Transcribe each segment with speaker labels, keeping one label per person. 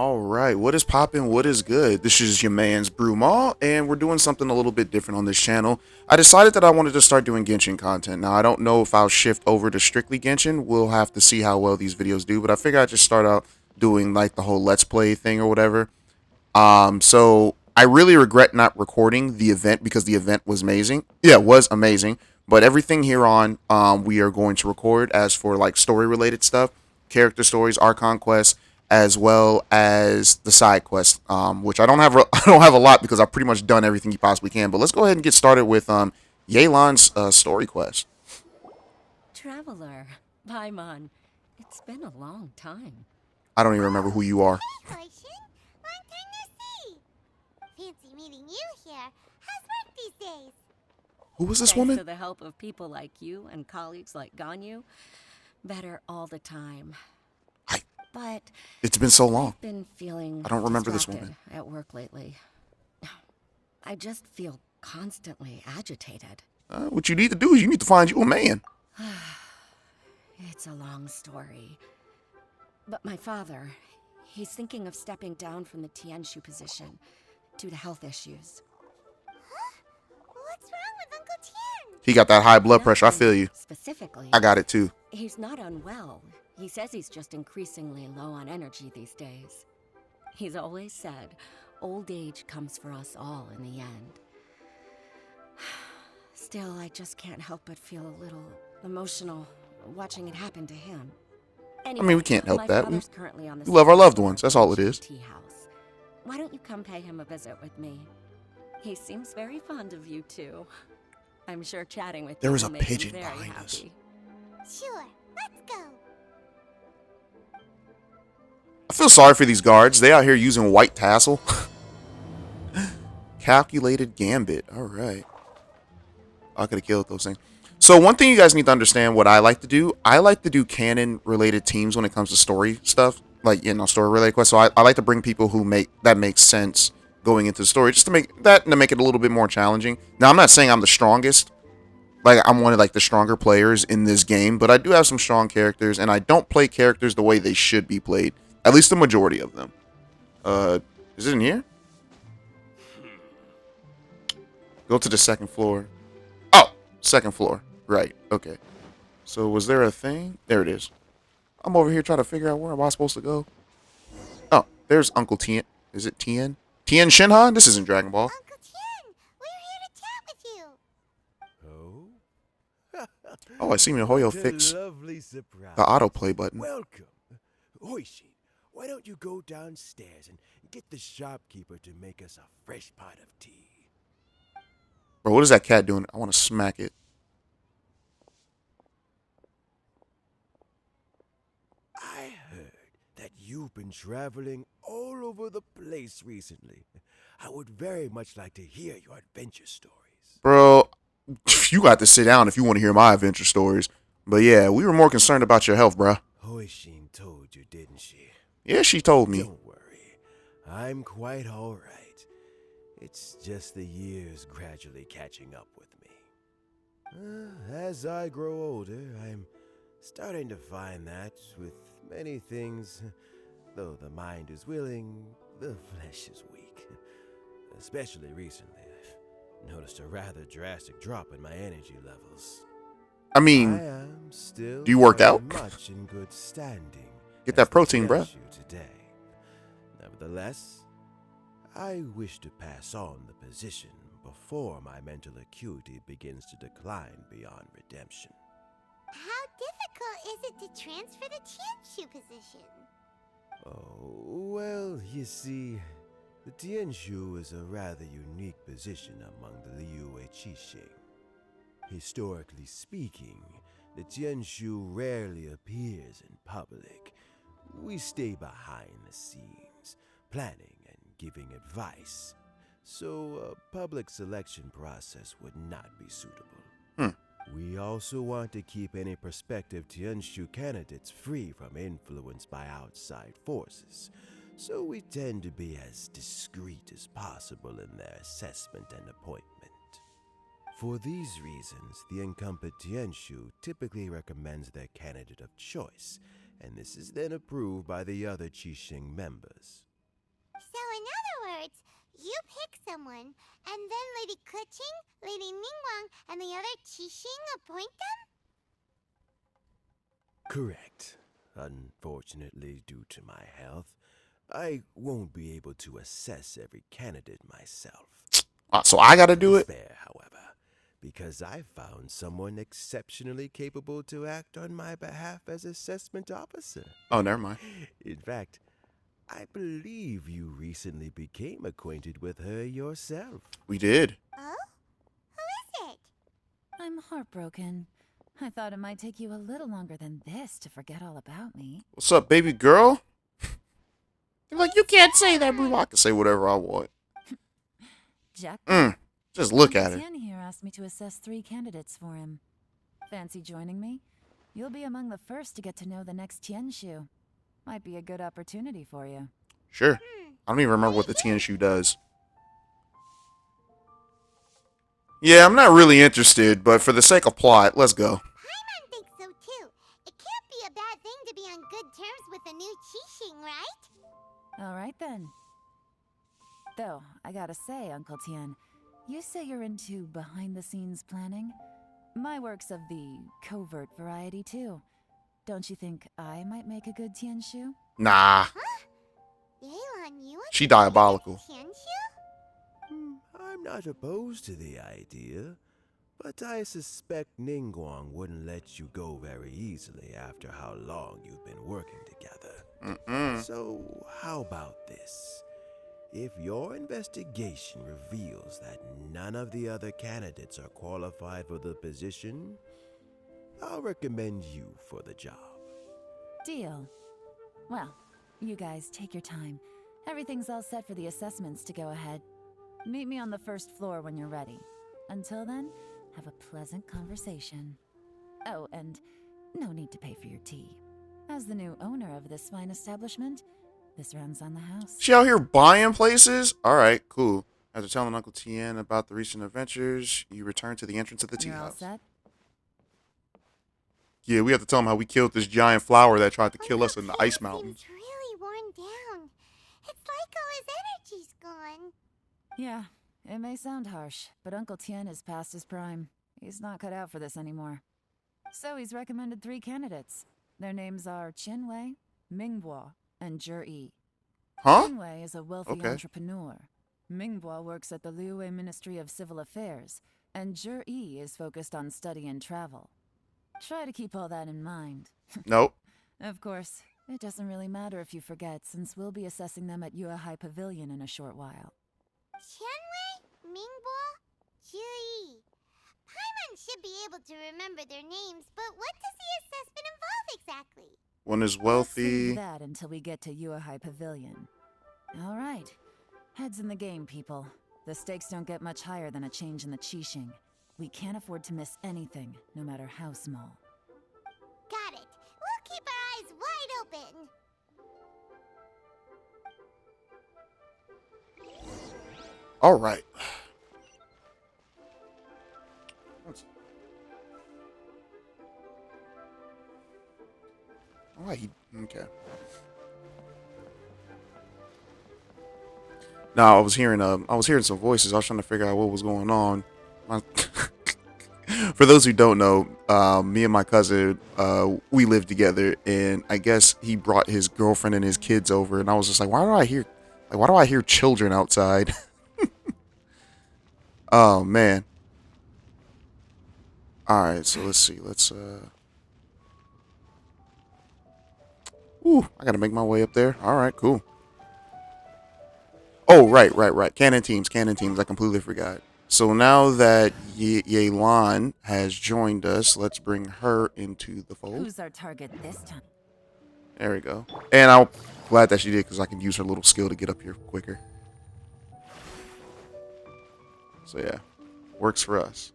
Speaker 1: All right, what is poppin'? What is good? This is your man's Brumal, and we're doing something a little bit different on this channel. I decided that I wanted to start doing Genshin content. Now, I don't know if I'll shift over to strictly Genshin. We'll have to see how well these videos do, but I figure I'd just start out doing like the whole Let's Play thing or whatever. So I really regret not recording the event because the event was amazing. Yeah, it was amazing. But everything here on, we are going to record as for like story related stuff, character stories, Archon quests, as well as the side quests, which I don't have. I don't have a lot because I've pretty much done everything you possibly can. But let's go ahead and get started with Yelan's story quest.
Speaker 2: Traveler, Paimon, it's been a long time.
Speaker 1: I don't even remember who you are.
Speaker 3: Hey, Ocean. Long time no see. Fancy meeting you here. How's work these days?
Speaker 1: Who was this
Speaker 2: Thanks
Speaker 1: woman?
Speaker 2: to the help of people like you and colleagues like Ganyu, better all the time. But
Speaker 1: It's been so long.
Speaker 2: I've been feeling
Speaker 1: I don't remember this
Speaker 2: distracted
Speaker 1: woman.
Speaker 2: at work lately. I just feel constantly agitated.
Speaker 1: What you need to do is you need to find you a man.
Speaker 2: It's a long story. But my father, he's thinking of stepping down from the Tianshu position due to health issues.
Speaker 3: What's wrong with Uncle Tien?
Speaker 1: He got that high blood pressure. I feel you.
Speaker 2: Specifically,
Speaker 1: I got it too.
Speaker 2: he's not unwell. He says he's just increasingly low on energy these days. He's always said, old age comes for us all in the end. Still, I just can't help but feel a little emotional watching it happen to him. Anyway,
Speaker 1: I mean, we can't help
Speaker 2: my
Speaker 1: that.
Speaker 2: father's currently on the
Speaker 1: We love our loved
Speaker 2: second
Speaker 1: ones.
Speaker 2: floor
Speaker 1: That's all it is.
Speaker 2: tea house. Why don't you come pay him a visit with me? He seems very fond of you too. I'm sure chatting with
Speaker 1: There
Speaker 2: you
Speaker 1: was
Speaker 2: will
Speaker 1: a
Speaker 2: make him
Speaker 1: pigeon
Speaker 2: very
Speaker 1: behind us.
Speaker 2: happy.
Speaker 3: Sure, let's go.
Speaker 1: I feel sorry for these guards. They out here using white tassel. Calculated gambit. All right. I could have killed those things. So one thing you guys need to understand what I like to do. I like to do canon related teams when it comes to story stuff. Like, story related quests. So I like to bring people who makes sense going into the story. Just to make it a little bit more challenging. Now, I'm not saying I'm the strongest. Like, I'm one of like the stronger players in this game. But I do have some strong characters. And I don't play characters the way they should be played. At least the majority of them. Is it in here? Go to the second floor. Oh, second floor. Right. Okay. So was there a thing? There it is. I'm over here trying to figure out where am I supposed to go. Oh, there's Uncle Tien. Is it Tien? Tien Shinhan? This isn't Dragon Ball.
Speaker 3: Uncle Tien, we're here to chat with you.
Speaker 4: Oh?
Speaker 1: Oh, I see Mihoyo
Speaker 4: What a
Speaker 1: fix
Speaker 4: lovely surprise.
Speaker 1: the autoplay button.
Speaker 4: Welcome. Oishi, why don't you go downstairs and get the shopkeeper to make us a fresh pot of tea?
Speaker 1: Bro, what is that cat doing? I want to smack it.
Speaker 4: I heard that you've been traveling all over the place recently. I would very much like to hear your adventure stories.
Speaker 1: Bro, you got to sit down if you want to hear my adventure stories. But yeah, we were more concerned about your health, bro.
Speaker 4: Hoishin told you, didn't she?
Speaker 1: Yeah, she told me.
Speaker 4: Don't worry. I'm quite all right. It's just the years gradually catching up with me. As I grow older, I'm starting to find that with many things, though the mind is willing, the flesh is weak. Especially recently, I've noticed a rather drastic drop in my energy levels.
Speaker 1: I mean,
Speaker 4: I am still
Speaker 1: do you work
Speaker 4: very
Speaker 1: out?
Speaker 4: much in good standing.
Speaker 1: Get that
Speaker 4: as the
Speaker 1: protein, bruh.
Speaker 4: Tianshu today. Nevertheless, I wish to pass on the position before my mental acuity begins to decline beyond redemption.
Speaker 3: How difficult is it to transfer the Tianshu position?
Speaker 4: Oh, well, you see, the Tianshu is a rather unique position among the Liyue Qixing. Historically speaking, the Tianshu rarely appears in public. We stay behind the scenes, planning and giving advice, so a public selection process would not be suitable. We also want to keep any prospective Tianshu candidates free from influence by outside forces, so we tend to be as discreet as possible in their assessment and appointment. For these reasons, the incumbent Tianshu typically recommends their candidate of choice, and this is then approved by the other Qixing members.
Speaker 3: you pick someone, and then Lady Keqing, Lady Ningguang, and the other Qixing appoint them?
Speaker 4: Correct. Unfortunately, due to my health, I won't be able to assess every candidate myself.
Speaker 1: So I gotta do it?
Speaker 4: Fair, however, because I found someone exceptionally capable to act on my behalf as assessment officer.
Speaker 1: Oh, never mind.
Speaker 4: In fact, I believe you recently became acquainted with her yourself.
Speaker 1: We did.
Speaker 3: Oh? Who is it?
Speaker 5: I'm heartbroken. I thought it might take you a little longer than this to forget all about me.
Speaker 1: What's up, baby girl? You're like, you can't say that, bro. I can say whatever I want.
Speaker 5: Jack.
Speaker 1: Just look at her.
Speaker 5: Tien here asked me to assess 3 candidates for him. Fancy joining me? You'll be among the first to get to know the next Tianshu. Might be a good opportunity for you.
Speaker 1: Sure. I don't even remember what the Tianshu does. Yeah, I'm not really interested, but for the sake of plot, let's go.
Speaker 3: Paimon thinks so too. It can't be a bad thing to be on good terms with a new Qixing, right?
Speaker 5: Alright then. Though, I gotta say, Uncle Tien, you say you're into behind-the-scenes planning? My work's of the covert variety too. Don't you think I might make a good Tianshu?
Speaker 1: Nah.
Speaker 3: Yelan, you want
Speaker 1: She
Speaker 3: to be a
Speaker 1: diabolical.
Speaker 3: Tianshu?
Speaker 4: I'm not opposed to the idea, but I suspect Ningguang wouldn't let you go very easily after how long you've been working together. So, how about this? If your investigation reveals that none of the other candidates are qualified for the position, I'll recommend you for the job.
Speaker 5: Deal. Well, you guys take your time. Everything's all set for the assessments to go ahead. Meet me on the first floor when you're ready. Until then, have a pleasant conversation. Oh, and no need to pay for your tea. As the new owner of this fine establishment, this runs on the house.
Speaker 1: She out here buying places? Alright, cool. After telling Uncle Tien about the recent adventures, you return to the entrance of the tea
Speaker 5: You're all
Speaker 1: house.
Speaker 5: set?
Speaker 1: Yeah, we have to tell him how we killed this giant flower that tried to kill us in the ice mountain.
Speaker 3: Seems really worn down. It's like all his energy's gone.
Speaker 5: Yeah, it may sound harsh, but Uncle Tien is past his prime. He's not cut out for this anymore. So he's recommended 3 candidates. Their names are Qinwei, Mingbo, and Zhi.
Speaker 1: Huh?
Speaker 5: Qinwei is a wealthy entrepreneur. Mingbo works at the Liyue Ministry of Civil Affairs, and Zhi is focused on study and travel. Try to keep all that in mind.
Speaker 1: Nope.
Speaker 5: Of course, it doesn't really matter if you forget, since we'll be assessing them at Yuehai Pavilion in a short while.
Speaker 3: Qianwei, Mingbo, Zhi. Paimon should be able to remember their names, but what does the assessment involve exactly?
Speaker 1: One is
Speaker 5: We'll save
Speaker 1: wealthy.
Speaker 5: that until we get to Yuehai Pavilion. All right. Heads in the game, people. The stakes don't get much higher than a change in the Qixing. We can't afford to miss anything, no matter how small.
Speaker 3: Got it. We'll keep our eyes wide open.
Speaker 1: Alright. Alright, okay. Now I was hearing some voices. I was trying to figure out what was going on. For those who don't know, me and my cousin, we live together, and I guess he brought his girlfriend and his kids over, and I was just like, why do I hear children outside? Oh man. Alright, so let's see. Ooh, I gotta make my way up there. Alright, cool. Oh, right. Cannon teams. I completely forgot. So now that Yelan has joined us, let's bring her into the fold.
Speaker 5: Who's our target this time?
Speaker 1: There we go. And I'm glad that she did, because I can use her little skill to get up here quicker. So yeah, works for us.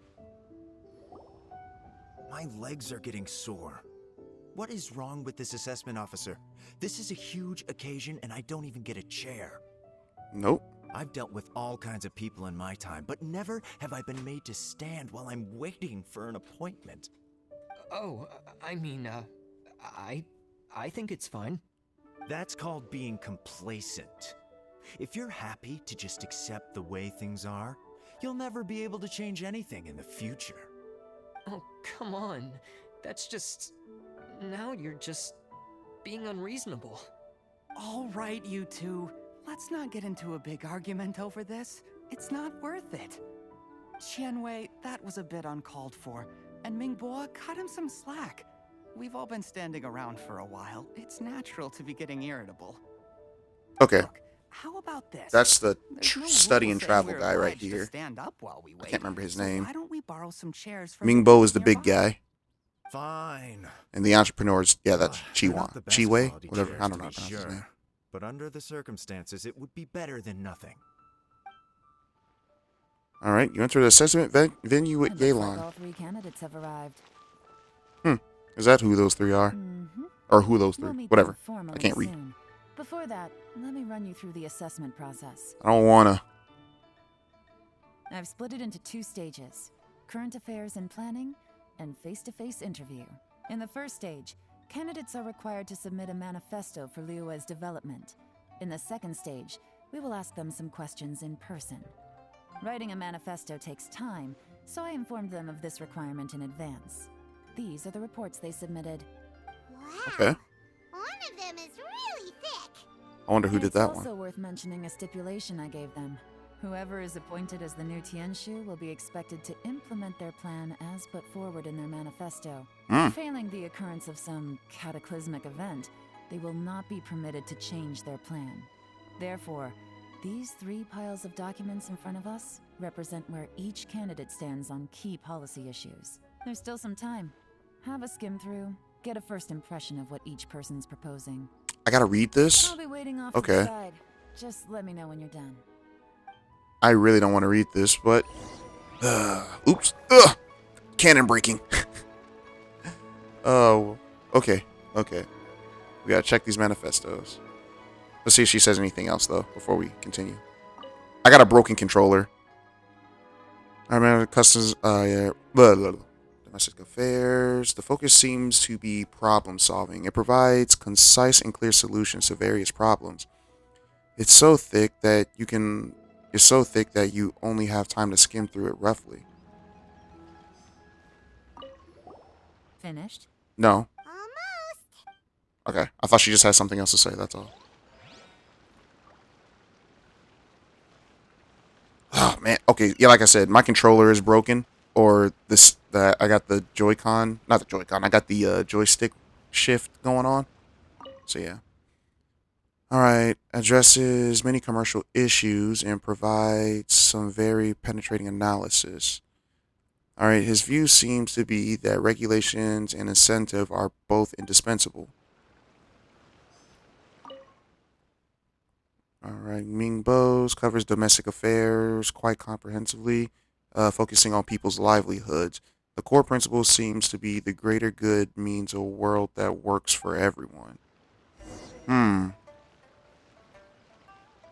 Speaker 6: My legs are getting sore. What is wrong with this assessment officer? This is a huge occasion and I don't even get a chair.
Speaker 1: Nope.
Speaker 6: I've dealt with all kinds of people in my time, but never have I been made to stand while I'm waiting for an appointment.
Speaker 7: Oh, I mean, I think it's fine.
Speaker 6: That's called being complacent. If you're happy to just accept the way things are, you'll never be able to change anything in the future.
Speaker 7: Oh, come on. That's just... Now you're just being unreasonable.
Speaker 8: All right, you two. Let's not get into a big argument over this. It's not worth it. Qianwei, that was a bit uncalled for, and Mingbo cut him some slack. We've all been standing around for a while. It's natural to be getting irritable.
Speaker 1: Okay,
Speaker 8: Look, how about this?
Speaker 1: that's the
Speaker 8: There's no
Speaker 1: study
Speaker 8: rule
Speaker 1: and
Speaker 8: saying
Speaker 1: travel
Speaker 8: we're
Speaker 1: guy right
Speaker 8: obliged to
Speaker 1: here.
Speaker 8: stand up while we wait.
Speaker 1: I can't remember his
Speaker 8: So
Speaker 1: name.
Speaker 8: why don't we borrow some chairs from
Speaker 1: Mingbo is the big
Speaker 8: nearby?
Speaker 1: guy,
Speaker 6: Fine.
Speaker 1: and the entrepreneurs. Yeah, that's
Speaker 6: They're not
Speaker 1: Chiwan,
Speaker 6: the best
Speaker 1: Chiwei,
Speaker 6: quality
Speaker 1: whatever.
Speaker 6: chairs,
Speaker 1: I don't
Speaker 6: to
Speaker 1: know how
Speaker 6: be
Speaker 1: to pronounce his
Speaker 6: sure.
Speaker 1: name.
Speaker 6: But under the circumstances, it would be better than nothing.
Speaker 1: All right, you enter the assessment venue with
Speaker 5: It looks like
Speaker 1: Yelan.
Speaker 5: all 3 candidates have arrived.
Speaker 1: Is that who those 3 are,
Speaker 5: Mm-hmm.
Speaker 1: or who those 3?
Speaker 5: We'll meet
Speaker 1: Whatever.
Speaker 5: them formally
Speaker 1: I can't read.
Speaker 5: soon. Before that, let me run you through the assessment process.
Speaker 1: I don't wanna.
Speaker 5: I've split it into 2 stages: current affairs and planning, and face-to-face interview. In the first stage, candidates are required to submit a manifesto for Liyue's development. In the second stage, we will ask them some questions in person. Writing a manifesto takes time, so I informed them of this requirement in advance. These are the reports they submitted.
Speaker 3: Wow.
Speaker 1: Okay.
Speaker 3: One of them is really thick.
Speaker 1: I wonder who
Speaker 5: And
Speaker 1: did
Speaker 5: it's
Speaker 1: that
Speaker 5: also
Speaker 1: one.
Speaker 5: worth mentioning a stipulation I gave them. Whoever is appointed as the new Tianshu will be expected to implement their plan as put forward in their manifesto.
Speaker 1: Mm.
Speaker 5: Failing the occurrence of some cataclysmic event, they will not be permitted to change their plan. Therefore, these 3 piles of documents in front of us represent where each candidate stands on key policy issues. There's still some time. Have a skim through, get a first impression of what each person's proposing.
Speaker 1: I gotta read this.
Speaker 5: I'll be waiting off
Speaker 1: Okay.
Speaker 5: to the side. Just let me know when you're done.
Speaker 1: I really don't want to read this, but oops. Ugh. Cannon breaking. Oh, okay. Okay. We gotta check these manifestos. Let's see if she says anything else though before we continue. I got a broken controller. I remember customs. Yeah. Blah, blah, blah. Domestic affairs. The focus seems to be problem solving. It provides concise and clear solutions to various problems. It's so thick that you can. It's so thick that you only have time to skim through it roughly.
Speaker 5: Finished?
Speaker 3: Almost.
Speaker 1: No. Okay. I thought she just had something else to say. That's all. Oh man. Okay. Yeah. Like I said, my controller is broken, or this. That I got the Joy-Con, not the Joy-Con. I got the joystick shift going on. So yeah. All right. Addresses many commercial issues and provides some very penetrating analysis. All right. His view seems to be that regulations and incentive are both indispensable. All right. Ming Bo's covers domestic affairs quite comprehensively, focusing on people's livelihoods. The core principle seems to be the greater good means a world that works for everyone. I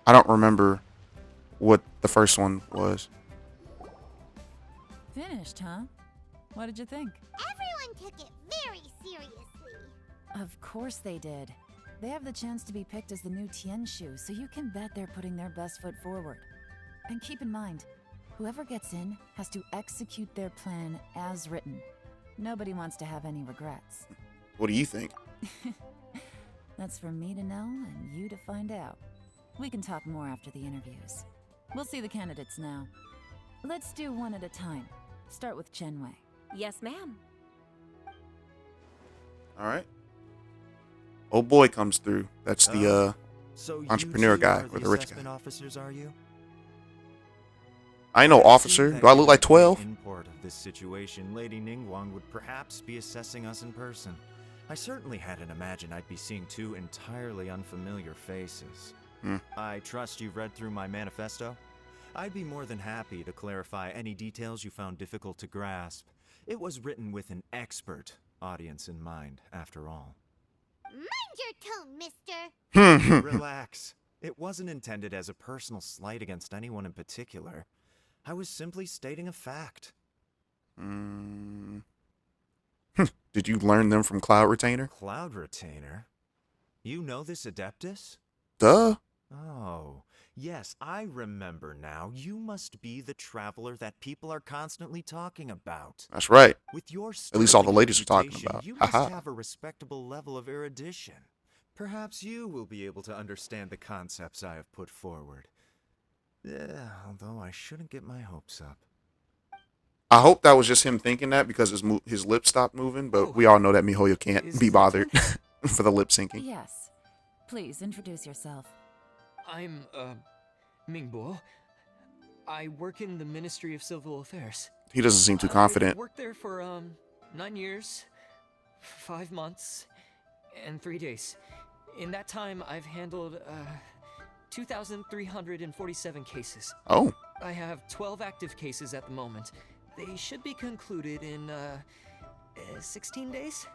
Speaker 1: don't remember what the first one was.
Speaker 5: Finished, huh? What did you think?
Speaker 3: Everyone took it very seriously.
Speaker 5: Of course they did. They have the chance to be picked as the new Tianshu, so you can bet they're putting their best foot forward. And keep in mind, whoever gets in has to execute their plan as written. Nobody wants to have any regrets.
Speaker 1: What do you think?
Speaker 5: That's for me to know and you to find out. We can talk more after the interviews. We'll see the candidates now. Let's do one at a time. Start with Chenwei.
Speaker 2: Yes, ma'am.
Speaker 1: All right. Oh boy comes through. That's the
Speaker 6: So you
Speaker 1: entrepreneur
Speaker 6: two
Speaker 1: guy,
Speaker 6: are
Speaker 1: or the rich
Speaker 6: assessment
Speaker 1: guy.
Speaker 6: officers, are you?
Speaker 1: I know
Speaker 6: I see
Speaker 1: officer.
Speaker 6: that
Speaker 1: Do I look like
Speaker 6: given
Speaker 1: 12?
Speaker 6: the import of this situation, Lady Ningguang would perhaps be assessing us in person. I certainly hadn't imagined I'd be seeing 2 entirely unfamiliar faces. I trust you've read through my manifesto? I'd be more than happy to clarify any details you found difficult to grasp. It was written with an expert audience in mind, after all.
Speaker 3: Mind your tone, mister.
Speaker 6: Relax. It wasn't intended as a personal slight against anyone in particular. I was simply stating a fact.
Speaker 1: Did you learn them from Cloud Retainer?
Speaker 6: Cloud Retainer? You know this Adeptus?
Speaker 1: Duh.
Speaker 6: Oh, Yes, I remember now. You must be the traveler that people are constantly talking about.
Speaker 1: That's right.
Speaker 6: With your
Speaker 1: At least all the
Speaker 6: sterling
Speaker 1: ladies are talking
Speaker 6: reputation,
Speaker 1: about.
Speaker 6: you must
Speaker 1: Haha.
Speaker 6: have a respectable level of erudition. Perhaps you will be able to understand the concepts I have put forward. Yeah, although I shouldn't get my hopes up.
Speaker 1: I hope that was just him thinking that because his lips stopped moving, but we all know that Mihoyo can't
Speaker 7: Is
Speaker 1: be
Speaker 7: it
Speaker 1: bothered
Speaker 7: done?
Speaker 1: for the lip syncing.
Speaker 5: Yes. Please introduce yourself.
Speaker 7: I'm, Mingbo. I work in the Ministry of Civil Affairs.
Speaker 1: He doesn't seem too confident.
Speaker 7: I've worked there for, 9 years, 5 months, and 3 days. In that time, I've handled, 2,347 cases.
Speaker 1: Oh,
Speaker 7: I have 12 active cases at the moment. They should be concluded in, 16 days?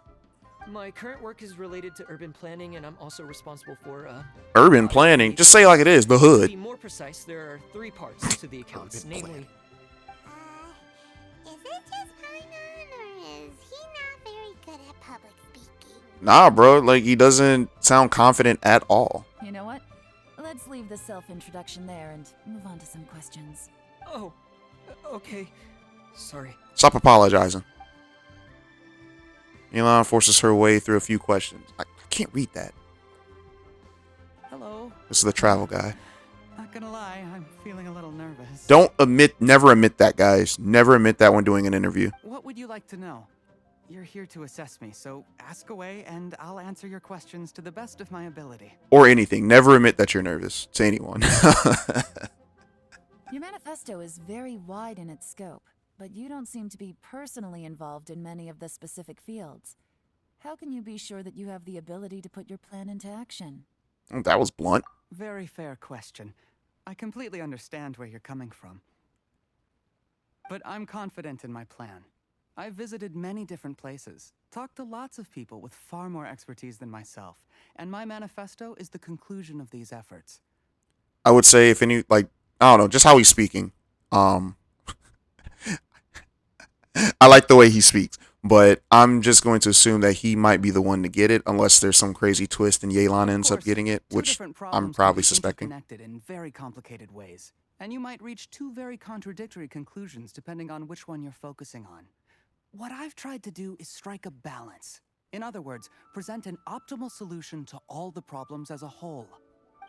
Speaker 7: My current work is related to urban planning, and I'm also responsible for,
Speaker 1: urban planning. Just say it like it is, the
Speaker 7: To
Speaker 1: hood.
Speaker 7: be more precise, there are 3 parts to the accounts,
Speaker 1: Urban
Speaker 7: namely...
Speaker 1: planning.
Speaker 3: Is it just Paimon, or is he not very good at public speaking?
Speaker 1: Nah, bro. Like, he doesn't sound confident at all.
Speaker 5: You know what? Let's leave the self-introduction there and move on to some questions.
Speaker 7: Oh, okay. Sorry.
Speaker 1: Stop apologizing. Yelan forces her way through a few questions. I can't read that.
Speaker 8: Hello.
Speaker 1: This is the travel guy.
Speaker 8: Not gonna lie, I'm feeling a little nervous.
Speaker 1: Never admit that, guys. Never admit that when doing an interview.
Speaker 8: What would you like to know? You're here to assess me, so ask away and I'll answer your questions to the best of my ability.
Speaker 1: Or anything. Never admit that you're nervous to anyone.
Speaker 5: Your manifesto is very wide in its scope, but you don't seem to be personally involved in many of the specific fields. How can you be sure that you have the ability to put your plan into action?
Speaker 1: That was blunt.
Speaker 8: Very fair question. I completely understand where you're coming from. But I'm confident in my plan. I've visited many different places, talked to lots of people with far more expertise than myself, and my manifesto is the conclusion of these efforts.
Speaker 1: I would say if any, like, I don't know, just how he's speaking. I like the way he speaks, but I'm just going to assume that he might be the one to get it unless there's some crazy twist and Yelan ends up
Speaker 8: Of course,
Speaker 1: getting it,
Speaker 8: two
Speaker 1: which
Speaker 8: different
Speaker 1: I'm
Speaker 8: problems
Speaker 1: probably
Speaker 8: can be
Speaker 1: suspecting.
Speaker 8: interconnected in very complicated ways, and you might reach 2 very contradictory conclusions depending on which one you're focusing on. What I've tried to do is strike a balance. In other words, present an optimal solution to all the problems as a whole.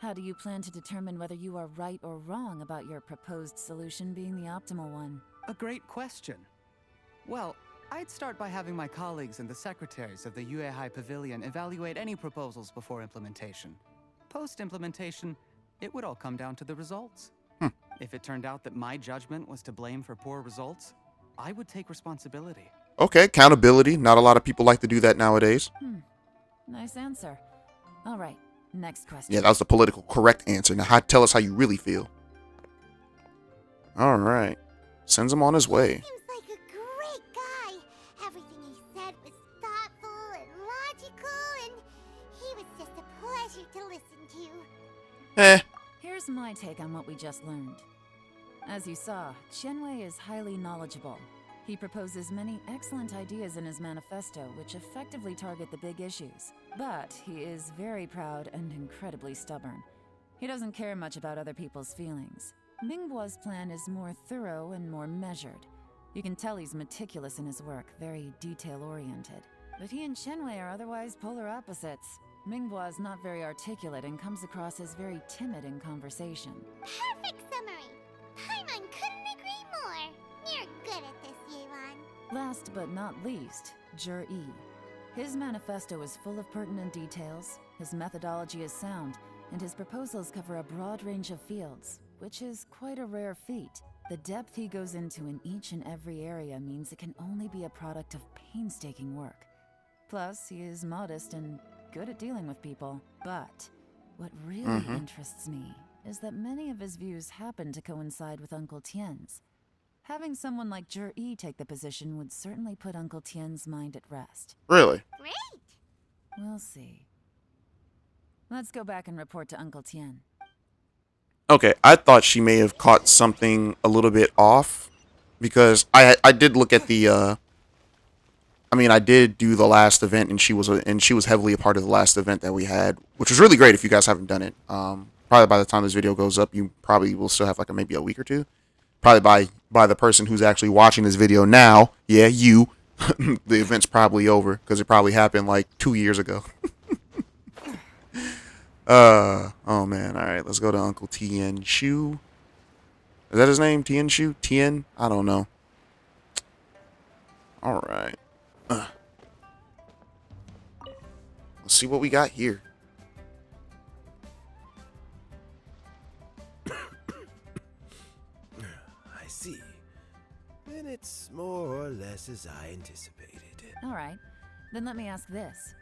Speaker 5: How do you plan to determine whether you are right or wrong about your proposed solution being the optimal one?
Speaker 8: A great question. Well, I'd start by having my colleagues and the secretaries of the Yuehai Pavilion evaluate any proposals before implementation. Post-implementation, it would all come down to the results. If it turned out that my judgment was to blame for poor results, I would take responsibility.
Speaker 1: Okay, accountability. Not a lot of people like to do that nowadays.
Speaker 5: Nice answer. All right, next question.
Speaker 1: Yeah, that was the political correct answer. Now, tell us how you really feel. All right. Sends him on his way.
Speaker 3: Seems like a great guy. Everything he said was thoughtful and logical, and he was just a pleasure to listen to.
Speaker 5: Here's my take on what we just learned. As you saw, Qianwei is highly knowledgeable. He proposes many excellent ideas in his manifesto which effectively target the big issues. But he is very proud and incredibly stubborn. He doesn't care much about other people's feelings. Mingbo's plan is more thorough and more measured. You can tell he's meticulous in his work, very detail-oriented. But he and Qianwei are otherwise polar opposites. Mingbo is not very articulate and comes across as very timid in conversation.
Speaker 3: Perfect summary. Paimon couldn't agree more. You're good at this, Yelan.
Speaker 5: Last but not least, Jur-E. His manifesto is full of pertinent details, his methodology is sound, and his proposals cover a broad range of fields, which is quite a rare feat. The depth he goes into in each and every area means it can only be a product of painstaking work. Plus, he is modest and good at dealing with people. But what really interests me is that many of his views happen to coincide with Uncle Tien's. Having someone like Jur-E take the position would certainly put Uncle Tien's mind at rest.
Speaker 1: Really?
Speaker 3: Great.
Speaker 5: We'll see. Let's go back and report to Uncle Tien.
Speaker 1: Okay, I thought she may have caught something a little bit off because I did look at the I did do the last event and she was heavily a part of the last event that we had, which was really great if you guys haven't done it. Probably by the time this video goes up, you probably will still have like maybe a week or two. Probably by the person who's actually watching this video now, yeah, you, the event's probably over because it probably happened like 2 years ago. Oh man, all right, let's go to Uncle Tien Shu. Is that his name? Tien Shu? Tien? I don't know. All right. Let's see what we got here.
Speaker 4: I see. Then it's more or less as I anticipated.
Speaker 5: All right, then let me ask this.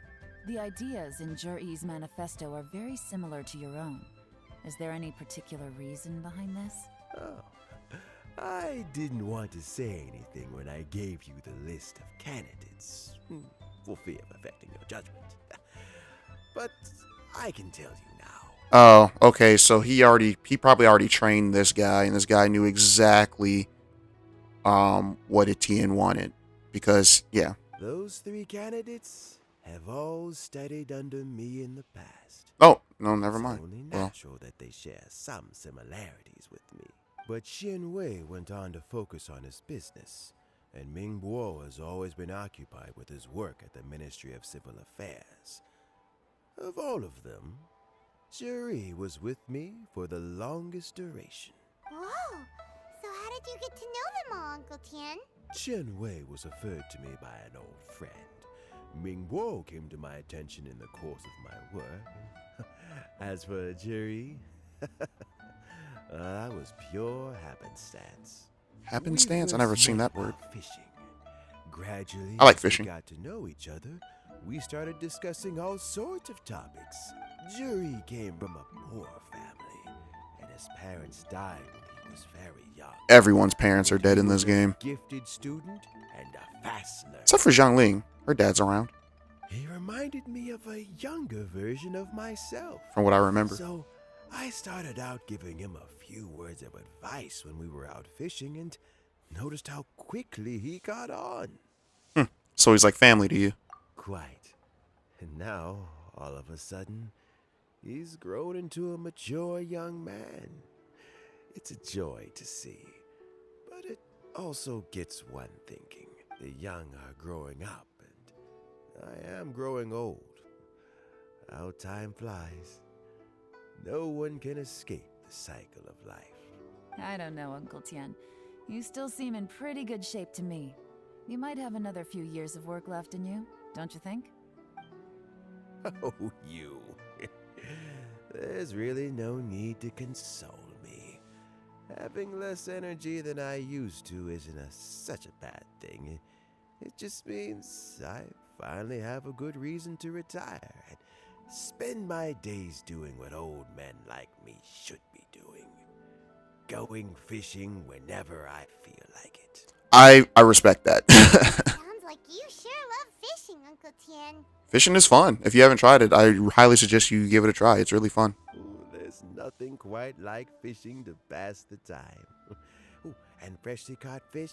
Speaker 5: The ideas in Jur-E's manifesto are very similar to your own. Is there any particular reason behind this?
Speaker 4: Oh, I didn't want to say anything when I gave you the list of candidates, for fear of affecting your judgment. But I can tell you now.
Speaker 1: Oh, okay. So he probably already trained this guy, and this guy knew exactly what Etienne wanted. Because yeah.
Speaker 4: Those 3 candidates have all studied under me in the past.
Speaker 1: Oh, no, never mind.
Speaker 4: It's only natural that they share some similarities with me. But Xian Wei went on to focus on his business, and Ming Bo has always been occupied with his work at the Ministry of Civil Affairs. Of all of them, Juri was with me for the longest duration.
Speaker 3: Whoa! So how did you get to know them all, Uncle Tien?
Speaker 4: Chen Wei was referred to me by an old friend. Ming Bo came to my attention in the course of my work. As for Juri, that was pure happenstance.
Speaker 1: Happenstance? I never seen that word.
Speaker 4: Fishing. Gradually,
Speaker 1: I like
Speaker 4: as we
Speaker 1: fishing.
Speaker 4: got to know each other, we started discussing all sorts of topics. Juri came from a poor family, and his parents died when he was very young.
Speaker 1: Everyone's parents are dead in this game.
Speaker 4: Gifted student and a fast learner.
Speaker 1: Except for Zhangling. Her dad's around,
Speaker 4: He reminded me of a younger version of myself.
Speaker 1: from what I remember.
Speaker 4: So I started out giving him a few words of advice when we were out fishing and noticed how quickly he got on.
Speaker 1: So he's like family to you.
Speaker 4: Quite. And now, all of a sudden, he's grown into a mature young man. It's a joy to see. But it also gets one thinking. The young are growing up, and I am growing old. How time flies. No one can escape the cycle of life.
Speaker 5: I don't know, Uncle Tien. You still seem in pretty good shape to me. You might have another few years of work left in you, don't you think?
Speaker 4: Oh, you. There's really no need to console me. Having less energy than I used to isn't such a bad thing. It just means I finally have a good reason to retire and spend my days doing what old men like me should be doing. Going fishing whenever I feel like it.
Speaker 1: I respect that.
Speaker 3: Sounds like you sure love fishing, Uncle Tien.
Speaker 1: Fishing is fun. If you haven't tried it, I highly suggest you give it a try. It's really fun.
Speaker 4: Ooh, there's nothing quite like fishing to pass the time. Ooh, and freshly caught fish,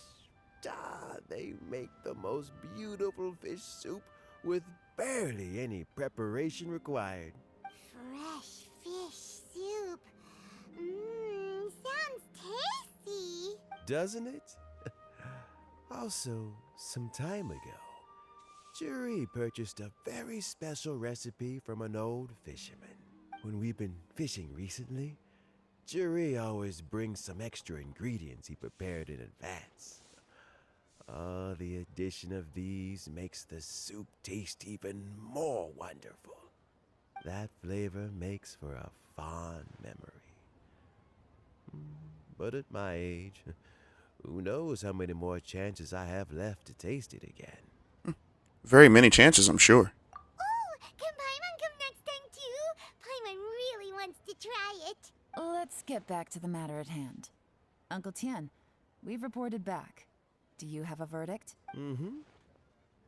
Speaker 4: they make the most beautiful fish soup with barely any preparation required.
Speaker 3: Fresh fish soup. Sounds tasty.
Speaker 4: Doesn't it? Also, some time ago, Juri purchased a very special recipe from an old fisherman. When we've been fishing recently, Juri always brings some extra ingredients he prepared in advance. The addition of these makes the soup taste even more wonderful. That flavor makes for a fond memory. But at my age, who knows how many more chances I have left to taste it again.
Speaker 1: Very many chances, I'm sure.
Speaker 3: Ooh, can Paimon come next time too? Paimon really wants to try it.
Speaker 5: Let's get back to the matter at hand. Uncle Tien, we've reported back. Do you have a verdict?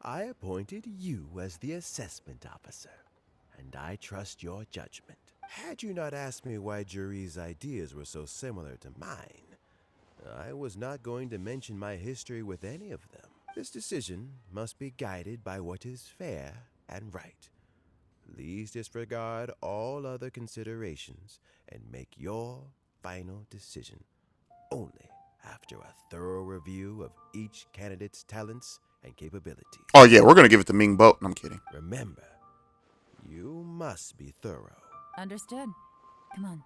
Speaker 4: I appointed you as the assessment officer, and I trust your judgment. Had you not asked me why Juri's ideas were so similar to mine, I was not going to mention my history with any of them. This decision must be guided by what is fair and right. Please disregard all other considerations and make your final decision only after a thorough review of each candidate's talents and capabilities.
Speaker 1: Oh yeah, we're gonna give it to Ming Bo. No, I'm kidding.
Speaker 4: Remember, you must be thorough.
Speaker 5: Understood. Come on,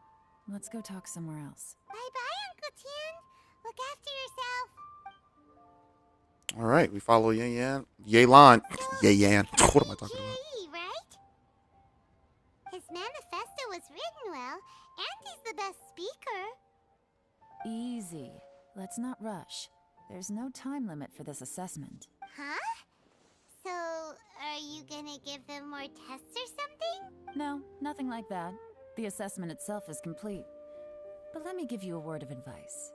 Speaker 5: let's go talk somewhere else.
Speaker 3: Bye-bye, Uncle Tian. Look after yourself.
Speaker 1: All right, we follow Yelan. Yelan. What am I talking about?
Speaker 3: Jiri, right? His manifesto was written well, and he's the best speaker.
Speaker 5: Easy. Let's not rush. There's no time limit for this assessment.
Speaker 3: Huh? So, are you gonna give them more tests or something?
Speaker 5: No, nothing like that. The assessment itself is complete. But let me give you a word of advice.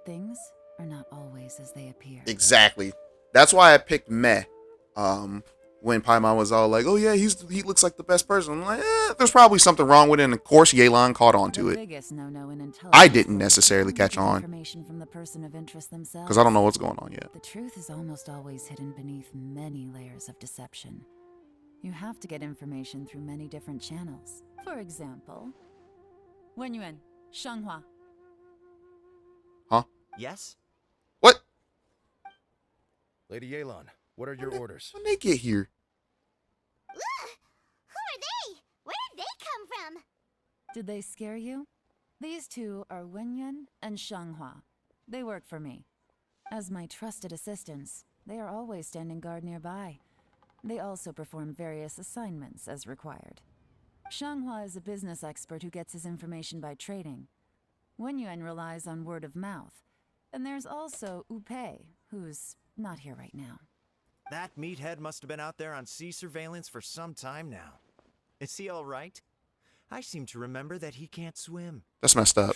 Speaker 5: Things are not always as they appear.
Speaker 1: Exactly. That's why I picked Meh. When Paimon was all like, "Oh yeah, he looks like the best person." I'm like, there's probably something wrong with it. And of course, Yelan caught on to
Speaker 5: The
Speaker 1: it.
Speaker 5: biggest no-no in intelligence
Speaker 1: I didn't
Speaker 5: is
Speaker 1: necessarily catch
Speaker 5: get
Speaker 1: on
Speaker 5: information from the person of interest themselves.
Speaker 1: because I don't know what's going on yet.
Speaker 5: The truth is almost always hidden beneath many layers of deception. You have to get information through many different channels. For example, Wenyuan, Shanghua.
Speaker 1: Huh?
Speaker 6: Yes?
Speaker 1: What?
Speaker 9: Lady Yelan, what are your orders?
Speaker 1: When they get here?
Speaker 3: Ugh! Who are they? Where did they come from?
Speaker 5: Did they scare you? These two are Wenyuan and Shanghua. They work for me. As my trusted assistants, they are always standing guard nearby. They also perform various assignments as required. Shanghua is a business expert who gets his information by trading. Wenyuan relies on word of mouth. And there's also Upei, who's not here right now.
Speaker 6: That meathead must have been out there on sea surveillance for some time now. Is he all right? I seem to remember that he can't swim.
Speaker 1: That's messed up.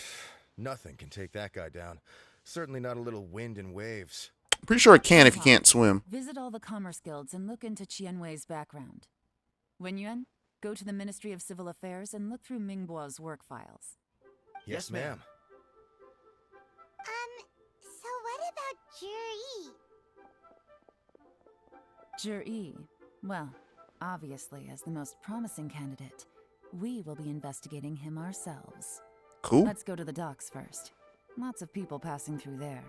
Speaker 9: Nothing can take that guy down. Certainly not a little wind and waves.
Speaker 1: I'm pretty sure it can if you can't swim.
Speaker 5: Visit all the commerce guilds and look into Qianwei's background. Wenyuan, go to the Ministry of Civil Affairs and look through Mingbo's work files.
Speaker 9: Yes, ma'am.
Speaker 3: So what about Juri?
Speaker 5: Juri, well, obviously as the most promising candidate, we will be investigating him ourselves.
Speaker 1: Cool.
Speaker 5: Let's go to the docks first. Lots of people passing through there.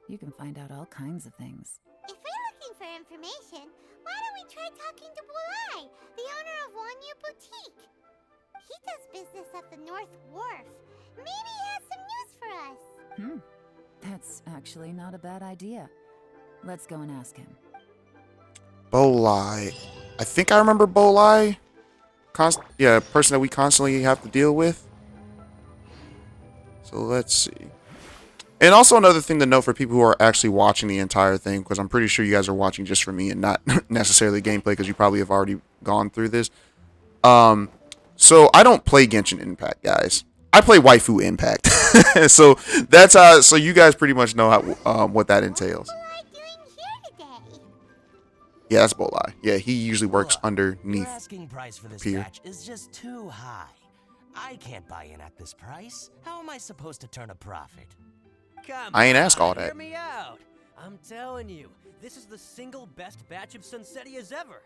Speaker 5: You can find out all kinds of things.
Speaker 3: If we're looking for information, why don't we try talking to Bulai, the owner of Wanyu Boutique? He does business at the North Wharf. Maybe he has some news for us.
Speaker 5: That's actually not a bad idea. Let's go and ask him.
Speaker 1: Bolai. I think I remember Bolai. Yeah, person that we constantly have to deal with. So let's see. And also another thing to note for people who are actually watching the entire thing, because I'm pretty sure you guys are watching just for me and not necessarily gameplay, because you probably have already gone through this. So I don't play Genshin Impact, guys. I play Waifu Impact. So that's how. So you guys pretty much know how what that entails.
Speaker 3: What's Bulai doing here today?
Speaker 1: Yeah, that's Bolai. Yeah, he usually works
Speaker 10: Look,
Speaker 1: underneath.
Speaker 10: Your asking price for this
Speaker 1: Pier.
Speaker 10: batch is just too high. I can't buy in at this price. How am I supposed to turn a profit?
Speaker 7: Come
Speaker 1: I ain't ask all
Speaker 7: on,
Speaker 1: that.
Speaker 7: Hear me out. I'm telling you, this is the single best batch of Sunsetias ever.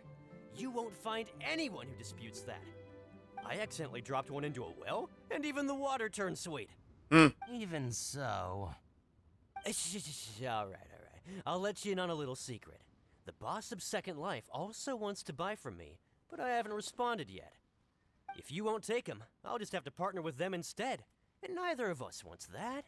Speaker 7: You won't find anyone who disputes that. I accidentally dropped one into a well, and even the water turned sweet.
Speaker 10: Even so.
Speaker 7: All right. I'll let you in on a little secret. The boss of Second Life also wants to buy from me, but I haven't responded yet. If you won't take him, I'll just have to partner with them instead. And neither of us wants that.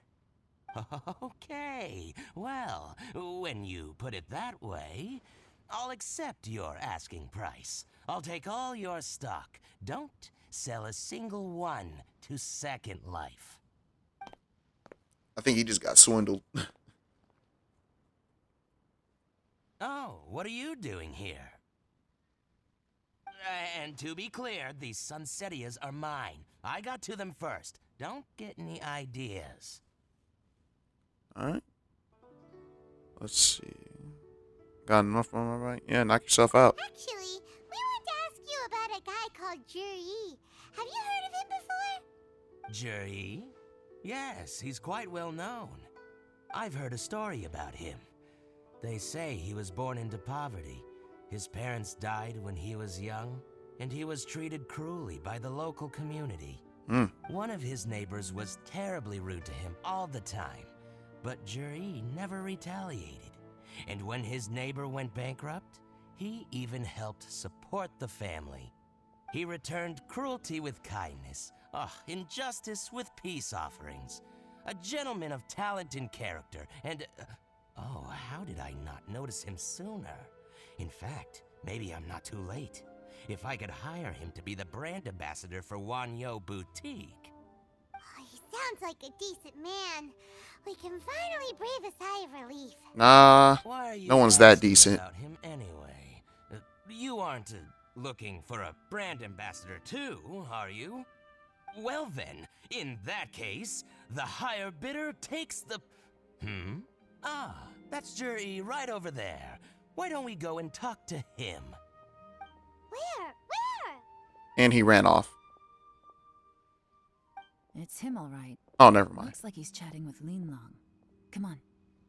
Speaker 10: Okay, well, when you put it that way, I'll accept your asking price. I'll take all your stock. Don't sell a single one to Second Life.
Speaker 1: I think he just got swindled.
Speaker 10: Oh, what are you doing here? And to be clear, these Sunsetias are mine. I got to them first. Don't get any ideas.
Speaker 1: All right. Let's see. Got enough on my right? Yeah, knock yourself out.
Speaker 3: Actually, we want to ask you about a guy called Juri. Have you heard of him before?
Speaker 10: Juri? Yes, he's quite well known. I've heard a story about him. They say he was born into poverty. His parents died when he was young. and he was treated cruelly by the local community.
Speaker 1: Mm.
Speaker 10: One of his neighbors was terribly rude to him all the time, but Juri never retaliated. And when his neighbor went bankrupt, he even helped support the family. He returned cruelty with kindness, injustice with peace offerings. A gentleman of talent and character, and... how did I not notice him sooner? In fact, maybe I'm not too late. If I could hire him to be the brand ambassador for Wanyo Boutique.
Speaker 3: Oh, he sounds like a decent man. We can finally breathe a sigh of relief.
Speaker 1: Nah,
Speaker 10: Why are you
Speaker 1: no one's that
Speaker 10: asking
Speaker 1: decent.
Speaker 10: about him anyway? You aren't looking for a brand ambassador too, are you? Well then, in that case, the higher bidder takes the... that's Juri right over there. Why don't we go and talk to him?
Speaker 3: Where?
Speaker 1: And he ran off.
Speaker 5: It's him, all right.
Speaker 1: Oh, never mind.
Speaker 5: Looks like he's chatting with Yelan. Come on,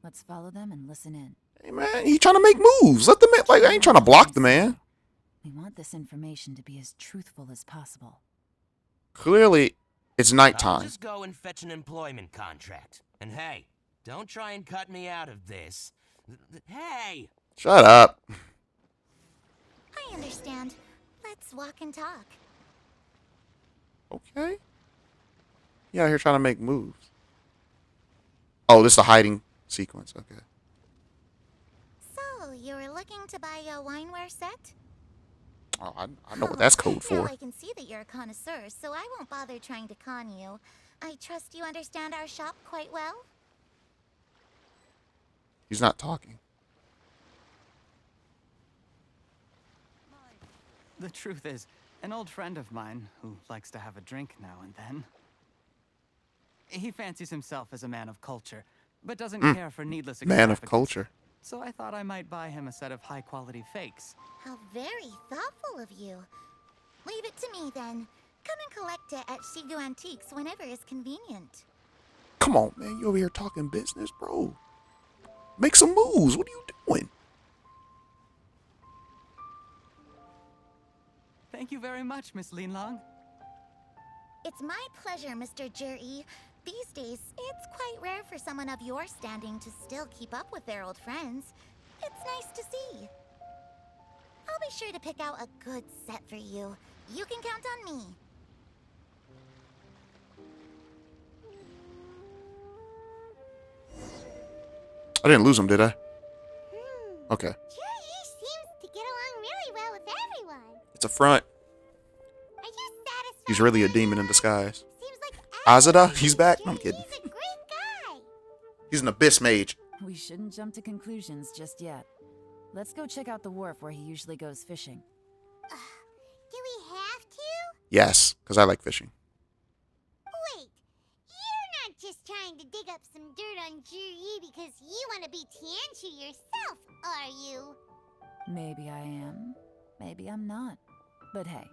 Speaker 5: let's follow them and listen in.
Speaker 1: Hey, man, he trying to make moves. Let the man, like, I ain't trying to block the man.
Speaker 5: We want this information to be as truthful as possible.
Speaker 1: Clearly, it's
Speaker 10: I'll
Speaker 1: nighttime.
Speaker 10: just go and fetch an employment contract. And hey, don't try and cut me out of this. Hey!
Speaker 1: Shut up.
Speaker 3: I understand. Let's walk and talk.
Speaker 1: Okay. Yeah, out here trying to make moves. Oh, this is a hiding sequence. Okay.
Speaker 3: So, you were looking to buy a wineware set?
Speaker 1: Oh, I know what that's code
Speaker 3: Now
Speaker 1: for.
Speaker 3: I can see that you're a connoisseur, so I won't bother trying to con you. I trust you understand our shop quite well?
Speaker 1: He's not talking.
Speaker 8: The truth is, an old friend of mine, who likes to have a drink now and then, he fancies himself as a man of culture, but doesn't care for needless
Speaker 1: Man of
Speaker 8: extravagance.
Speaker 1: culture.
Speaker 8: So I thought I might buy him a set of high-quality fakes.
Speaker 3: How very thoughtful of you. Leave it to me, then. Come and collect it at Shigu Antiques whenever is convenient.
Speaker 1: Come on, man. You over here talking business, bro. Make some moves. What are you doing?
Speaker 8: Thank you very much, Miss Yelan.
Speaker 3: It's my pleasure, Mr. Juri. These days, it's quite rare for someone of your standing to still keep up with their old friends. It's nice to see. I'll be sure to pick out a good set for you. You can count on me.
Speaker 1: I didn't lose him, did I? Okay.
Speaker 3: Juri seems to get along really well with everyone.
Speaker 1: It's a front.
Speaker 3: Are you satisfied?
Speaker 1: He's really a demon in disguise.
Speaker 3: Seems like
Speaker 1: Azada, he's back? No, I'm kidding.
Speaker 3: He's a great guy.
Speaker 1: He's an abyss mage.
Speaker 5: We shouldn't jump to conclusions just yet. Let's go check out the wharf where he usually goes fishing.
Speaker 3: Do we have to?
Speaker 1: Yes, because I like fishing.
Speaker 3: Wait, you're not just trying to dig up some dirt on Juri because you want to be Tianshu yourself, are you?
Speaker 5: Maybe I am, maybe I'm not. But hey,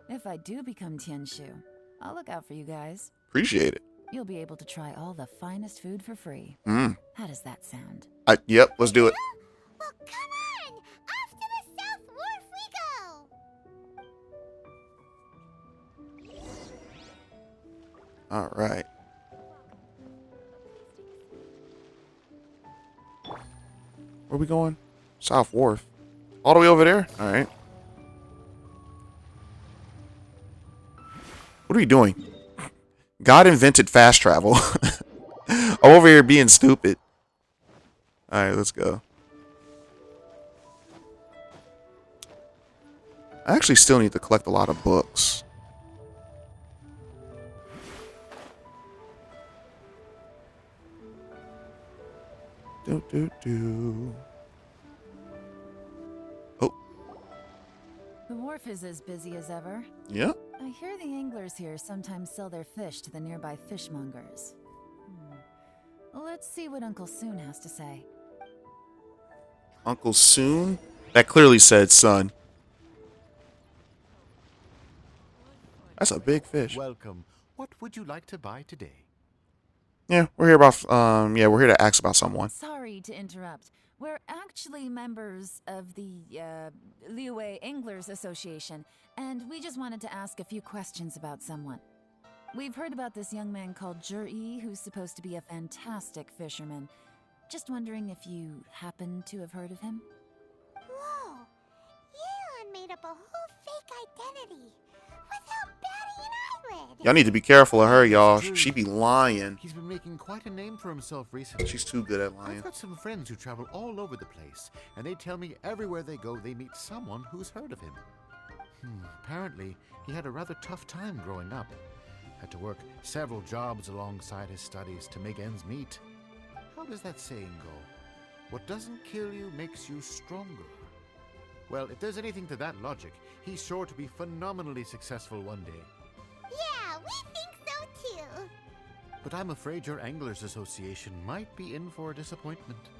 Speaker 5: if I do become Tianshu, I'll look out for you guys.
Speaker 1: Appreciate it.
Speaker 5: You'll be able to try all the finest food for free. How does that sound?
Speaker 1: Yep, let's do it.
Speaker 3: Well, come on! Off to the South Wharf we go!
Speaker 1: All right. Where we going? South Wharf. All the way over there? All right. What are we doing? God invented fast travel. I'm over here being stupid. All right, let's go. I actually still need to collect a lot of books. Oh.
Speaker 5: The wharf is as busy as ever.
Speaker 1: Yeah.
Speaker 5: I hear the anglers here sometimes sell their fish to the nearby fishmongers. Let's see what Uncle Soon has to say.
Speaker 1: Uncle Soon? That clearly said son. That's a big fish.
Speaker 9: Welcome. What would you like to buy today?
Speaker 1: Yeah, we're here about we're here to ask about someone.
Speaker 5: Sorry to interrupt. We're actually members of the Liyue Anglers Association, and we just wanted to ask a few questions about someone. We've heard about this young man called Zhi, who's supposed to be a fantastic fisherman. Just wondering if you happen to have heard of him?
Speaker 3: Whoa! Yelan made up a whole fake identity without batting an eyelid!
Speaker 1: Y'all need to be careful of her, y'all. She be lying.
Speaker 11: He's been making quite a name for himself recently.
Speaker 1: She's too good at lying.
Speaker 11: I've got some friends who travel all over the place, and they tell me everywhere they go they meet someone who's heard of him. Apparently, he had a rather tough time growing up. Had to work several jobs alongside his studies to make ends meet. How does that saying go? What doesn't kill you makes you stronger. Well, if there's anything to that logic, he's sure to be phenomenally successful one day.
Speaker 3: Yeah, we think so too!
Speaker 11: But I'm afraid your Anglers Association might be in for a disappointment.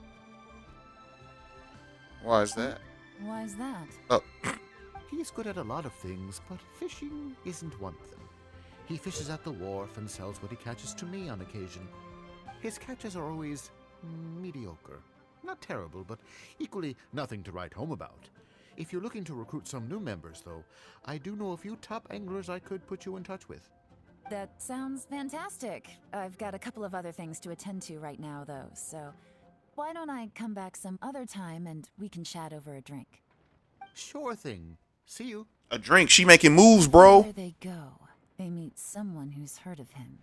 Speaker 1: Why is that?
Speaker 5: Why is that?
Speaker 1: Oh.
Speaker 11: He's good at a lot of things, but fishing isn't one of them. He fishes at the wharf and sells what he catches to me on occasion. His catches are always mediocre. Not terrible, but equally nothing to write home about. If you're looking to recruit some new members, though, I do know a few top anglers I could put you in touch with.
Speaker 5: That sounds fantastic. I've got a couple of other things to attend to right now, though, so why don't I come back some other time and we can chat over a drink?
Speaker 11: Sure thing. See you.
Speaker 1: A drink. She making moves, bro.
Speaker 5: Where they go, they meet someone who's heard of him.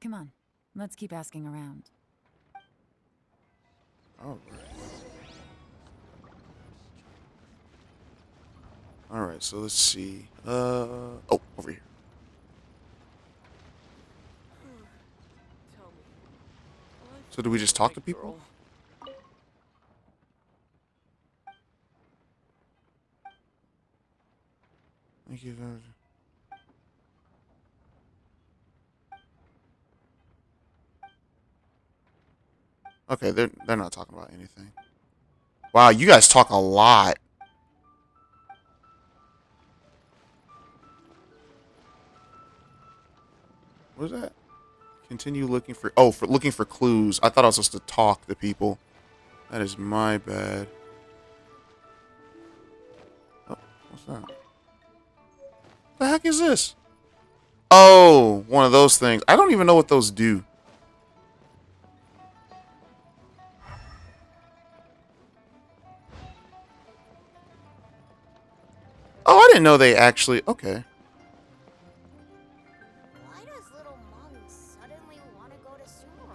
Speaker 5: Come on, let's keep asking around.
Speaker 1: All right, so let's see. Oh, over here. So do we just talk to people? Thank you. Okay, they're not talking about anything. Wow, you guys talk a lot. What was that? Continue looking for looking for clues. I thought I was supposed to talk to people. That is my bad. Oh, what's that? The heck is this? Oh, one of those things. I don't even know what those do. Oh, I didn't know they actually... Okay.
Speaker 3: Why does little Mung suddenly want to go to school?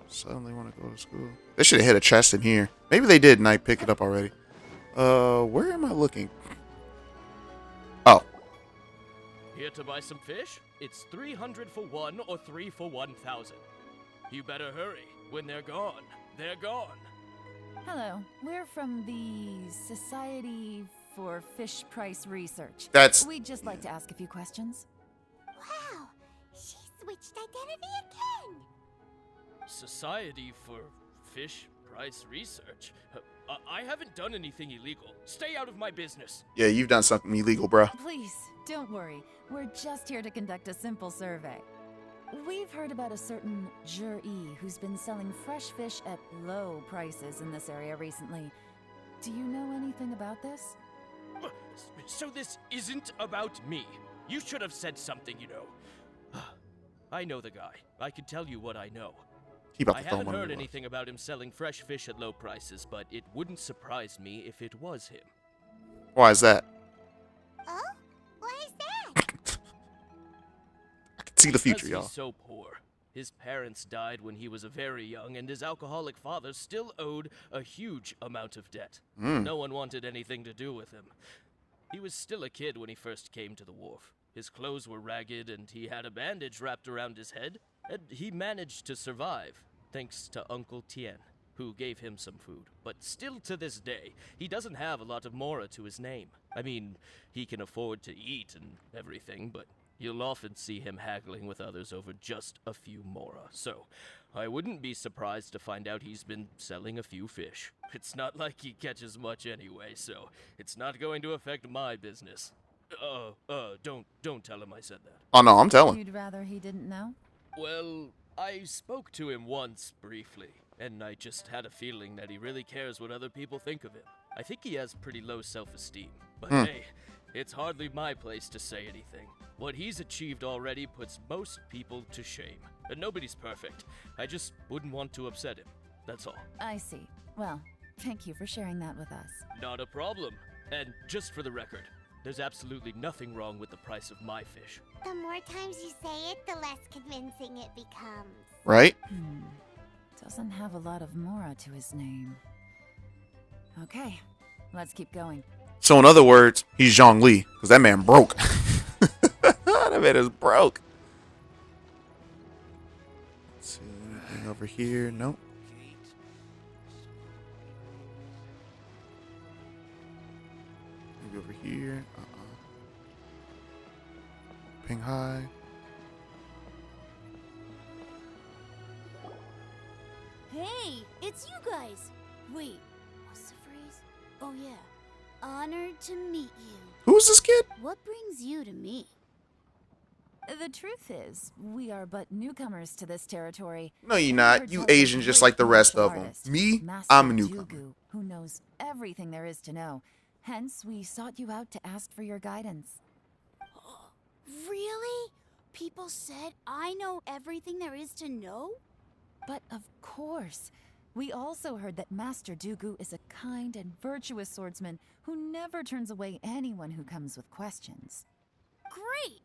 Speaker 1: Suddenly want to go to school. They should have hit a chest in here. Maybe they did and I picked it up already. Where am I looking? Oh.
Speaker 12: Here to buy some fish? It's 300 for one or 3 for 1,000. You better hurry. When they're gone, they're gone.
Speaker 5: Hello, we're from the Society for Fish Price Research. We'd just like to ask a few questions.
Speaker 3: Wow, she switched identity again!
Speaker 12: Society for Fish Price Research? I haven't done anything illegal. Stay out of my business.
Speaker 1: Yeah, you've done something illegal, bruh.
Speaker 5: Please, don't worry. We're just here to conduct a simple survey. We've heard about a certain Zhi who's been selling fresh fish at low prices in this area recently. Do you know anything about this?
Speaker 12: So this isn't about me. You should have said something, you know. I know the guy. I can tell you what I know. I haven't heard anything about him selling fresh fish at low prices, but it wouldn't surprise me if it was him.
Speaker 1: Why is that?
Speaker 3: Oh? Why is that?
Speaker 1: I can see the future, y'all.
Speaker 12: He's so poor. His parents died when he was very young, and his alcoholic father still owed a huge amount of debt. No one wanted anything to do with him. He was still a kid when he first came to the wharf. His clothes were ragged, and he had a bandage wrapped around his head. And he managed to survive, thanks to Uncle Tien, who gave him some food. But still to this day, he doesn't have a lot of mora to his name. I mean, he can afford to eat and everything, but you'll often see him haggling with others over just a few mora. So, I wouldn't be surprised to find out he's been selling a few fish. It's not like he catches much anyway, so it's not going to affect my business. Don't tell him I said that.
Speaker 1: Oh, no, I'm telling.
Speaker 5: You'd rather he didn't know?
Speaker 12: Well, I spoke to him once, briefly. and I just had a feeling that he really cares what other people think of him. I think he has pretty low self-esteem, but hey, it's hardly my place to say anything. What he's achieved already puts most people to shame. And nobody's perfect. I just wouldn't want to upset him. That's all.
Speaker 5: I see. Well, thank you for sharing that with us.
Speaker 12: Not a problem. And just for the record, there's absolutely nothing wrong with the price of my fish.
Speaker 3: The more times you say it, the less convincing it becomes.
Speaker 1: Right?
Speaker 5: Doesn't have a lot of mora to his name. Okay, let's keep going.
Speaker 1: So in other words, he's Zhongli, because that man broke. That man is broke. Let's see, anything over here? Nope. Maybe over here. Ping high.
Speaker 13: Hey, it's you guys. Wait, what's the phrase? Oh yeah, honored to meet you.
Speaker 1: Who's this kid?
Speaker 13: What brings you to me?
Speaker 5: The truth is, we are but newcomers to this territory.
Speaker 1: No, you're not. You Asian just like the rest of them. Me, I'm a newcomer.
Speaker 5: Who knows everything there is to know. Hence, we sought you out to ask for your guidance.
Speaker 13: Really? People said I know everything there is to know?
Speaker 5: But of course, we also heard that Master Dugu is a kind and virtuous swordsman who never turns away anyone who comes with questions.
Speaker 13: Great!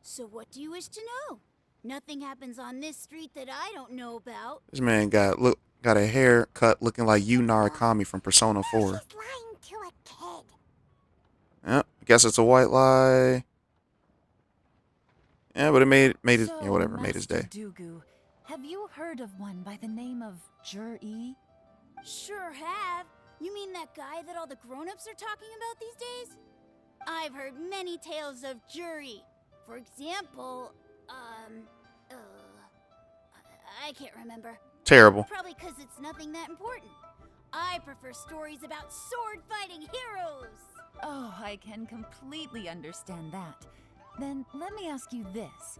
Speaker 13: So what do you wish to know? Nothing happens on this street that I don't know about.
Speaker 1: This man got a haircut looking like Yu Narukami from Persona 4.
Speaker 3: She's lying to a kid.
Speaker 1: Yep, I guess it's a white lie. Yeah, but it made his
Speaker 5: So,
Speaker 1: yeah, whatever, made his day.
Speaker 5: Master Dugu, have you heard of one by the name of Jur-E?
Speaker 13: Sure have. You mean that guy that all the grown-ups are talking about these days? I've heard many tales of Juri. For example, I can't remember.
Speaker 1: Terrible.
Speaker 13: Probably because it's nothing that important. I prefer stories about sword-fighting heroes.
Speaker 5: Oh, I can completely understand that. Then let me ask you this.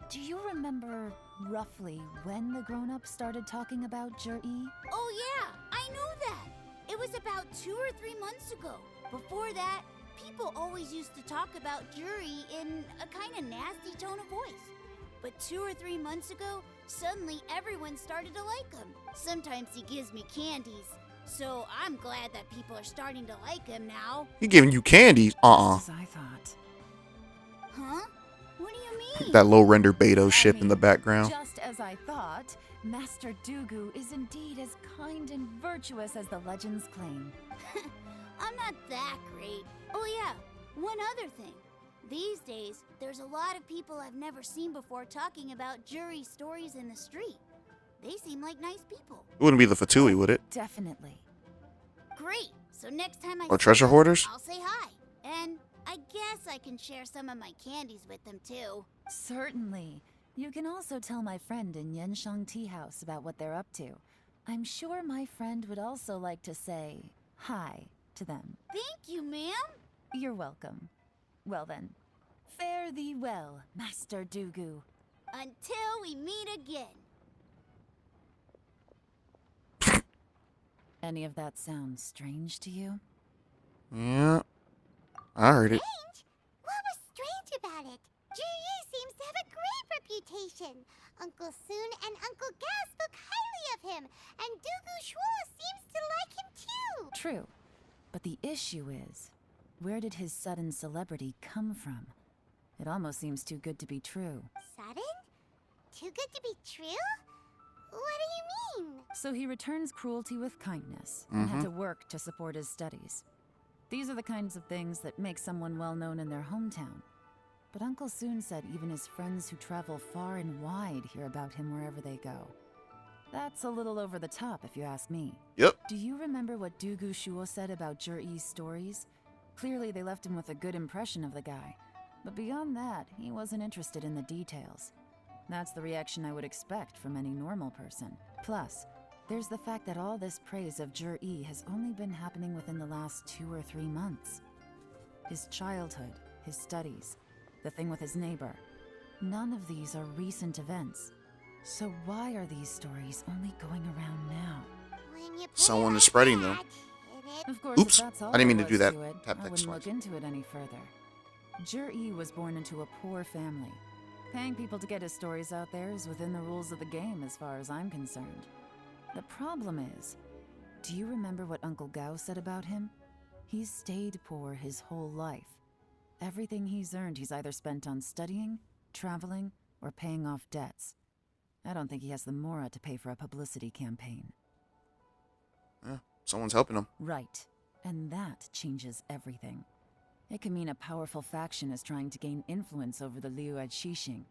Speaker 5: Do you remember roughly when the grown-ups started talking about Jur-E?
Speaker 13: Oh yeah, I know that. It was about 2 or 3 months ago. Before that, people always used to talk about Juri in a kind of nasty tone of voice. But 2 or 3 months ago, suddenly everyone started to like him. Sometimes he gives me candies. So I'm glad that people are starting to like him now.
Speaker 1: He giving you candies?
Speaker 5: Just as I thought.
Speaker 13: Huh? What do you mean?
Speaker 1: That low render Beto ship in the background.
Speaker 5: Just as I thought, Master Dugu is indeed as kind and virtuous as the legends claim.
Speaker 13: I'm not that great. Oh yeah, one other thing. These days, there's a lot of people I've never seen before talking about Juri stories in the street. They seem like nice people.
Speaker 1: It wouldn't be the Fatui, would it?
Speaker 5: Definitely.
Speaker 13: Great. So next time I
Speaker 1: Or
Speaker 13: see
Speaker 1: treasure
Speaker 13: them,
Speaker 1: hoarders?
Speaker 13: I'll say hi. And I guess I can share some of my candies with them too.
Speaker 5: Certainly. You can also tell my friend in Yenshang Tea House about what they're up to. I'm sure my friend would also like to say hi to them.
Speaker 13: Thank you, ma'am.
Speaker 5: You're welcome. Well then, fare thee well, Master Dugu.
Speaker 13: Until we meet again.
Speaker 5: Any of that sound strange to you?
Speaker 1: Yeah. I heard it.
Speaker 3: Strange? What was strange about it? Juri seems to have a great reputation. Uncle Soon and Uncle Gas spoke highly of him, and Dugu Shuo seems to like him too.
Speaker 5: True. But the issue is, where did his sudden celebrity come from? It almost seems too good to be true.
Speaker 3: Sudden? Too good to be true? What do you mean?
Speaker 5: So he returns cruelty with kindness and had to work to support his studies. These are the kinds of things that make someone well known in their hometown. But Uncle Soon said even his friends who travel far and wide hear about him wherever they go. That's a little over the top, if you ask me.
Speaker 1: Yep.
Speaker 5: Do you remember what Dugu Shuo said about Jur-E's stories? Clearly they left him with a good impression of the guy. But beyond that, he wasn't interested in the details. That's the reaction I would expect from any normal person. Plus, there's the fact that all this praise of Jur-E has only been happening within the last 2 or 3 months. His childhood, his studies, the thing with his neighbor. None of these are recent events. So why are these stories only going around now?
Speaker 3: When you put
Speaker 1: Someone
Speaker 3: it
Speaker 1: is
Speaker 3: like
Speaker 1: spreading them.
Speaker 3: that,
Speaker 5: Of course,
Speaker 1: Oops,
Speaker 5: if that's all
Speaker 1: I didn't mean
Speaker 5: there
Speaker 1: to do
Speaker 5: was
Speaker 1: that.
Speaker 5: it,
Speaker 1: Tap
Speaker 5: I
Speaker 1: text
Speaker 5: wouldn't look
Speaker 1: twice.
Speaker 5: into it any further. Jur-E was born into a poor family. Paying people to get his stories out there is within the rules of the game as far as I'm concerned. The problem is, do you remember what Uncle Gao said about him? He's stayed poor his whole life. Everything he's earned he's either spent on studying, traveling, or paying off debts. I don't think he has the mora to pay for a publicity campaign.
Speaker 1: Yeah, someone's helping him.
Speaker 5: Right. And that changes everything. It can mean a powerful faction is trying to gain influence over the Liu Xixing.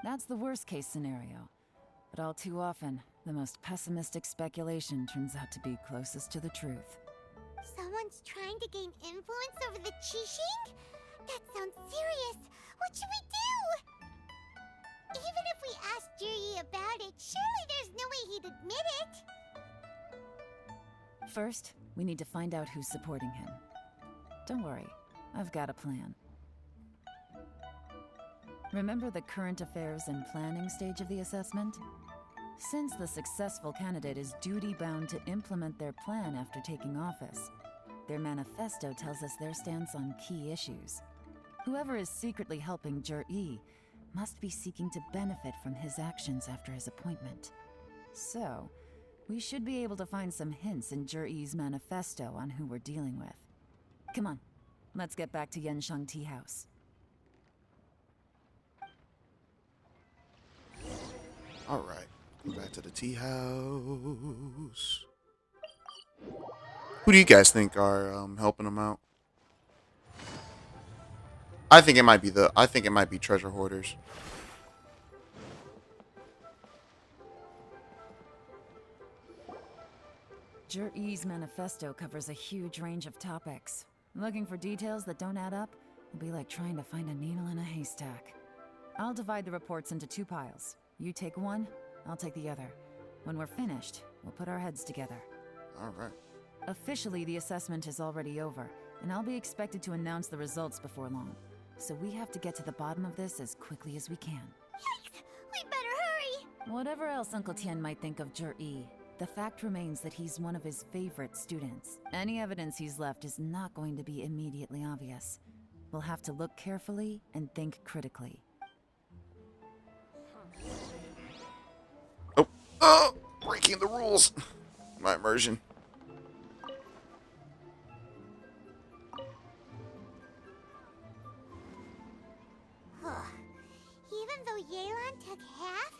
Speaker 5: That's the worst case scenario. But all too often, the most pessimistic speculation turns out to be closest to the truth.
Speaker 3: Someone's trying to gain influence over the Qixing? That sounds serious. What should we do? Even if we asked Jiri about it, surely there's no way he'd admit it.
Speaker 5: First, we need to find out who's supporting him. Don't worry, I've got a plan. Remember the current affairs and planning stage of the assessment? Since the successful candidate is duty-bound to implement their plan after taking office, their manifesto tells us their stance on key issues. Whoever is secretly helping Jur-E must be seeking to benefit from his actions after his appointment. So, we should be able to find some hints in Jur-E's manifesto on who we're dealing with. Come on, let's get back to Yenshang Tea House.
Speaker 1: All right, go back to the tea house. Who do you guys think are helping him out? I think it might be treasure hoarders.
Speaker 5: Jur-E's manifesto covers a huge range of topics. Looking for details that don't add up will be like trying to find a needle in a haystack. I'll divide the reports into 2 piles. You take one, I'll take the other. When we're finished, we'll put our heads together.
Speaker 1: All right.
Speaker 5: Officially, the assessment is already over, and I'll be expected to announce the results before long. So we have to get to the bottom of this as quickly as we can.
Speaker 3: Yikes! We better hurry!
Speaker 5: Whatever else Uncle Tian might think of Jur-E, the fact remains that he's one of his favorite students. Any evidence he's left is not going to be immediately obvious. We'll have to look carefully and think critically.
Speaker 1: Oh, breaking the rules. My immersion.
Speaker 3: Even though Yelan took half,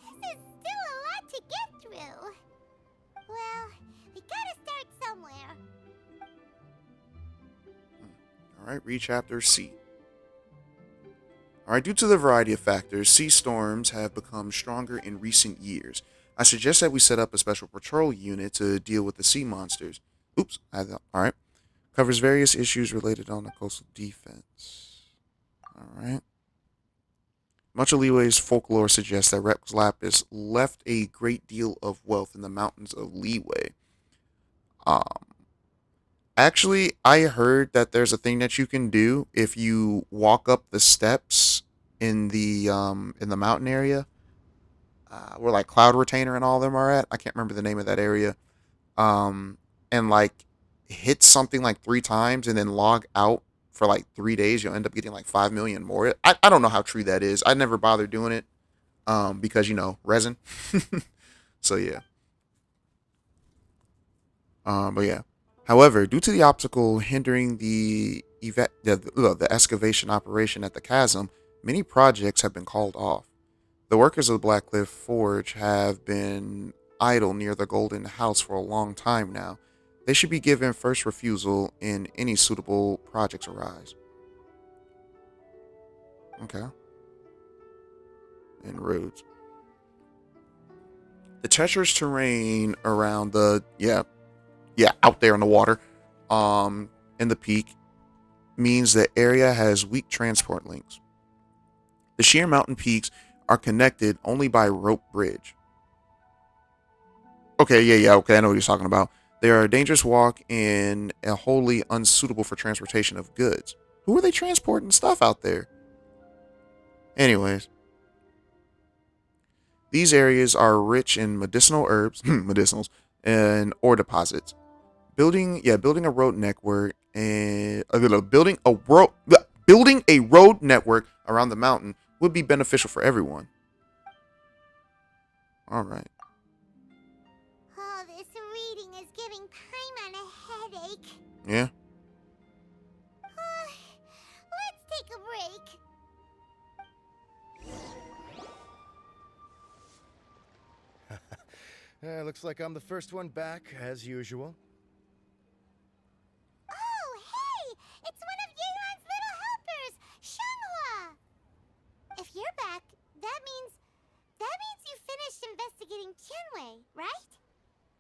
Speaker 3: this is still a lot to get through. Well, we gotta start somewhere.
Speaker 1: All right, read chapter C. All right, due to the variety of factors, sea storms have become stronger in recent years. I suggest that we set up a special patrol unit to deal with the sea monsters. Oops, all right. Covers various issues related on the coastal defense. All right. Much of Leeway's folklore suggests that Rex Lapis left a great deal of wealth in the mountains of Leeway. Actually, I heard that there's a thing that you can do if you walk up the steps in the mountain area, where like Cloud Retainer and all of them are at. I can't remember the name of that area. And like hit something like 3 times and then log out for like 3 days, you'll end up getting like 5 million more. I don't know how true that is. I never bothered doing it, because resin. So yeah. But yeah. However, due to the obstacle hindering the excavation operation at the chasm, many projects have been called off. The workers of the Blackcliff Forge have been idle near the Golden House for a long time now. They should be given first refusal in any suitable projects arise. Okay. And roads. The treacherous terrain around out there in the water, in the peak, means the area has weak transport links. The sheer mountain peaks are connected only by rope bridge. Okay, okay, I know what he's talking about. They are a dangerous walk and wholly unsuitable for transportation of goods. Who are they transporting stuff out there? Anyways, These areas are rich in medicinal herbs, medicinals, and ore deposits. Building a road network and building a road network around the mountain would be beneficial for everyone. All right.
Speaker 3: Oh, this reading is giving Paimon a headache.
Speaker 1: Yeah.
Speaker 3: Let's take a break.
Speaker 9: Looks like I'm the first one back, as usual.
Speaker 3: Oh, hey! It's one of Yelan's little helpers, Shanghua! If you're back, that means you finished investigating Tianwei, right?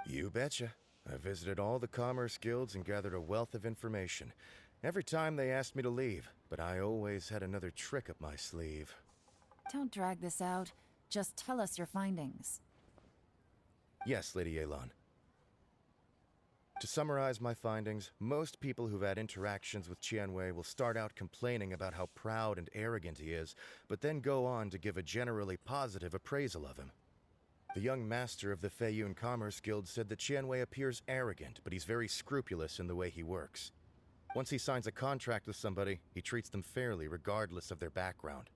Speaker 9: You betcha. I visited all the commerce guilds and gathered a wealth of information. Every time they asked me to leave, but I always had another trick up my sleeve.
Speaker 5: Don't drag this out. Just tell us your findings.
Speaker 9: Yes, Lady Yelan. To summarize my findings, most people who've had interactions with Tianwei will start out complaining about how proud and arrogant he is, but then go on to give a generally positive appraisal of him. The young master of the Feiyun Commerce Guild said that Tianwei appears arrogant, but he's very scrupulous in the way he works. Once he signs a contract with somebody, he treats them fairly regardless of their background.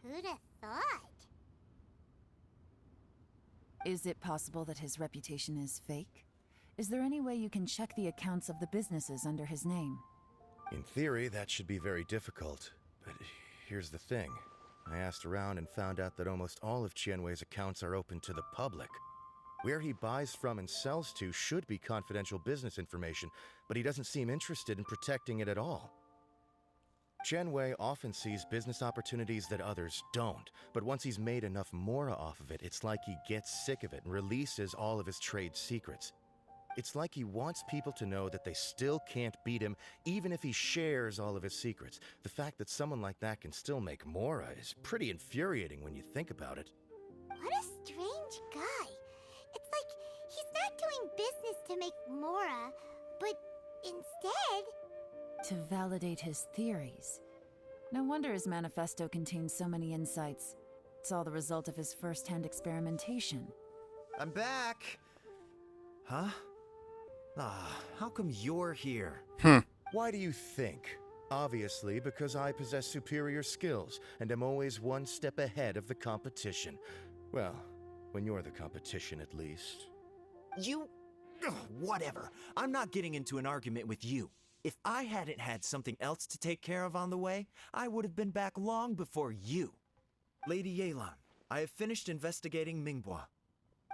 Speaker 3: Who'd have thought?
Speaker 5: Is it possible that his reputation is fake? Is there any way you can check the accounts of the businesses under his name?
Speaker 9: In theory, that should be very difficult, but here's the thing. I asked around and found out that almost all of Tianwei's accounts are open to the public. Where he buys from and sells to should be confidential business information, but he doesn't seem interested in protecting it at all. Tianwei often sees business opportunities that others don't, but once he's made enough mora off of it, it's like he gets sick of it and releases all of his trade secrets. It's like he wants people to know that they still can't beat him, even if he shares all of his secrets. The fact that someone like that can still make mora is pretty infuriating when you think about it.
Speaker 3: What a strange guy. It's like he's not doing business to make mora, but instead...
Speaker 5: To validate his theories. No wonder his manifesto contains so many insights. It's all the result of his first-hand experimentation.
Speaker 6: I'm back! Huh? How come you're here?
Speaker 9: Why do you think? Obviously, because I possess superior skills and am always one step ahead of the competition. Well, when you're the competition, at least.
Speaker 6: You... whatever. I'm not getting into an argument with you. If I hadn't had something else to take care of on the way, I would have been back long before you. Lady Yelan, I have finished investigating Mingbua.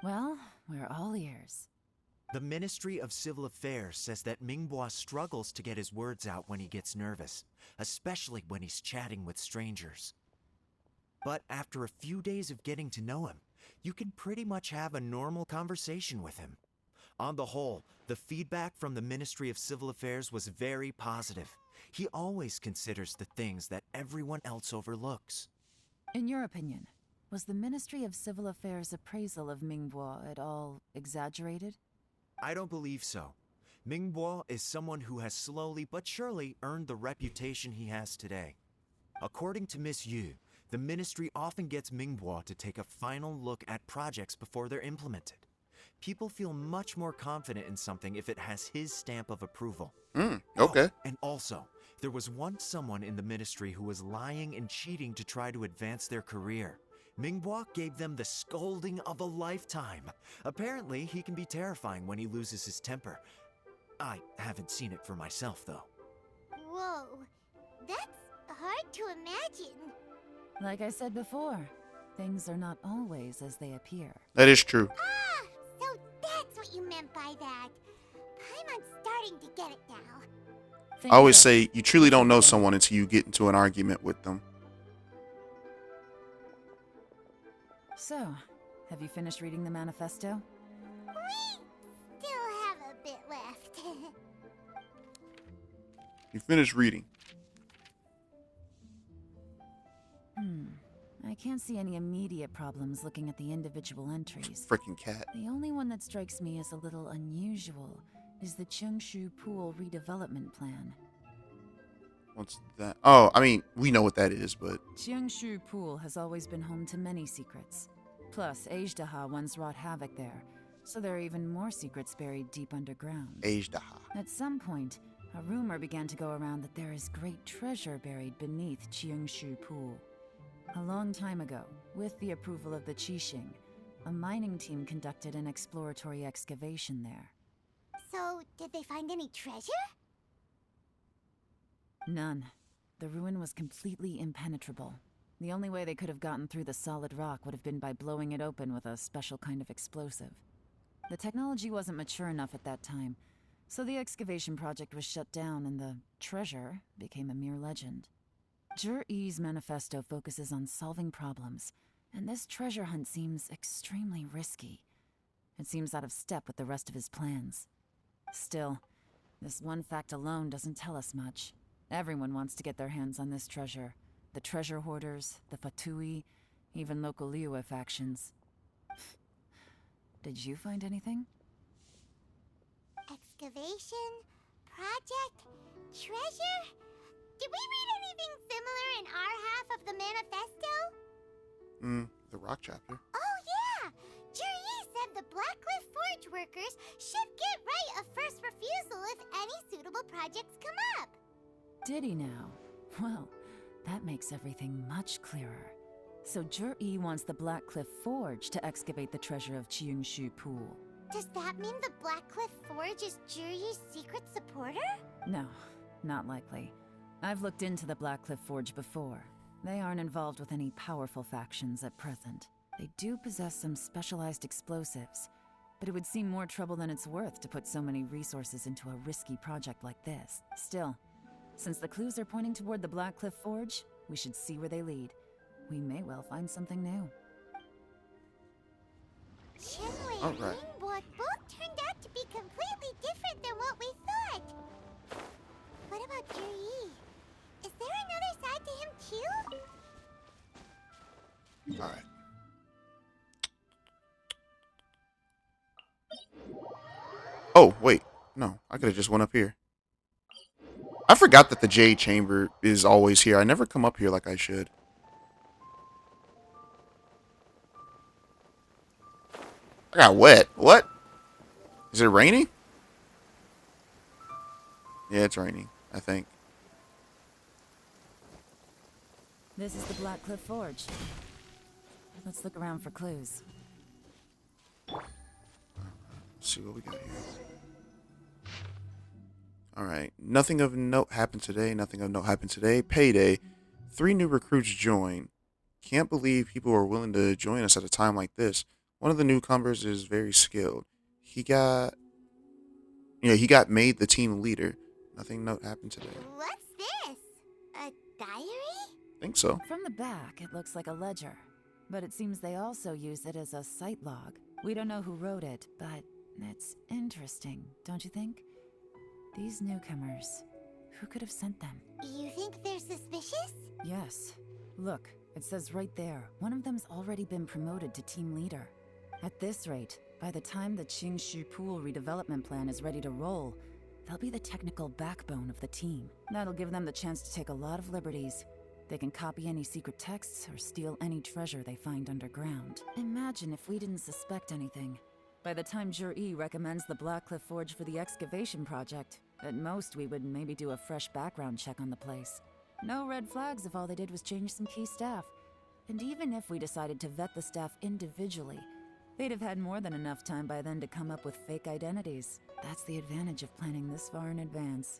Speaker 5: Well, we're all ears.
Speaker 6: The Ministry of Civil Affairs says that Mingbua struggles to get his words out when he gets nervous, especially when he's chatting with strangers. But after a few days of getting to know him, you can pretty much have a normal conversation with him. On the whole, the feedback from the Ministry of Civil Affairs was very positive. He always considers the things that everyone else overlooks.
Speaker 5: In your opinion, was the Ministry of Civil Affairs' appraisal of Mingbua at all exaggerated?
Speaker 6: I don't believe so. Mingbua is someone who has slowly but surely earned the reputation he has today. According to Miss Yu, the Ministry often gets Mingbua to take a final look at projects before they're implemented. People feel much more confident in something if it has his stamp of approval.
Speaker 1: Okay.
Speaker 6: Oh, and also, there was once someone in the Ministry who was lying and cheating to try to advance their career. Mingbua gave them the scolding of a lifetime. Apparently, he can be terrifying when he loses his temper. I haven't seen it for myself, though.
Speaker 3: Whoa, that's hard to imagine.
Speaker 5: Like I said before, things are not always as they appear.
Speaker 1: That is true.
Speaker 3: Ah, so that's what you meant by that. Paimon's starting to get it now.
Speaker 1: I always say you truly don't know someone until you get into an argument with them.
Speaker 5: So, have you finished reading the manifesto?
Speaker 3: We still have a bit left.
Speaker 1: You finished reading.
Speaker 5: I can't see any immediate problems looking at the individual entries.
Speaker 1: Freaking cat.
Speaker 5: The only one that strikes me as a little unusual is the Chengshu Pool redevelopment plan.
Speaker 1: What's that? Oh, I mean, we know what that is, but
Speaker 5: Qiangshu Pool has always been home to many secrets. Plus, Ajdaha once wrought havoc there, so there are even more secrets buried deep underground.
Speaker 1: Ajdaha.
Speaker 5: At some point, a rumor began to go around that there is great treasure buried beneath Qiangshu Pool. A long time ago, with the approval of the Qixing, a mining team conducted an exploratory excavation there.
Speaker 3: So, did they find any treasure?
Speaker 5: None. The ruin was completely impenetrable. The only way they could have gotten through the solid rock would have been by blowing it open with a special kind of explosive. The technology wasn't mature enough at that time, so the excavation project was shut down and the treasure became a mere legend. Zhi-Yi's manifesto focuses on solving problems, and this treasure hunt seems extremely risky. It seems out of step with the rest of his plans. Still, this one fact alone doesn't tell us much. Everyone wants to get their hands on this treasure. The treasure hoarders, the Fatui, even local Liyue factions. Did you find anything?
Speaker 3: Excavation? Project? Treasure? Did we read anything similar in our half of the manifesto?
Speaker 1: The rock chapter.
Speaker 3: Oh yeah! Zhi-Yi said the Blackcliff Forge workers should get right of first refusal if any suitable projects come up.
Speaker 5: Did he now? Well, that makes everything much clearer. So Zhi-Yi wants the Blackcliff Forge to excavate the treasure of Qiangshu Pool.
Speaker 3: Does that mean the Blackcliff Forge is Zhi-Yi's secret supporter?
Speaker 5: No, not likely. I've looked into the Blackcliff Forge before. They aren't involved with any powerful factions at present. They do possess some specialized explosives, but it would seem more trouble than it's worth to put so many resources into a risky project like this. Still, since the clues are pointing toward the Blackcliff Forge, we should see where they lead. We may well find something new.
Speaker 3: Shenwei
Speaker 1: All
Speaker 3: and
Speaker 1: right.
Speaker 3: Ningbo both turned out to be completely different than what we thought. What about Zhi-Yi? Is there another side to him too?
Speaker 1: All right. Oh, wait. No, I could have just went up here. I forgot that the Jade Chamber is always here. I never come up here like I should. I got wet. What? Is it raining? Yeah, it's raining, I think.
Speaker 5: This is the Blackcliff Forge. Let's look around for clues.
Speaker 1: Let's see what we got here. Alright. Nothing of note happened today. Nothing of note happened today. Payday. 3 new recruits join. Can't believe people are willing to join us at a time like this. One of the newcomers is very skilled. He got made the team leader. Nothing note happened today.
Speaker 3: What's this? A diary?
Speaker 1: Think so.
Speaker 5: From the back, it looks like a ledger, but it seems they also use it as a site log. We don't know who wrote it, but it's interesting, don't you think? These newcomers, who could have sent them?
Speaker 3: You think they're suspicious?
Speaker 5: Yes. Look, it says right there, one of them's already been promoted to team leader. At this rate, by the time the Qiangshu Pool redevelopment plan is ready to roll, they'll be the technical backbone of the team. That'll give them the chance to take a lot of liberties. They can copy any secret texts or steal any treasure they find underground. Imagine if we didn't suspect anything. By the time Zhi-Yi recommends the Blackcliff Forge for the excavation project, at most we would maybe do a fresh background check on the place. No red flags if all they did was change some key staff. And even if we decided to vet the staff individually, they'd have had more than enough time by then to come up with fake identities. That's the advantage of planning this far in advance.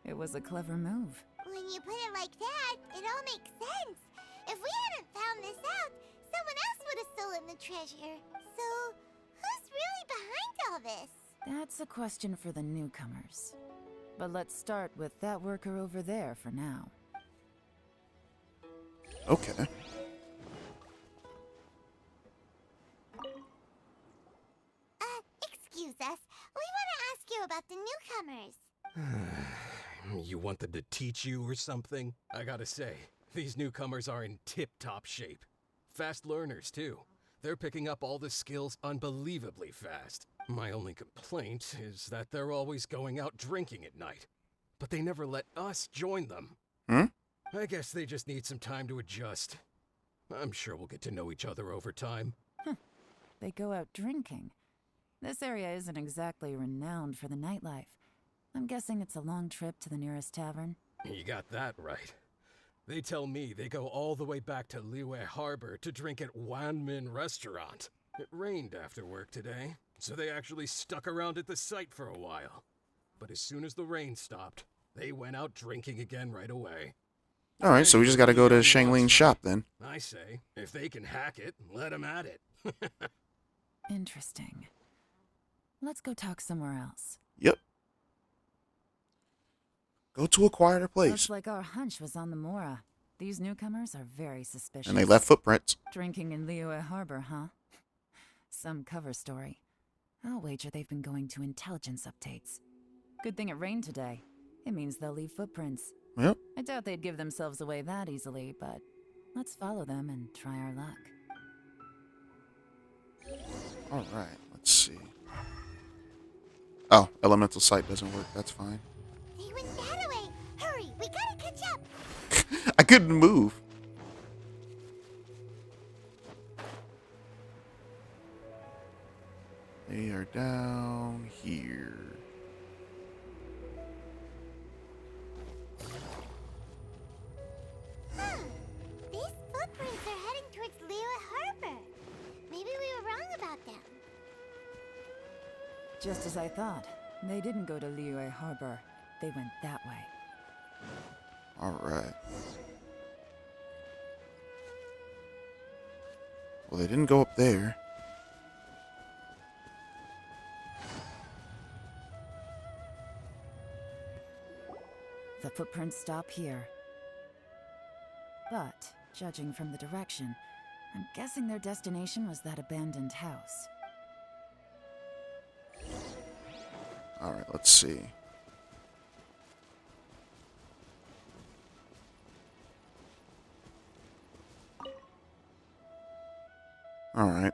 Speaker 5: It was a clever move.
Speaker 3: When you put it like that, it all makes sense. If we hadn't found this out, someone else would have stolen the treasure. So, who's really behind all this?
Speaker 5: That's a question for the newcomers. But let's start with that worker over there for now.
Speaker 1: Okay.
Speaker 3: Excuse us. We want to ask you about the newcomers.
Speaker 14: You want them to teach you or something? I gotta say, these newcomers are in tip-top shape. Fast learners, too. They're picking up all the skills unbelievably fast. My only complaint is that they're always going out drinking at night. but they never let us join them.
Speaker 1: Hmm?
Speaker 14: I guess they just need some time to adjust. I'm sure we'll get to know each other over time.
Speaker 5: They go out drinking. This area isn't exactly renowned for the nightlife. I'm guessing it's a long trip to the nearest tavern.
Speaker 14: You got that right. They tell me they go all the way back to Liyue Harbor to drink at Wanmin Restaurant. It rained after work today, so they actually stuck around at the site for a while. But as soon as the rain stopped, they went out drinking again right away.
Speaker 1: Alright, so we just gotta go to Shangling's shop then.
Speaker 14: I say, if they can hack it, let them at it.
Speaker 5: Interesting. Let's go talk somewhere else.
Speaker 1: Yep. Go to a quieter place.
Speaker 5: Looks like our hunch was on the Mora. These newcomers are very suspicious.
Speaker 1: And they left footprints.
Speaker 5: Drinking in Liyue Harbor, huh? Some cover story. I'll wager they've been going to intelligence updates. Good thing it rained today. It means they'll leave footprints.
Speaker 1: Yep.
Speaker 5: I doubt they'd give themselves away that easily, but let's follow them and try our luck.
Speaker 1: Alright, let's see. Oh, elemental sight doesn't work. That's fine.
Speaker 3: They went that way. Hurry, we gotta catch up.
Speaker 1: I couldn't move. They are down here.
Speaker 3: Huh. These footprints are heading towards Liyue Harbor. Maybe we were wrong about them.
Speaker 5: Just as I thought. They didn't go to Liyue Harbor. They went that way.
Speaker 1: Alright. Well, they didn't go up there.
Speaker 5: The footprints stop here. But, judging from the direction, I'm guessing their destination was that abandoned house.
Speaker 1: Alright, let's see. Alright.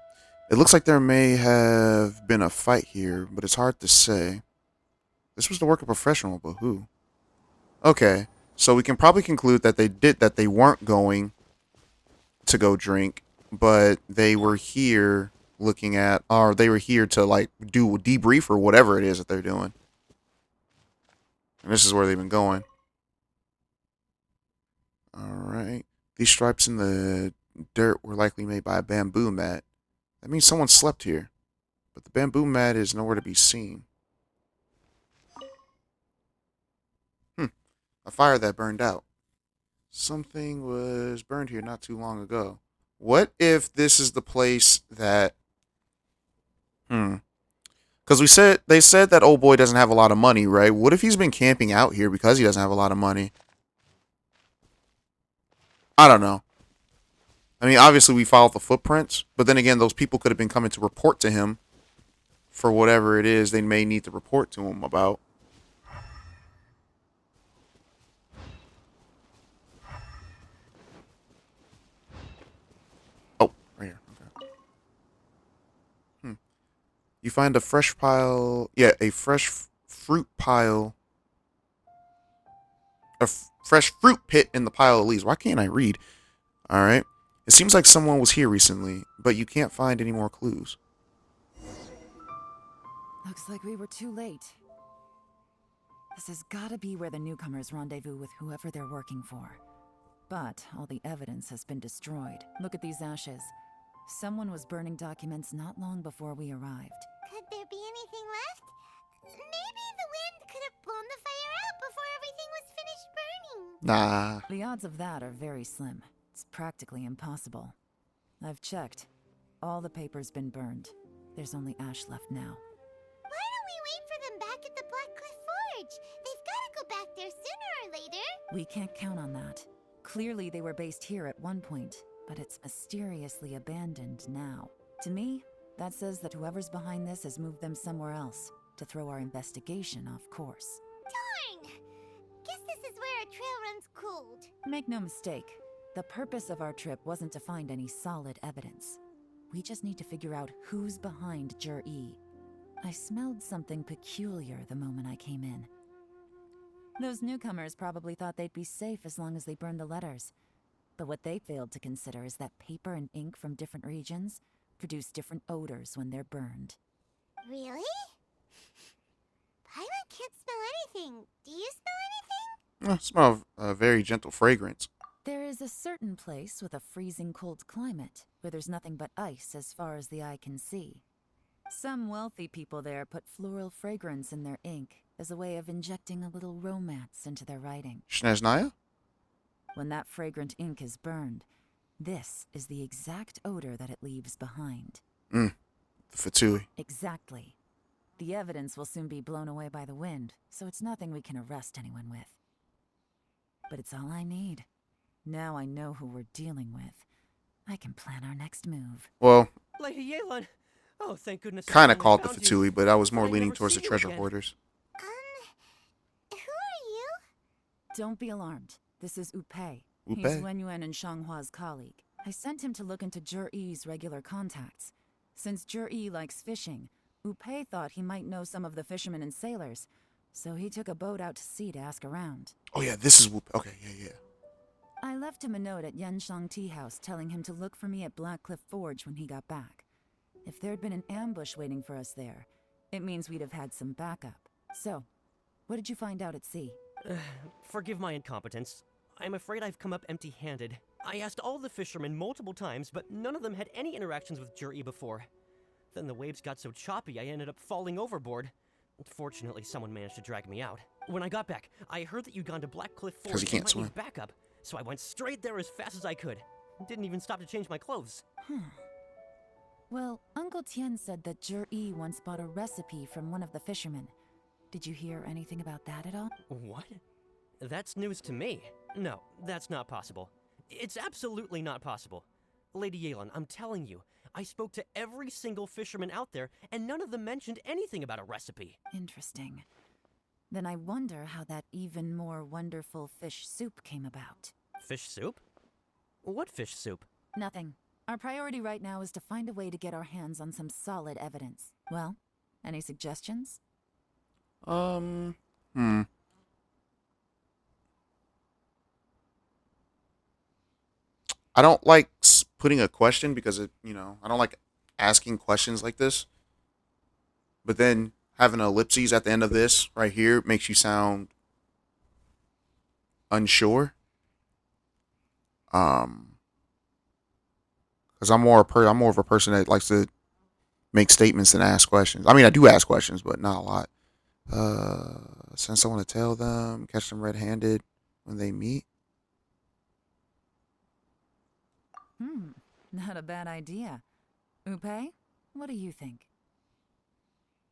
Speaker 1: It looks like there may have been a fight here, but it's hard to say. This was the work of a professional, but who? Okay, so we can probably conclude that they weren't going to go drink, but they were here looking at, or they were here to like do a debrief or whatever it is that they're doing. And this is where they've been going. Alright. These stripes in the dirt were likely made by a bamboo mat. That means someone slept here. But the bamboo mat is nowhere to be seen. A fire that burned out. Something was burned here not too long ago. What if this is the place that... Because they said that old boy doesn't have a lot of money, right? What if he's been camping out here because he doesn't have a lot of money? I don't know. I mean, obviously we followed the footprints, but then again, those people could have been coming to report to him for whatever it is they may need to report to him about. Oh, right here. Okay. You find a fresh pile... Yeah, a fresh fruit pile... A fresh fruit pit in the pile of leaves. Why can't I read? Alright. It seems like someone was here recently, but you can't find any more clues.
Speaker 5: Looks like we were too late. This has gotta be where the newcomers rendezvous with whoever they're working for. But all the evidence has been destroyed. Look at these ashes. Someone was burning documents not long before we arrived.
Speaker 3: Could there be anything left? Maybe the wind could have blown the fire out before everything was finished burning.
Speaker 1: Nah.
Speaker 5: The odds of that are very slim. It's practically impossible. I've checked. All the paper's been burned. There's only ash left now.
Speaker 3: Why don't we wait for them back at the Black Cliff Forge? They've gotta go back there sooner or later.
Speaker 5: We can't count on that. Clearly they were based here at one point, but it's mysteriously abandoned now. To me, that says that whoever's behind this has moved them somewhere else to throw our investigation off course.
Speaker 3: Darn! Guess this is where our trail runs cold.
Speaker 5: Make no mistake, the purpose of our trip wasn't to find any solid evidence. We just need to figure out who's behind Jur-E. I smelled something peculiar the moment I came in. Those newcomers probably thought they'd be safe as long as they burned the letters. But what they failed to consider is that paper and ink from different regions produce different odors when they're burned.
Speaker 3: Really? Paimon can't smell anything. Do you smell anything?
Speaker 1: I smell a very gentle fragrance.
Speaker 5: There is a certain place with a freezing cold climate where there's nothing but ice as far as the eye can see. Some wealthy people there put floral fragrance in their ink as a way of injecting a little romance into their writing.
Speaker 1: Shneznaya?
Speaker 5: When that fragrant ink is burned, this is the exact odor that it leaves behind.
Speaker 1: The Fatui.
Speaker 5: Exactly. The evidence will soon be blown away by the wind, so it's nothing we can arrest anyone with. But it's all I need. Now I know who we're dealing with. I can plan our next move.
Speaker 1: Well,
Speaker 7: Lady Yelan! Oh, thank goodness.
Speaker 1: kind
Speaker 7: I
Speaker 1: of called the
Speaker 7: finally found you.
Speaker 1: Fatui, but I was more
Speaker 7: I'd
Speaker 1: leaning
Speaker 7: never
Speaker 1: towards the
Speaker 7: see you
Speaker 1: treasure
Speaker 7: again.
Speaker 1: hoarders.
Speaker 3: Who are you?
Speaker 5: Don't be alarmed. This is Upei.
Speaker 1: Upei?
Speaker 5: He's Wenyuan and Shanghua's colleague. I sent him to look into Zhi-Yi's regular contacts. Since Zhi-Yi likes fishing, Upei thought he might know some of the fishermen and sailors, so he took a boat out to sea to ask around.
Speaker 1: Oh yeah, this is okay. Yeah.
Speaker 5: I left him a note at Yanshang Tea House telling him to look for me at Blackcliff Forge when he got back. If there'd been an ambush waiting for us there, it means we'd have had some backup. So, what did you find out at sea?
Speaker 7: Forgive my incompetence. I'm afraid I've come up empty-handed. I asked all the fishermen multiple times, but none of them had any interactions with Zhi-Yi before. Then the waves got so choppy I ended up falling overboard. Fortunately, someone managed to drag me out. When I got back, I heard that you'd gone to Blackcliff Forge
Speaker 1: he
Speaker 7: and
Speaker 1: can't
Speaker 7: might
Speaker 1: swim.
Speaker 7: need backup, so I went straight there as fast as I could. Didn't even stop to change my clothes.
Speaker 5: Well, Uncle Tian said that Zhi-Yi once bought a recipe from one of the fishermen. Did you hear anything about that at all?
Speaker 7: What? That's news to me. No, that's not possible. It's absolutely not possible. Lady Yelan, I'm telling you, I spoke to every single fisherman out there, and none of them mentioned anything about a recipe.
Speaker 5: Interesting. Then I wonder how that even more wonderful fish soup came about.
Speaker 7: Fish soup? What fish soup?
Speaker 5: Nothing. Our priority right now is to find a way to get our hands on some solid evidence. Well, any suggestions?
Speaker 1: I don't like putting a question because I don't like asking questions like this. But then having an ellipses at the end of this right here makes you sound unsure. Because I'm more of a person that likes to make statements than ask questions. I mean, I do ask questions, but not a lot. Send someone to tell them, catch them red-handed when they meet.
Speaker 5: Not a bad idea. Upei, what do you think?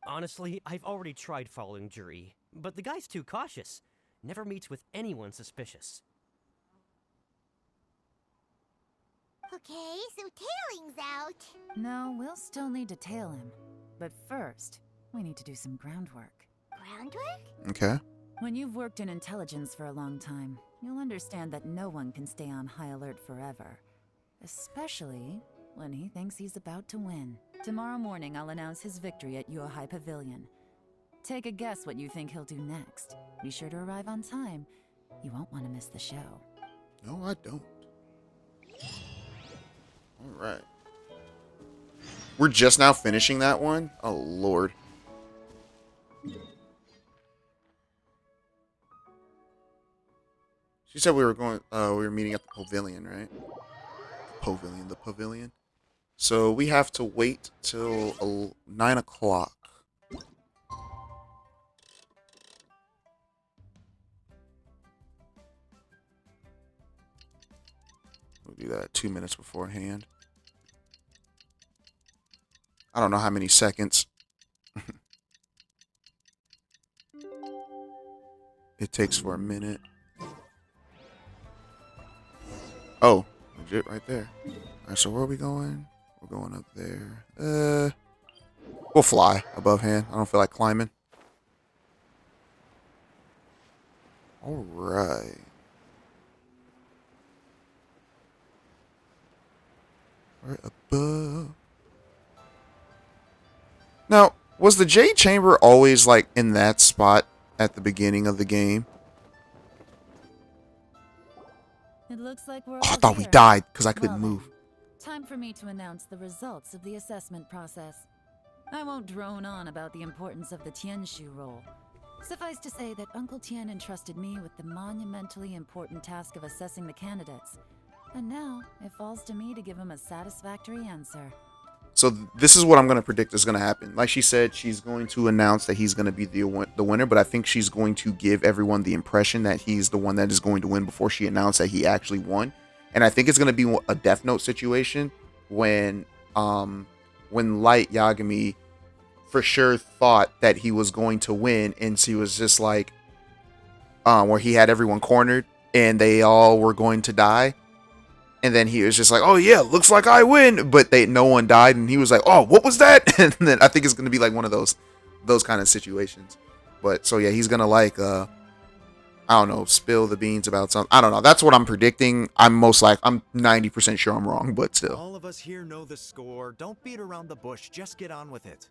Speaker 7: Honestly, I've already tried following Zhi-Yi, but the guy's too cautious. Never meets with anyone suspicious.
Speaker 3: Okay, so tailing's out.
Speaker 5: No, we'll still need to tail him. But first, we need to do some groundwork.
Speaker 3: Groundwork?
Speaker 1: Okay.
Speaker 5: When you've worked in intelligence for a long time, you'll understand that no one can stay on high alert forever. Especially when he thinks he's about to win. Tomorrow morning, I'll announce his victory at Yuehai Pavilion. Take a guess what you think he'll do next. Be sure to arrive on time. You won't want to miss the show.
Speaker 1: No, I don't. All right. We're just now finishing that one? Oh, Lord. She said we were meeting at the pavilion, right? The pavilion. So we have to wait till 9 o'clock. We'll do that 2 minutes beforehand. I don't know how many seconds it takes for a minute. Oh, legit right there. All right, so where are we going? We're going up there. We'll fly above hand. I don't feel like climbing. All right. Right above. Now, was the Jade Chamber always like in that spot at the beginning of the game?
Speaker 5: Looks like we're
Speaker 1: Oh, I
Speaker 5: all
Speaker 1: thought we
Speaker 5: here.
Speaker 1: died because I couldn't
Speaker 5: Well,
Speaker 1: move.
Speaker 5: then, time for me to announce the results of the assessment process. I won't drone on about the importance of the Tianshu role. Suffice to say that Uncle Tien entrusted me with the monumentally important task of assessing the candidates. And now, it falls to me to give him a satisfactory answer.
Speaker 1: So this is what I'm going to predict is going to happen. Like she said, she's going to announce that he's going to be the winner, but I think she's going to give everyone the impression that he's the one that is going to win before she announced that he actually won. And I think it's going to be a Death Note situation when Light Yagami for sure thought that he was going to win, and she was just like where he had everyone cornered and they all were going to die. And then he was just like, "Oh yeah, looks like I win," but no one died, and he was like, "Oh, what was that?" And then I think it's gonna be like one of those kind of situations. But so yeah, he's gonna like I don't know, spill the beans about something. I don't know. That's what I'm predicting. I'm 90% sure I'm wrong, but still.
Speaker 6: All of us here know the score. Don't beat around the bush. Just get on with it.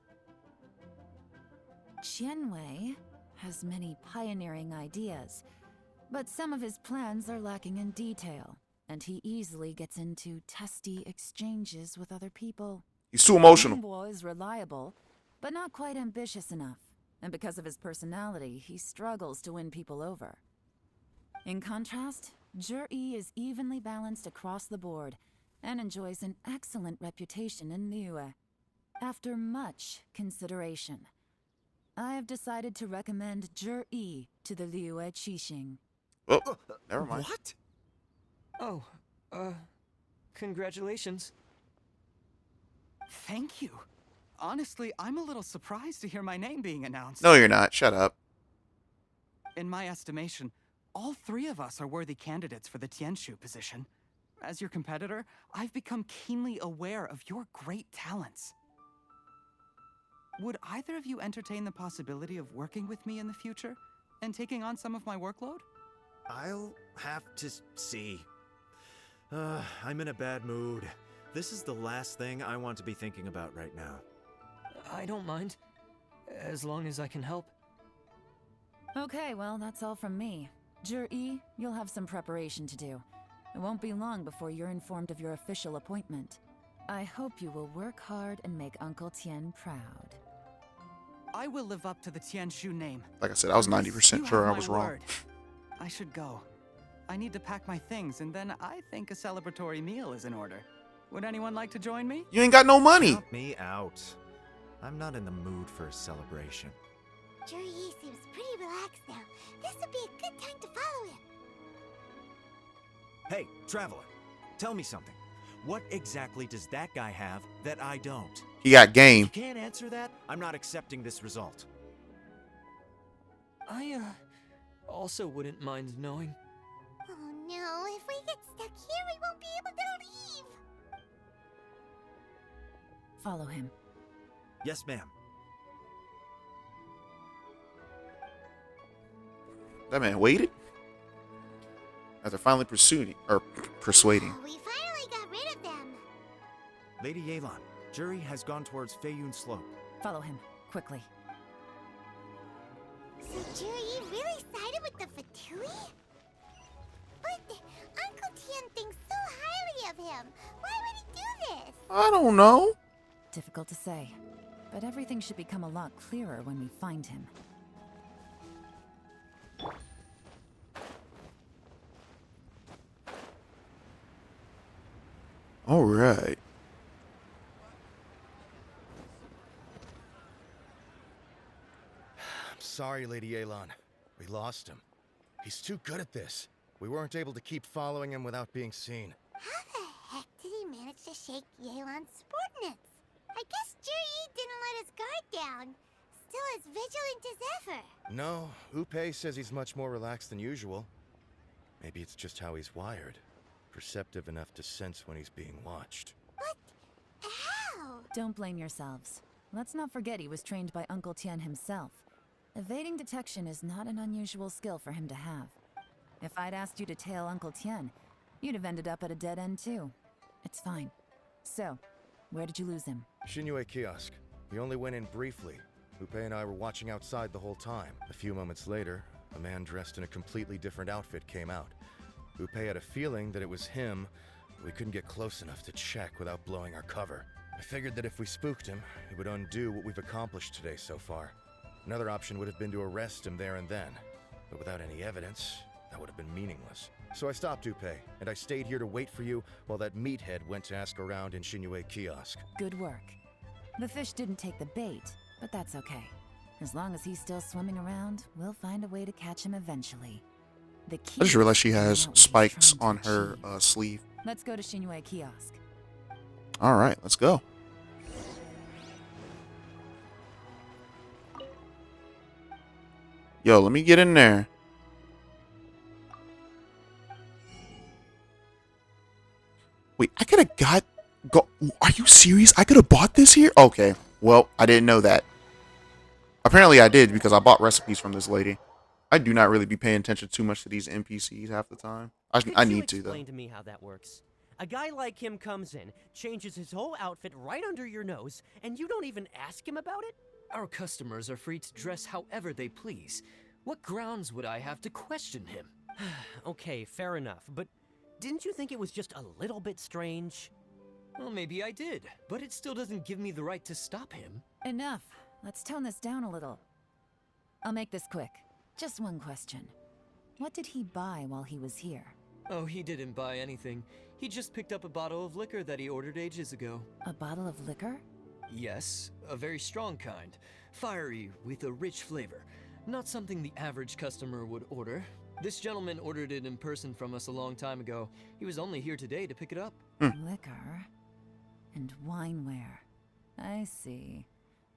Speaker 5: Qianwei has many pioneering ideas, but some of his plans are lacking in detail, and he easily gets into testy exchanges with other people.
Speaker 1: He's too emotional.
Speaker 5: Ningbo is reliable, but not quite ambitious enough, and because of his personality, he struggles to win people over. In contrast, Zhi is evenly balanced across the board and enjoys an excellent reputation in Liyue. After much consideration, I have decided to recommend Zhi to the Liyue Qixing.
Speaker 1: Oh, never mind.
Speaker 7: What? Oh, congratulations.
Speaker 8: Thank you. Honestly, I'm a little surprised to hear my name being announced.
Speaker 1: No, you're not. Shut up.
Speaker 8: In my estimation, all three of us are worthy candidates for the Tianshu position. As your competitor, I've become keenly aware of your great talents. Would either of you entertain the possibility of working with me in the future and taking on some of my workload?
Speaker 6: I'll have to see. I'm in a bad mood. This is the last thing I want to be thinking about right now.
Speaker 7: I don't mind, as long as I can help.
Speaker 5: Okay, well, that's all from me. Zhi, you'll have some preparation to do. It won't be long before you're informed of your official appointment. I hope you will work hard and make Uncle Tien proud.
Speaker 8: I will live up to the Tianshu name.
Speaker 1: Like I said, I was 90% sure I was wrong.
Speaker 8: Word. I should go. I need to pack my things, and then I think a celebratory meal is in order. Would anyone like to join me?
Speaker 1: You ain't got no money.
Speaker 6: Count me out. I'm not in the mood for a celebration.
Speaker 3: Zhi seems pretty relaxed now. This would be a good time to follow him.
Speaker 6: Hey, Traveler, tell me something. What exactly does that guy have that I don't?
Speaker 1: He got game.
Speaker 6: If you can't answer that, I'm not accepting this result.
Speaker 7: I, also wouldn't mind knowing.
Speaker 3: Oh no, if we get stuck here, we won't be able to leave.
Speaker 5: Follow him.
Speaker 6: Yes, ma'am.
Speaker 1: That man waited after finally persuading.
Speaker 3: Oh, we finally got rid of them.
Speaker 6: Lady Yelan, Zhi has gone towards Feiyun Slope.
Speaker 5: Follow him, quickly.
Speaker 3: So Zhi really sided with the Fatui? But Uncle Tien thinks so highly of him. Why would he do this?
Speaker 1: I don't know.
Speaker 5: Difficult to say, but everything should become a lot clearer when we find him.
Speaker 1: All right.
Speaker 9: I'm sorry, Lady Yelan. We lost him. He's too good at this. We weren't able to keep following him without being seen.
Speaker 3: How the heck did he manage to shake Yelan's subordinates? I guess Zhi didn't let his guard down. Still as vigilant as ever.
Speaker 9: No, Upe says he's much more relaxed than usual. Maybe it's just how he's wired. Perceptive enough to sense when he's being watched.
Speaker 3: But how?
Speaker 5: Don't blame yourselves. Let's not forget he was trained by Uncle Tien himself. Evading detection is not an unusual skill for him to have. If I'd asked you to tail Uncle Tien, you'd have ended up at a dead end too. It's fine. So, where did you lose him?
Speaker 9: Shinyue kiosk. He only went in briefly. Upe and I were watching outside the whole time. A few moments later, a man dressed in a completely different outfit came out. Upe had a feeling that it was him. We couldn't get close enough to check without blowing our cover. I figured that if we spooked him, it would undo what we've accomplished today so far. Another option would have been to arrest him there and then. But without any evidence, that would have been meaningless. So I stopped Upe, and I stayed here to wait for you while that meathead went to ask around in Shinue Kiosk.
Speaker 5: Good work. The fish didn't take the bait, but that's okay. As long as he's still swimming around, we'll find a way to catch him eventually. The key
Speaker 1: I just realized she
Speaker 5: is
Speaker 1: has
Speaker 5: figuring out what he's
Speaker 1: spikes
Speaker 5: trying to
Speaker 1: on her
Speaker 5: achieve.
Speaker 1: sleeve.
Speaker 5: Let's go to Shinue Kiosk.
Speaker 1: All right, let's go. Yo, let me get in there. Wait, I could have are you serious? I could have bought this here? Okay, well, I didn't know that. Apparently I did because I bought recipes from this lady. I do not really be paying attention too much to these NPCs half the time. I need to, though.
Speaker 7: Explain to me how that works. A guy like him comes in, changes his whole outfit right under your nose, and you don't even ask him about it?
Speaker 15: Our customers are free to dress however they please. What grounds would I have to question him?
Speaker 7: Okay, fair enough, but didn't you think it was just a little bit strange?
Speaker 15: Well, maybe I did, but it still doesn't give me the right to stop him.
Speaker 5: Enough. Let's tone this down a little. I'll make this quick. Just one question. What did he buy while he was here?
Speaker 15: Oh, he didn't buy anything. He just picked up a bottle of liquor that he ordered ages ago.
Speaker 5: A bottle of liquor?
Speaker 15: Yes, a very strong kind. Fiery, with a rich flavor. Not something the average customer would order. This gentleman ordered it in person from us a long time ago. He was only here today to pick it up.
Speaker 5: Liquor and wineware. I see.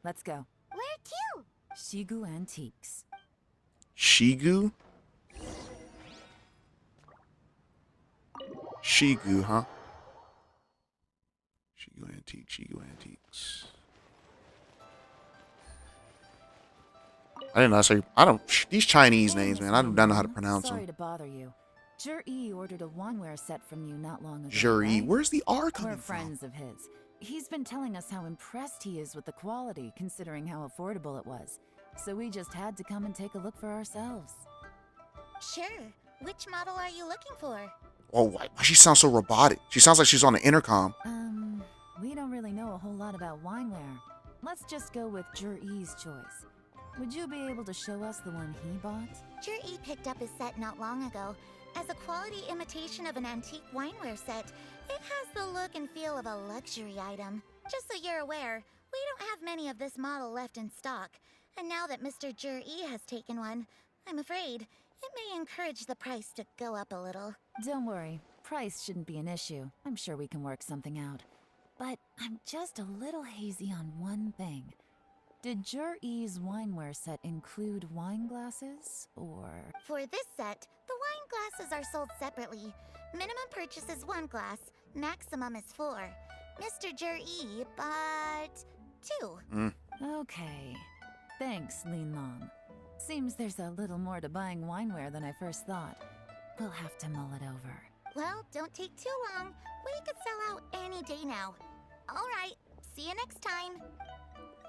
Speaker 5: Let's go.
Speaker 3: Where to?
Speaker 5: Shigu Antiques.
Speaker 1: Shigu? Shigu, huh? Shigu Antiques. I didn't know. These Chinese names, man, I don't know how to pronounce
Speaker 5: Sorry
Speaker 1: them.
Speaker 5: to bother you. Jur-E ordered a wineware set from you not long ago.
Speaker 1: Jur-E?
Speaker 5: right?
Speaker 1: Where's the R coming
Speaker 5: We're
Speaker 1: from?
Speaker 5: friends of his. He's been telling us how impressed he is with the quality, considering how affordable it was. So we just had to come and take a look for ourselves.
Speaker 13: Sure. Which model are you looking for?
Speaker 1: Oh, why she sounds so robotic? She sounds like she's on the intercom.
Speaker 5: We don't really know a whole lot about wineware. Let's just go with Jur-E's choice. Would you be able to show us the one he bought?
Speaker 13: Jur-E picked up his set not long ago. As a quality imitation of an antique wineware set, it has the look and feel of a luxury item. Just so you're aware, we don't have many of this model left in stock. And now that Mr. Jur-E has taken one, I'm afraid it may encourage the price to go up a little.
Speaker 5: Don't worry, price shouldn't be an issue. I'm sure we can work something out. But I'm just a little hazy on one thing. Did Jur-E's wineware set include wine glasses, or...?
Speaker 13: For this set, the wine glasses are sold separately. Minimum purchase is 1 glass, maximum is 4. Mr. Jur-E bought 2.
Speaker 5: Okay. Thanks, Lin Long. Seems there's a little more to buying wineware than I first thought. We'll have to mull it over.
Speaker 13: Well, don't take too long. We could sell out any day now. Alright, see you next time.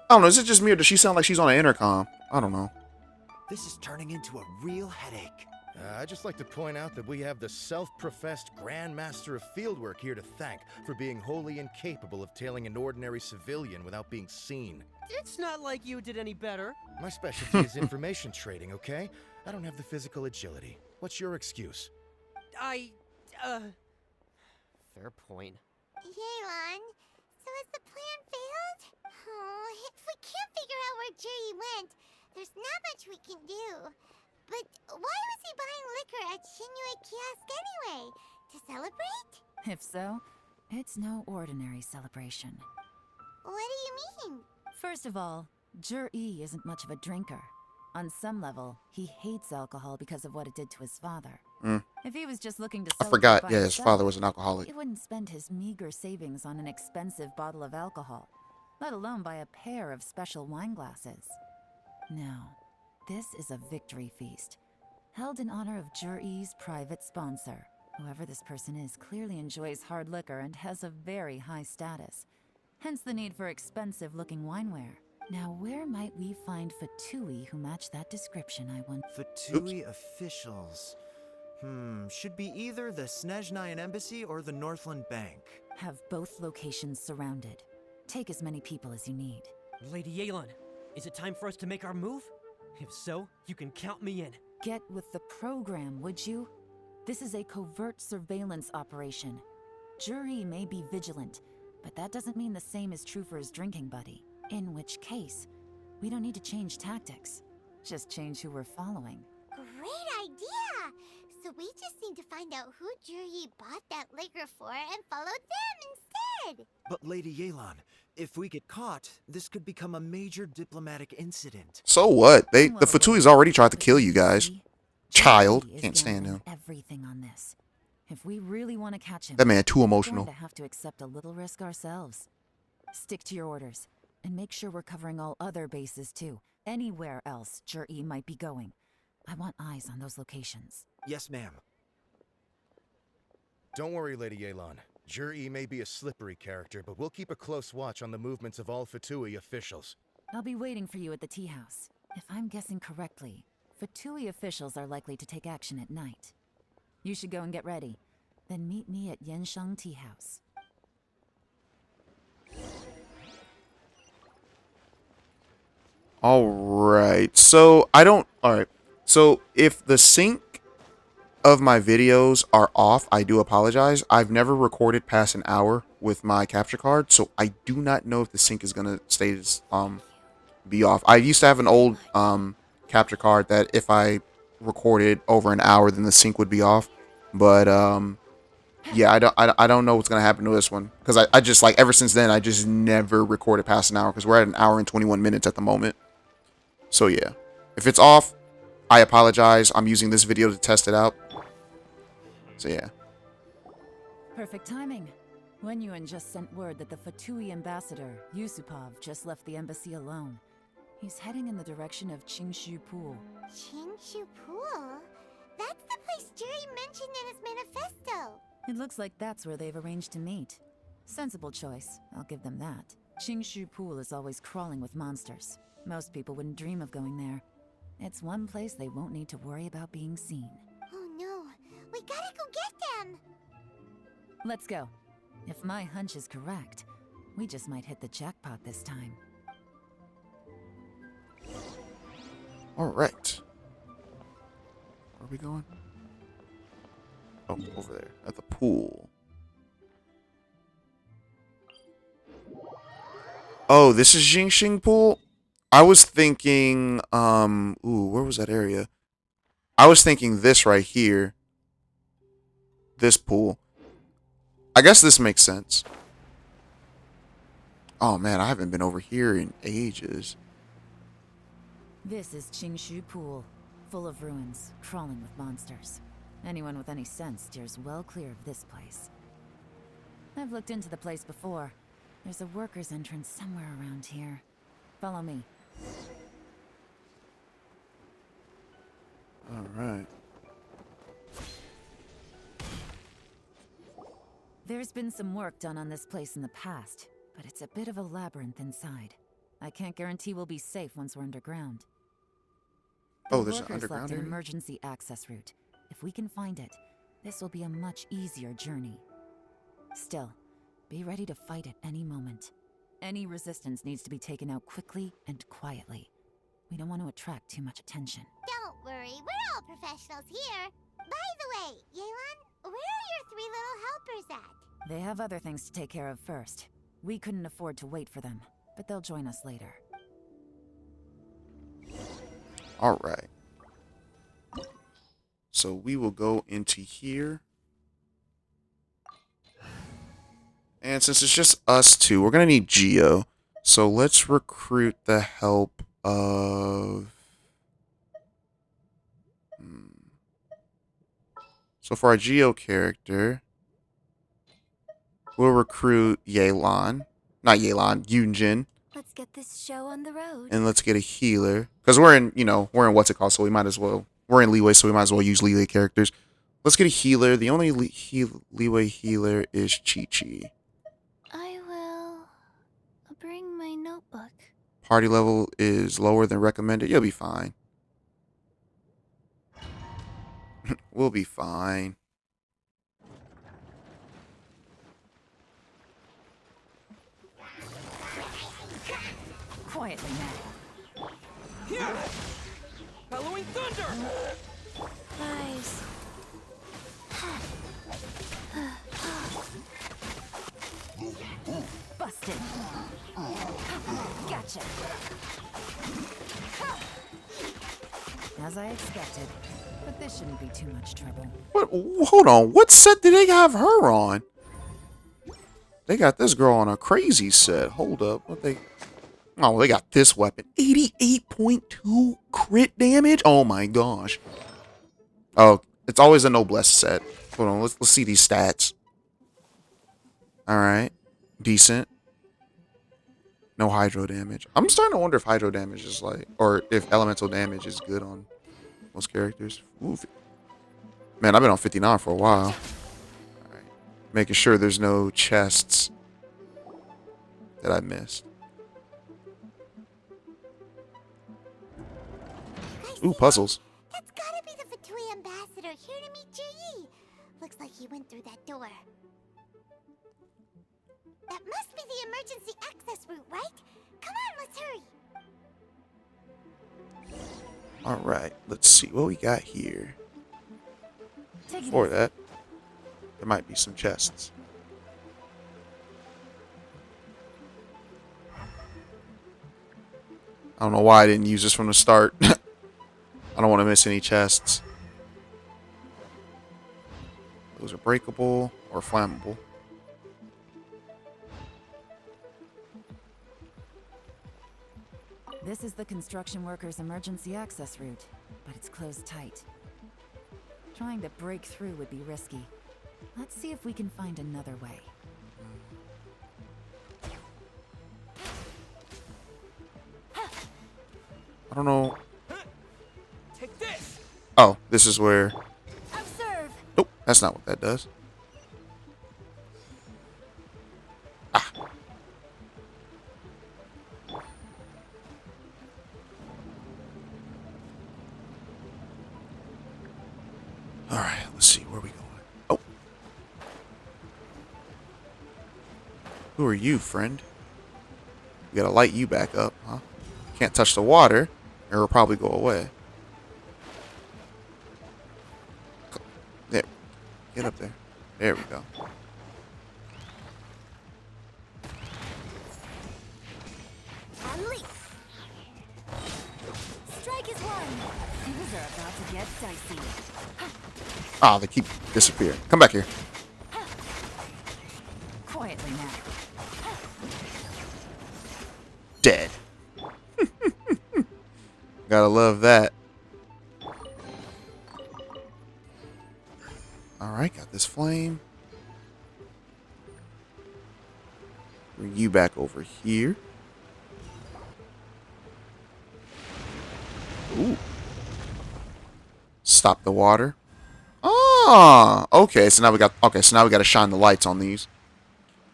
Speaker 1: I don't know. Is it just me or does she sound like she's on an intercom? I don't know.
Speaker 6: This is turning into a real headache.
Speaker 9: I'd just like to point out that we have the self-professed Grand Master of Fieldwork here to thank for being wholly incapable of tailing an ordinary civilian without being seen.
Speaker 7: It's not like you did any better.
Speaker 9: My specialty is information trading, okay? I don't have the physical agility. What's your excuse?
Speaker 7: Fair point.
Speaker 3: Yelan, so has the plan failed? Oh, if we can't figure out where Jur-E went, there's not much we can do. But why was he buying liquor at Shinue Kiosk anyway? To celebrate?
Speaker 5: If so, it's no ordinary celebration.
Speaker 3: What do you mean?
Speaker 5: First of all, Jur-E isn't much of a drinker. On some level, he hates alcohol because of what it did to his father. If he was just looking to
Speaker 1: I
Speaker 5: celebrate
Speaker 1: forgot.
Speaker 5: by
Speaker 1: Yeah, his
Speaker 5: himself,
Speaker 1: father was an alcoholic.
Speaker 5: he wouldn't spend his meager savings on an expensive bottle of alcohol, let alone buy a pair of special wine glasses. No, this is a victory feast, held in honor of Jur-E's private sponsor. Whoever this person is clearly enjoys hard liquor and has a very high status, hence the need for expensive-looking wineware. Now, where might we find Fatui who match that description, I wonder?
Speaker 6: Fatui officials. Should be either the Snezhnayan Embassy or the Northland Bank.
Speaker 5: Have both locations surrounded. Take as many people as you need.
Speaker 7: Lady Yelan, is it time for us to make our move? If so, you can count me in.
Speaker 5: Get with the program, would you? This is a covert surveillance operation. Jury may be vigilant, but that doesn't mean the same is true for his drinking buddy. In which case, we don't need to change tactics. Just change who we're following.
Speaker 3: Great idea! So we just need to find out who Jury bought that liquor for and follow them instead!
Speaker 6: But Lady Yelan, if we get caught, this could become a major diplomatic incident.
Speaker 1: So what? The Fatui's already tried to kill you guys. Child. Can't stand him.
Speaker 5: Everything on this. If we really want to catch him,
Speaker 1: That man too
Speaker 5: we're
Speaker 1: emotional.
Speaker 5: going to have to accept a little risk ourselves. Stick to your orders, and make sure we're covering all other bases too. Anywhere else Jury might be going. I want eyes on those locations.
Speaker 6: Yes, ma'am.
Speaker 9: Don't worry, Lady Yelan. Jur-E may be a slippery character, but we'll keep a close watch on the movements of all Fatui officials.
Speaker 5: I'll be waiting for you at the tea house. If I'm guessing correctly, Fatui officials are likely to take action at night. You should go and get ready. Then meet me at Yenshang Tea House.
Speaker 1: Alright, so alright. So if the sync of my videos are off, I do apologize. I've never recorded past an hour with my capture card, so I do not know if the sync is gonna be off. I used to have an old capture card that if I recorded over an hour, then the sync would be off. But yeah, I don't know what's gonna happen to this one, because I just, like, ever since then I just never recorded past an hour, because we're at an hour and 21 minutes at the moment. So yeah, if it's off, I apologize. I'm using this video to test it out. So yeah.
Speaker 5: Perfect timing. Wenyuan just sent word that the Fatui ambassador, Yusupov, just left the embassy alone. He's heading in the direction of Qingshu Pool.
Speaker 3: Qingshu Pool? That's the place Jury mentioned in his manifesto.
Speaker 5: It looks like that's where they've arranged to meet. Sensible choice, I'll give them that. Qingshu Pool is always crawling with monsters. Most people wouldn't dream of going there. It's one place they won't need to worry about being seen.
Speaker 3: Oh no, we gotta go get them!
Speaker 5: Let's go. If my hunch is correct, we just might hit the jackpot this time.
Speaker 1: Alright. Where are we going? Oh, over there. At the pool. Oh, this is Jingxing Pool? I was thinking, ooh, where was that area? I was thinking this right here. This pool. I guess this makes sense. Oh man, I haven't been over here in ages.
Speaker 5: This is Qingshu Pool, full of ruins, crawling with monsters. Anyone with any sense steers well clear of this place. I've looked into the place before. There's a worker's entrance somewhere around here. Follow me.
Speaker 1: Alright.
Speaker 5: There's been some work done on this place in the past, but it's a bit of a labyrinth inside. I can't guarantee we'll be safe once we're underground.
Speaker 1: Oh, there's an
Speaker 5: workers
Speaker 1: underground
Speaker 5: left an
Speaker 1: area?
Speaker 5: emergency access route. If we can find it, this will be a much easier journey. Still, be ready to fight at any moment. Any resistance needs to be taken out quickly and quietly. We don't want to attract too much attention.
Speaker 3: Don't worry, we're all professionals here. By the way, Yelan, where are your 3 little helpers at?
Speaker 5: They have other things to take care of first. We couldn't afford to wait for them, but they'll join us later.
Speaker 1: Alright. So we will go into here. And since it's just us two, we're going to need Geo. So let's recruit the help of... So for our Geo character, we'll recruit Yelan. Not Yelan, Yunjin.
Speaker 2: Let's get this show on the road.
Speaker 1: And let's get a healer. Because we're in, we're in what's it called, so we might as well... We're in leeway, so we might as well use leeway characters. Let's get a healer. The only leeway healer is Chi-Chi.
Speaker 2: I will bring my notebook.
Speaker 1: Party level is lower than recommended. You'll be fine. We'll be fine.
Speaker 5: Quietly now.
Speaker 7: Here! Bellowing thunder!
Speaker 13: Guys.
Speaker 5: Busted. Gotcha. As I expected, but this shouldn't be too much trouble.
Speaker 1: What? Hold on. What set did they have her on? They got this girl on a crazy set. Hold up. What they? Oh, they got this weapon. 88.2 crit damage. Oh my gosh. Oh, it's always a noblesse set. Hold on. Let's see these stats. All right. Decent. No hydro damage. I'm starting to wonder if hydro damage is like, or if elemental damage is good on most characters. Ooh, man, I've been on 59 for a while. All right. Making sure there's no chests that I missed. Ooh, puzzles.
Speaker 3: That's gotta be the Fatui ambassador here to meet Ji. Looks like he went through that door. That must be the emergency access route, right? Come on, let's hurry.
Speaker 1: All right, let's see what we got here.
Speaker 5: Take it
Speaker 1: Before
Speaker 5: easy.
Speaker 1: that, there might be some chests. I don't know why I didn't use this from the start. I don't want to miss any chests. Those are breakable or flammable.
Speaker 5: This is the construction workers' emergency access route, but it's closed tight. Trying to break through would be risky. Let's see if we can find another way.
Speaker 1: I don't know.
Speaker 7: Take this!
Speaker 1: Oh, this is where...
Speaker 13: Observe.
Speaker 1: Nope, that's not what that does. Ah. All right, let's see. Where are we going? Oh. Who are you, friend? We gotta light you back up, huh? Can't touch the water, or it'll probably go away. There. Get up there. There we go.
Speaker 13: Unleash. Strike is one. Things are about to get dicey.
Speaker 1: Ah, they keep disappearing. Come back here.
Speaker 5: Quietly now.
Speaker 1: Dead. Gotta love that. Alright, got this flame. Bring you back over here. Ooh. Stop the water. Ah, okay. So now we got to shine the lights on these.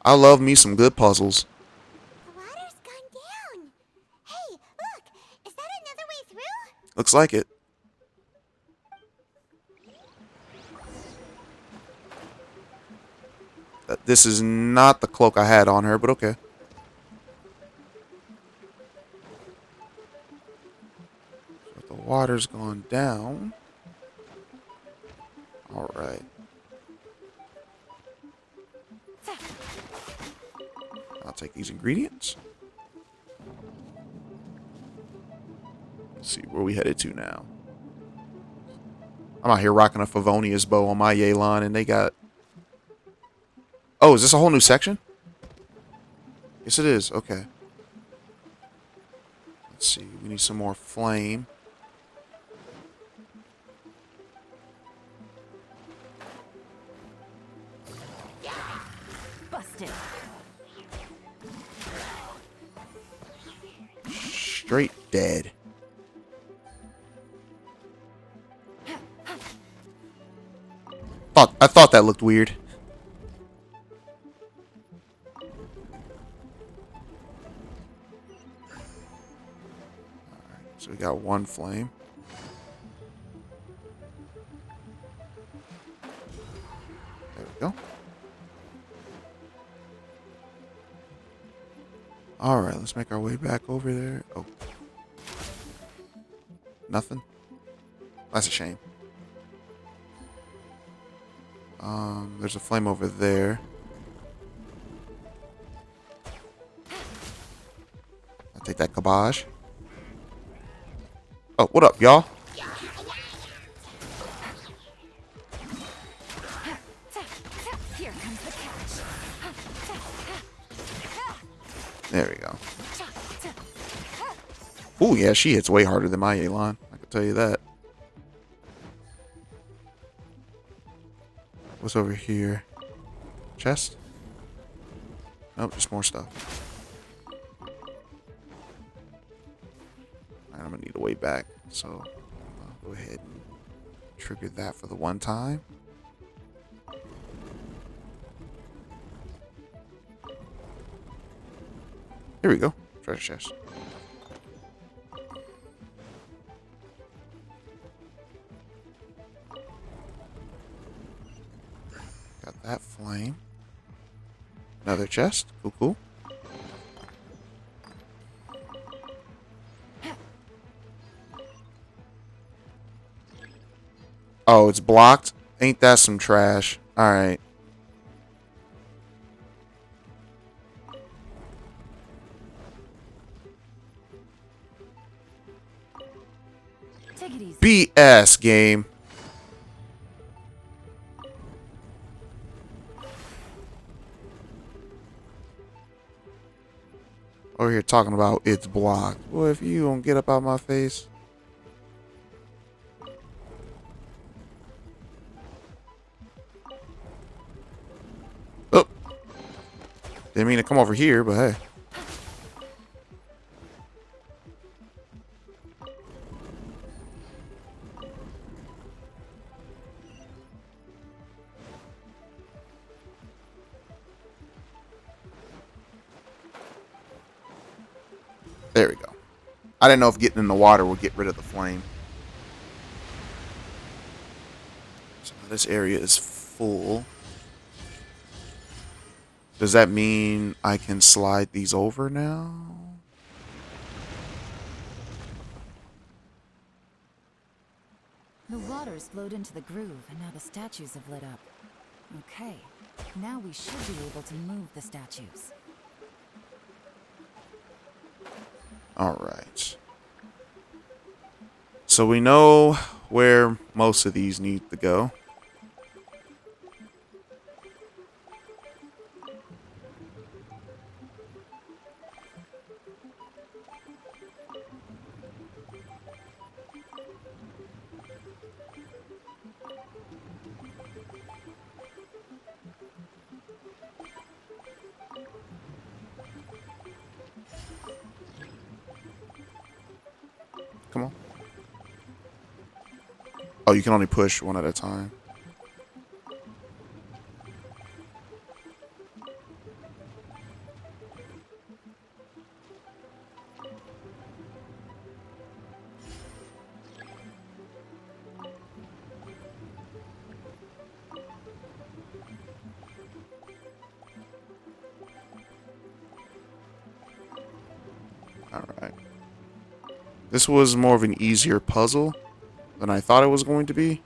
Speaker 1: I love me some good puzzles.
Speaker 3: The water's gone down. Hey, look! Is that another way through?
Speaker 1: Looks like it. This is not the cloak I had on her, but okay. So the water's gone down. All right. I'll take these ingredients. Let's see where we headed to now. I'm out here rocking a Favonius bow on my Yelan, and they got... Oh, is this a whole new section? Yes, it is. Okay. Let's see. We need some more flame.
Speaker 5: Busted.
Speaker 1: Straight dead. I thought that looked weird. So we got one flame. All right, let's make our way back over there. Oh, nothing. That's a shame. There's a flame over there. I'll take that cabbage. Oh, what up, y'all?
Speaker 5: Here comes the catch.
Speaker 1: There we go. Oh, yeah, she hits way harder than my Yelan. I can tell you that. What's over here? Chest? Nope, just more stuff. Alright, I'm gonna need a way back. So, I'll go ahead and trigger that for the one time. Here we go. Treasure chest. Got that flame. Another chest. Cool, cool. Oh, it's blocked? Ain't that some trash? Alright.
Speaker 5: Take it easy.
Speaker 1: BS game. Over here talking about it's blocked. Boy, if you don't get up out my face. Oh. Didn't mean to come over here, but hey. There we go. I didn't know if getting in the water would get rid of the flame. So this area is full. Does that mean I can slide these over now?
Speaker 5: The water's flowed into the groove, and now the statues have lit up. Okay, now we should be able to move the statues.
Speaker 1: All right. So we know where most of these need to go. Come on. Oh, you can only push one at a time. All right. This was more of an easier puzzle than I thought it was going to be.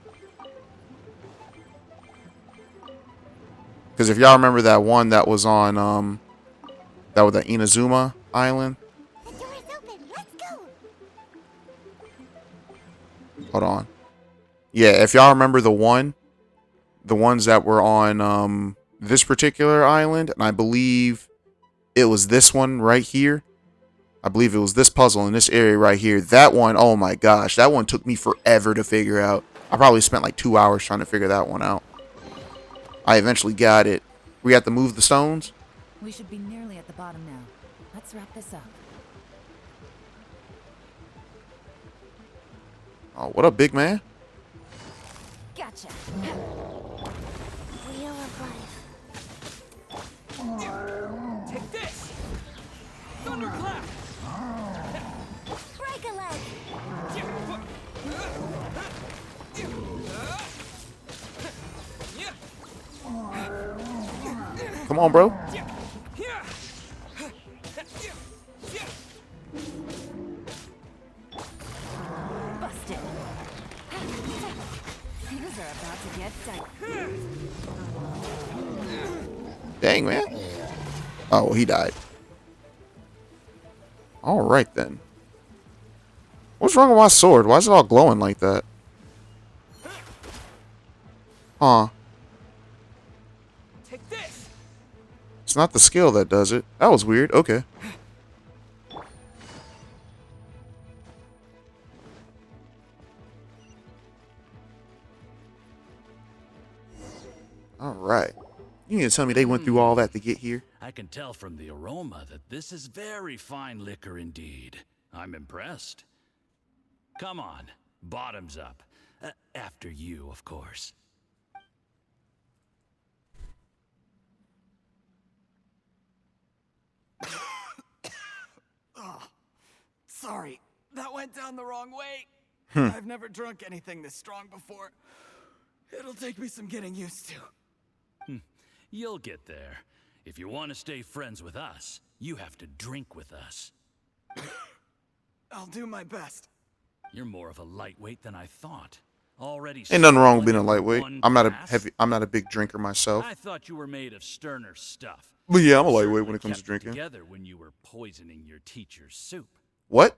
Speaker 1: Because if y'all remember that one that was on that was the Inazuma Island.
Speaker 3: The door is open. Let's go.
Speaker 1: Hold on. Yeah, if y'all remember the ones that were on this particular island, and I believe it was this one right here. I believe it was this puzzle in this area right here. That one, oh my gosh, that one took me forever to figure out. I probably spent like 2 hours trying to figure that one out. I eventually got it. We have to move the stones.
Speaker 5: We should be nearly at the bottom now. Let's wrap this up.
Speaker 1: Oh, what up, big man?
Speaker 5: Gotcha.
Speaker 3: Wheel of life.
Speaker 15: Take this! Thunderclap!
Speaker 3: Break a leg.
Speaker 1: Come on, bro. Dang, man. Oh, well, he died. All right, then. What's wrong with my sword? Why is it all glowing like that? Huh.
Speaker 8: Take this.
Speaker 1: It's not the skill that does it. That was weird. Okay. All right. You need to tell me they went through all that to get here?
Speaker 16: I can tell from the aroma that this is very fine liquor indeed. I'm impressed. Come on, bottoms up. After you, of course.
Speaker 8: Oh, sorry, that went down the wrong way.
Speaker 1: Hmm.
Speaker 8: I've never drunk anything this strong before. It'll take me some getting used to.
Speaker 16: You'll get there. If you want to stay friends with us, you have to drink with us.
Speaker 8: I'll do my best.
Speaker 16: You're more of a lightweight than I thought. Already.
Speaker 1: Ain't nothing wrong with being a lightweight.
Speaker 16: one
Speaker 1: I'm not a
Speaker 16: glass?
Speaker 1: heavy. I'm not a big drinker myself.
Speaker 16: I thought you were made of sterner stuff.
Speaker 1: But yeah, I'm a
Speaker 16: You
Speaker 1: lightweight
Speaker 16: certainly
Speaker 1: when it comes to
Speaker 16: kept
Speaker 1: drinking.
Speaker 16: Together when you were poisoning your teacher's soup.
Speaker 1: What?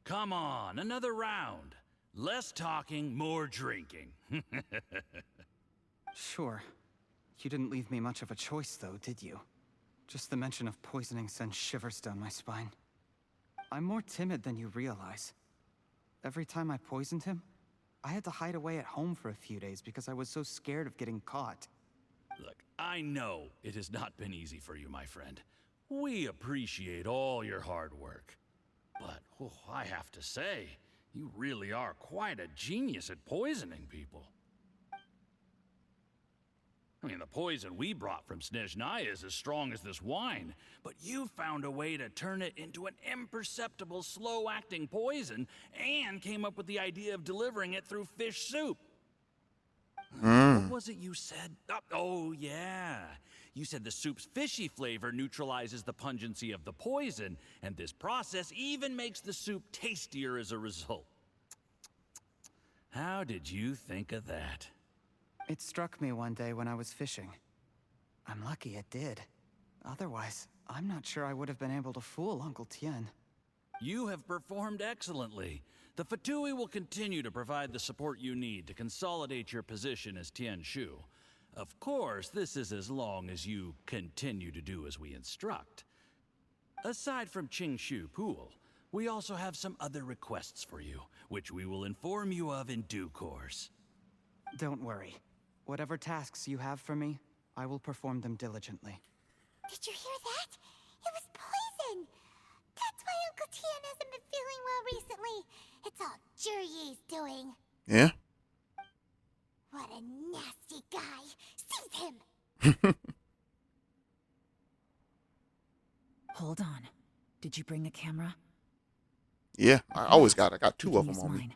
Speaker 16: Come on, another round. Less talking, more drinking.
Speaker 8: Sure. You didn't leave me much of a choice, though, did you? Just the mention of poisoning sends shivers down my spine. I'm more timid than you realize. Every time I poisoned him, I had to hide away at home for a few days because I was so scared of getting caught.
Speaker 16: Look, I know it has not been easy for you, my friend. We appreciate all your hard work. But I have to say, you really are quite a genius at poisoning people. I mean, the poison we brought from Snezhnaya is as strong as this wine, but you found a way to turn it into an imperceptible, slow-acting poison and came up with the idea of delivering it through fish soup. What was it you said? Oh, yeah. You said the soup's fishy flavor neutralizes the pungency of the poison, and this process even makes the soup tastier as a result. How did you think of that?
Speaker 8: It struck me one day when I was fishing. I'm lucky it did. Otherwise, I'm not sure I would have been able to fool Uncle Tien.
Speaker 16: You have performed excellently. The Fatui will continue to provide the support you need to consolidate your position as Tien Shu. Of course, this is as long as you continue to do as we instruct. Aside from Qing Shu Pool, we also have some other requests for you, which we will inform you of in due course.
Speaker 8: Don't worry. Whatever tasks you have for me, I will perform them diligently.
Speaker 3: Did you hear that? It was poison! That's why Uncle Tien hasn't been feeling well recently. It's all Jurye's doing.
Speaker 1: Yeah?
Speaker 3: What a nasty guy. Seize him!
Speaker 5: Hold on. Did you bring a camera?
Speaker 1: Yeah, I got two
Speaker 5: You
Speaker 1: of
Speaker 5: can
Speaker 1: them
Speaker 5: use
Speaker 1: on me.
Speaker 5: mine.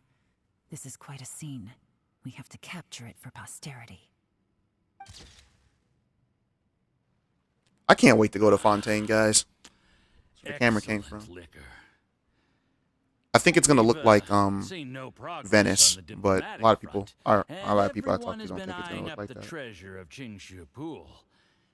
Speaker 5: This is quite a scene. We have to capture it for posterity.
Speaker 1: I can't wait to go to Fontaine, guys. That's where the camera came from.
Speaker 16: Liquor.
Speaker 1: I think it's gonna look like
Speaker 16: Seen no progress
Speaker 1: Venice,
Speaker 16: on the
Speaker 1: but a
Speaker 16: diplomatic
Speaker 1: lot of people
Speaker 16: front,
Speaker 1: a lot of people I
Speaker 16: everyone
Speaker 1: talk to
Speaker 16: has
Speaker 1: don't
Speaker 16: been
Speaker 1: think it's gonna
Speaker 16: eyeing
Speaker 1: look
Speaker 16: up
Speaker 1: like
Speaker 16: the
Speaker 1: that.
Speaker 16: treasure of Qingshu Pool.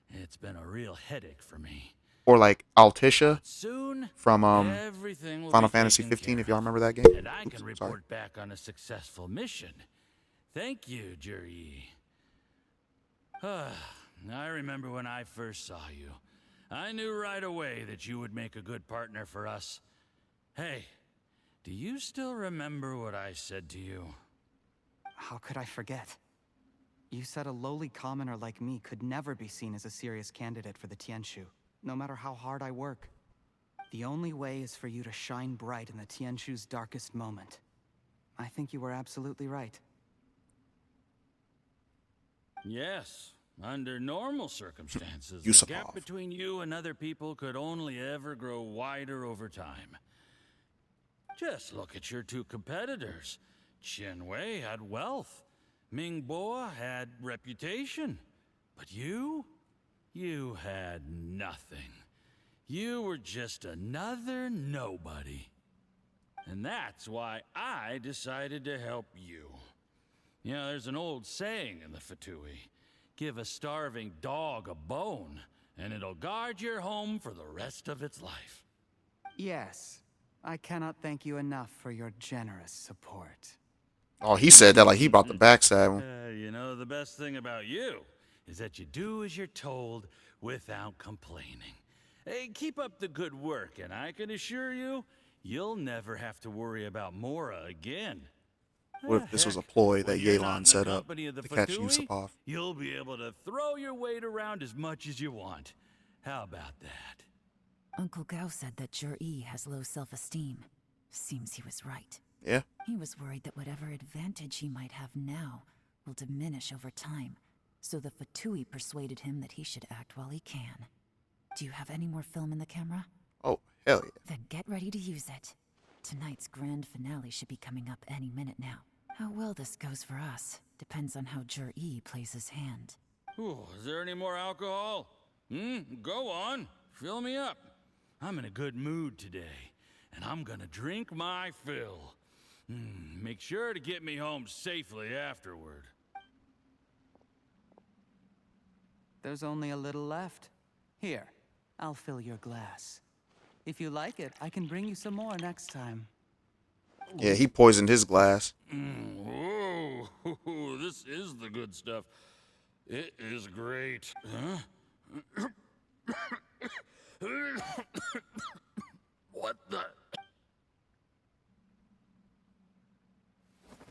Speaker 16: It's been a real headache for me.
Speaker 1: Or like Altisha
Speaker 16: Soon,
Speaker 1: from
Speaker 16: everything will
Speaker 1: Final
Speaker 16: be
Speaker 1: Fantasy
Speaker 16: taken
Speaker 1: 15,
Speaker 16: care
Speaker 1: if y'all
Speaker 16: of,
Speaker 1: remember that game.
Speaker 16: And I can
Speaker 1: Oops,
Speaker 16: report
Speaker 1: sorry.
Speaker 16: back on a successful mission. Thank you, Juryi. I remember when I first saw you. I knew right away that you would make a good partner for us. Hey, do you still remember what I said to you?
Speaker 8: How could I forget? You said a lowly commoner like me could never be seen as a serious candidate for the Tianshu, no matter how hard I work. The only way is for you to shine bright in the Tianshu's darkest moment. I think you were absolutely right.
Speaker 16: Yes. Under normal circumstances,
Speaker 1: You
Speaker 16: the
Speaker 1: suck
Speaker 16: gap
Speaker 1: off.
Speaker 16: between you and other people could only ever grow wider over time. Just look at your two competitors. Qian Wei had wealth. Ming Boa had reputation. But you had nothing. You were just another nobody. And that's why I decided to help you. You know, there's an old saying in the Fatui. Give a starving dog a bone, and it'll guard your home for the rest of its life.
Speaker 8: Yes. I cannot thank you enough for your generous support.
Speaker 1: Oh, he said that like he about to backstab him.
Speaker 16: You know, the best thing about you is that you do as you're told without complaining. Hey, keep up the good work, and I can assure you, you'll never have to worry about Mora again.
Speaker 1: What if this was a ploy that
Speaker 16: When you're not
Speaker 1: Yelan
Speaker 16: in the
Speaker 1: set up
Speaker 16: company of the
Speaker 1: to catch
Speaker 16: Fatui,
Speaker 1: Yusupov?
Speaker 16: You'll be able to throw your weight around as much as you want. How about that?
Speaker 5: Uncle Gao said that Jur-E has low self-esteem. Seems he was right.
Speaker 1: Yeah.
Speaker 5: He was worried that whatever advantage he might have now will diminish over time, so the Fatui persuaded him that he should act while he can. Do you have any more film in the camera?
Speaker 1: Oh, hell yeah.
Speaker 5: Then get ready to use it. Tonight's grand finale should be coming up any minute now. How well this goes for us depends on how Jur-E plays his hand.
Speaker 16: Ooh, is there any more alcohol? Go on. Fill me up. I'm in a good mood today, and I'm gonna drink my fill. Make sure to get me home safely afterward.
Speaker 8: There's only a little left. Here, I'll fill your glass. If you like it, I can bring you some more next time.
Speaker 1: Yeah, he poisoned his glass.
Speaker 16: Whoa, this is the good stuff. It is great. Huh? What the?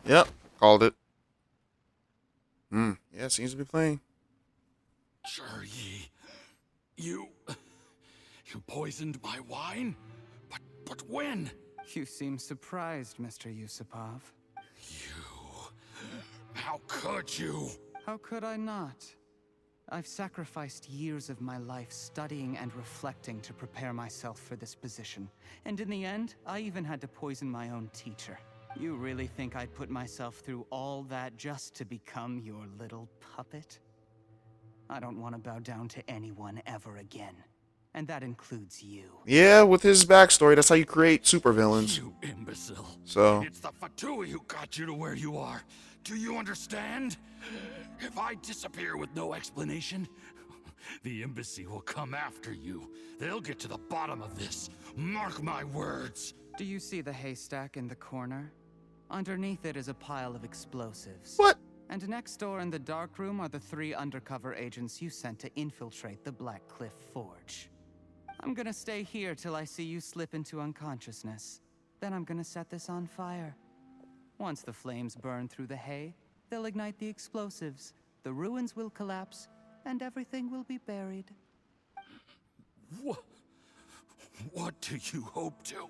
Speaker 1: Yep, called it. Yeah, seems to be playing.
Speaker 16: Jur-E, you poisoned my wine? But when?
Speaker 8: You seem surprised, Mr. Yusupov.
Speaker 16: How could you?
Speaker 8: How could I not? I've sacrificed years of my life studying and reflecting to prepare myself for this position. And in the end, I even had to poison my own teacher. You really think I'd put myself through all that just to become your little puppet? I don't want to bow down to anyone ever again. And that includes you.
Speaker 1: Yeah, with his backstory, that's how you create supervillains.
Speaker 16: You imbecile.
Speaker 1: So
Speaker 16: It's the Fatui who got you to where you are. Do you understand? If I disappear with no explanation, the embassy will come after you. They'll get to the bottom of this. Mark my words.
Speaker 8: Do you see the haystack in the corner? Underneath it is a pile of explosives.
Speaker 1: What?
Speaker 8: And next door in the dark room are the 3 undercover agents you sent to infiltrate the Black Cliff Forge. I'm gonna stay here till I see you slip into unconsciousness. Then I'm gonna set this on fire. Once the flames burn through the hay, they'll ignite the explosives, the ruins will collapse, and everything will be buried.
Speaker 16: What do you hope to?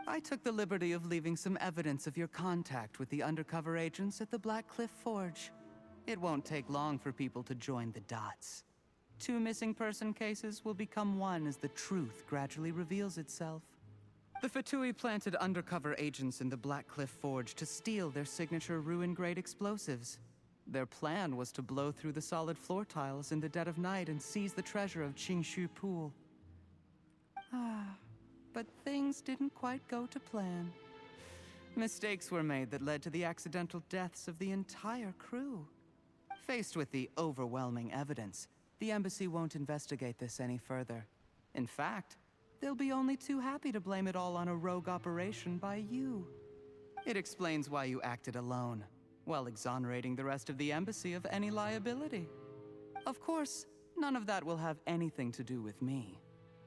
Speaker 8: I took the liberty of leaving some evidence of your contact with the undercover agents at the Black Cliff Forge. It won't take long for people to join the dots. 2 missing person cases will become one as the truth gradually reveals itself. The Fatui planted undercover agents in the Black Cliff Forge to steal their signature ruin-grade explosives. Their plan was to blow through the solid floor tiles in the dead of night and seize the treasure of Qingshu Pool. But things didn't quite go to plan. Mistakes were made that led to the accidental deaths of the entire crew. Faced with the overwhelming evidence, the embassy won't investigate this any further. In fact, they'll be only too happy to blame it all on a rogue operation by you. It explains why you acted alone, while exonerating the rest of the embassy of any liability. Of course, none of that will have anything to do with me.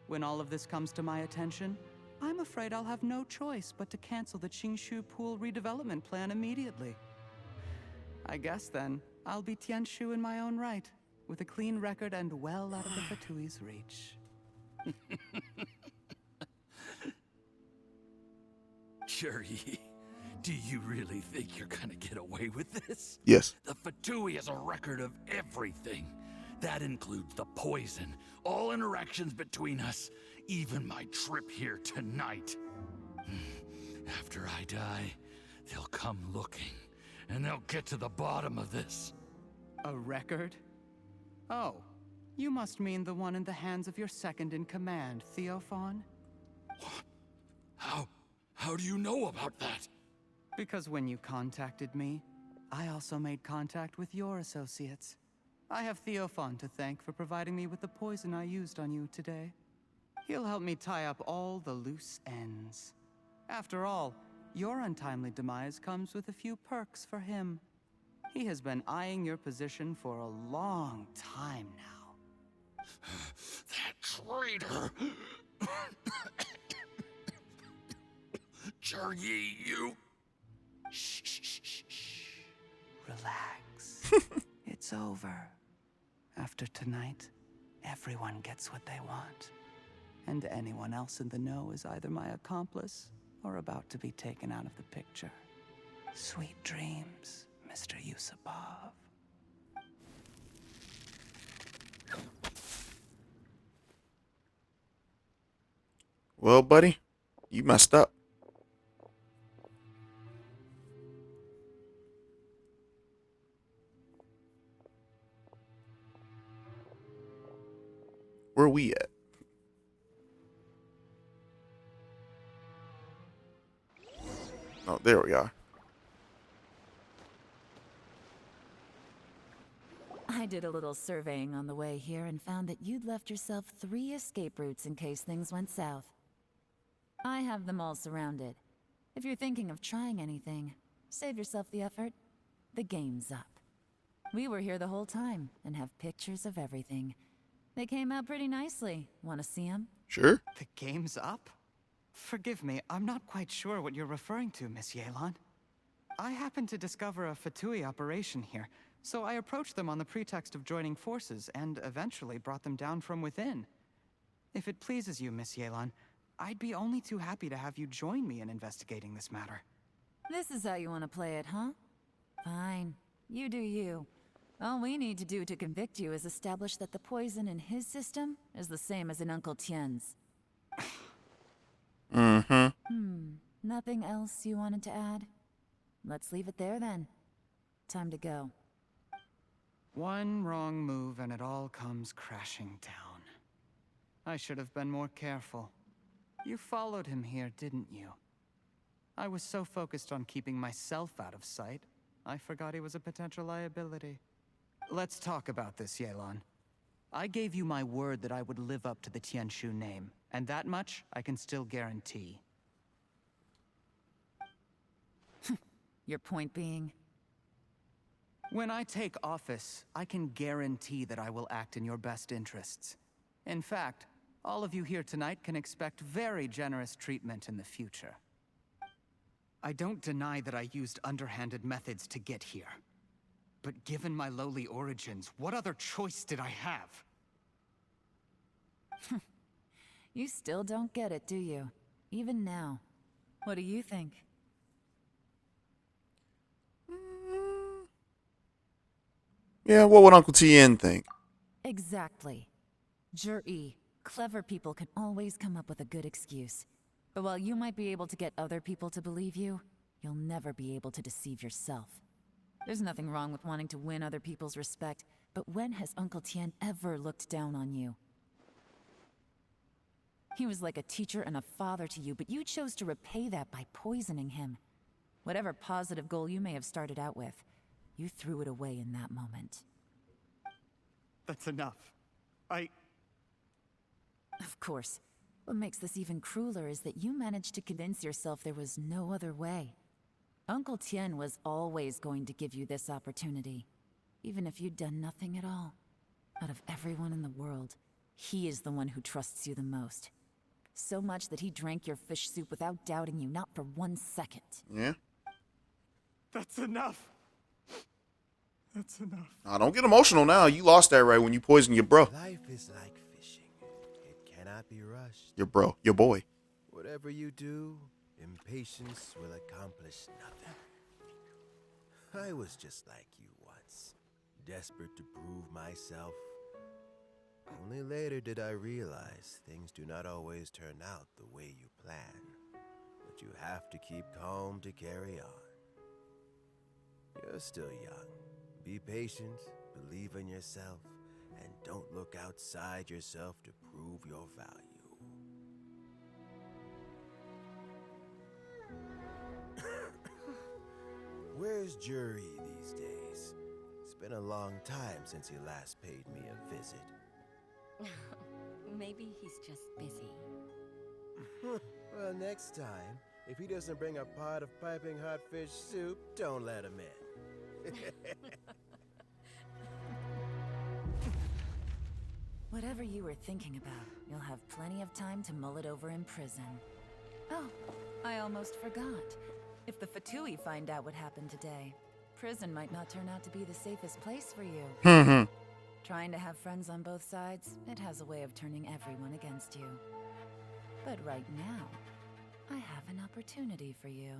Speaker 8: When all of this comes to my attention, I'm afraid I'll have no choice but to cancel the Qingshu Pool redevelopment plan immediately. I guess then, I'll be Tianshu in my own right, with a clean record and well out of the Fatui's reach.
Speaker 16: Jur-E, do you really think you're gonna get away with this?
Speaker 1: Yes.
Speaker 16: The Fatui has a record of everything. That includes the poison, all interactions between us, even my trip here tonight. After I die, they'll come looking, and they'll get to the bottom of this.
Speaker 8: A record? Oh, you must mean the one in the hands of your second-in-command, Theophon?
Speaker 16: How do you know about that?
Speaker 8: Because when you contacted me, I also made contact with your associates. I have Theophan to thank for providing me with the poison I used on you today. He'll help me tie up all the loose ends. After all, your untimely demise comes with a few perks for him. He has been eyeing your position for a long time now.
Speaker 16: That traitor! Juryi, you...
Speaker 8: Shh, shh, shh, shh, shh. Relax. It's over. After tonight, everyone gets what they want. And anyone else in the know is either my accomplice or about to be taken out of the picture. Sweet dreams, Mr. Yusupov.
Speaker 1: Well, buddy, you messed up. Where we at? Oh, there we are.
Speaker 5: I did a little surveying on the way here and found that you'd left yourself 3 escape routes in case things went south. I have them all surrounded. If you're thinking of trying anything, save yourself the effort. The game's up. We were here the whole time and have pictures of everything. They came out pretty nicely. Want to see them?
Speaker 1: Sure.
Speaker 8: The game's up? Forgive me, I'm not quite sure what you're referring to, Miss Yelan. I happened to discover a Fatui operation here, so I approached them on the pretext of joining forces and eventually brought them down from within. If it pleases you, Miss Yelan, I'd be only too happy to have you join me in investigating this matter.
Speaker 5: This is how you want to play it, huh? Fine. You do you. All we need to do to convict you is establish that the poison in his system is the same as in Uncle Tien's. Nothing else you wanted to add? Let's leave it there then. Time to go.
Speaker 8: One wrong move and it all comes crashing down. I should have been more careful. You followed him here, didn't you? I was so focused on keeping myself out of sight, I forgot he was a potential liability. Let's talk about this, Yelan. I gave you my word that I would live up to the Tianshu name, and that much I can still guarantee.
Speaker 5: Your point being?
Speaker 8: When I take office, I can guarantee that I will act in your best interests. In fact, all of you here tonight can expect very generous treatment in the future. I don't deny that I used underhanded methods to get here. But given my lowly origins, what other choice did I have?
Speaker 5: You still don't get it, do you? Even now. What do you think?
Speaker 1: Yeah, what would Uncle Tien think?
Speaker 5: Exactly. Jur-E, clever people can always come up with a good excuse. But while you might be able to get other people to believe you, you'll never be able to deceive yourself. There's nothing wrong with wanting to win other people's respect, but when has Uncle Tien ever looked down on you? He was like a teacher and a father to you, but you chose to repay that by poisoning him. Whatever positive goal you may have started out with, you threw it away in that moment.
Speaker 8: That's enough.
Speaker 5: Of course. What makes this even crueler is that you managed to convince yourself there was no other way. Uncle Tien was always going to give you this opportunity, even if you'd done nothing at all. Out of everyone in the world, he is the one who trusts you the most. So much that he drank your fish soup without doubting you, not for 1 second.
Speaker 1: Yeah?
Speaker 8: That's enough. That's enough.
Speaker 1: Nah, don't get emotional now. You lost that right when you poisoned your bro.
Speaker 4: Life is like fishing. It cannot be rushed.
Speaker 1: Your bro. Your boy.
Speaker 4: Whatever you do, impatience will accomplish nothing. I was just like you once, desperate to prove myself. Only later did I realize things do not always turn out the way you plan. But you have to keep calm to carry on. You're still young. Be patient, believe in yourself, and don't look outside yourself to prove your value. Where's Jury these been a long time since he last paid me a visit.
Speaker 2: Maybe he's just busy.
Speaker 4: Well, next time, if he doesn't bring a pot of piping hot fish soup, don't let him in.
Speaker 5: Whatever you were thinking about, you'll have plenty of time to mull it over in prison. Oh, I almost forgot. If the Fatui find out what happened today, prison might not turn out to be the safest place for you. Trying to have friends on both sides, it has a way of turning everyone against you. But right now, I have an opportunity for you.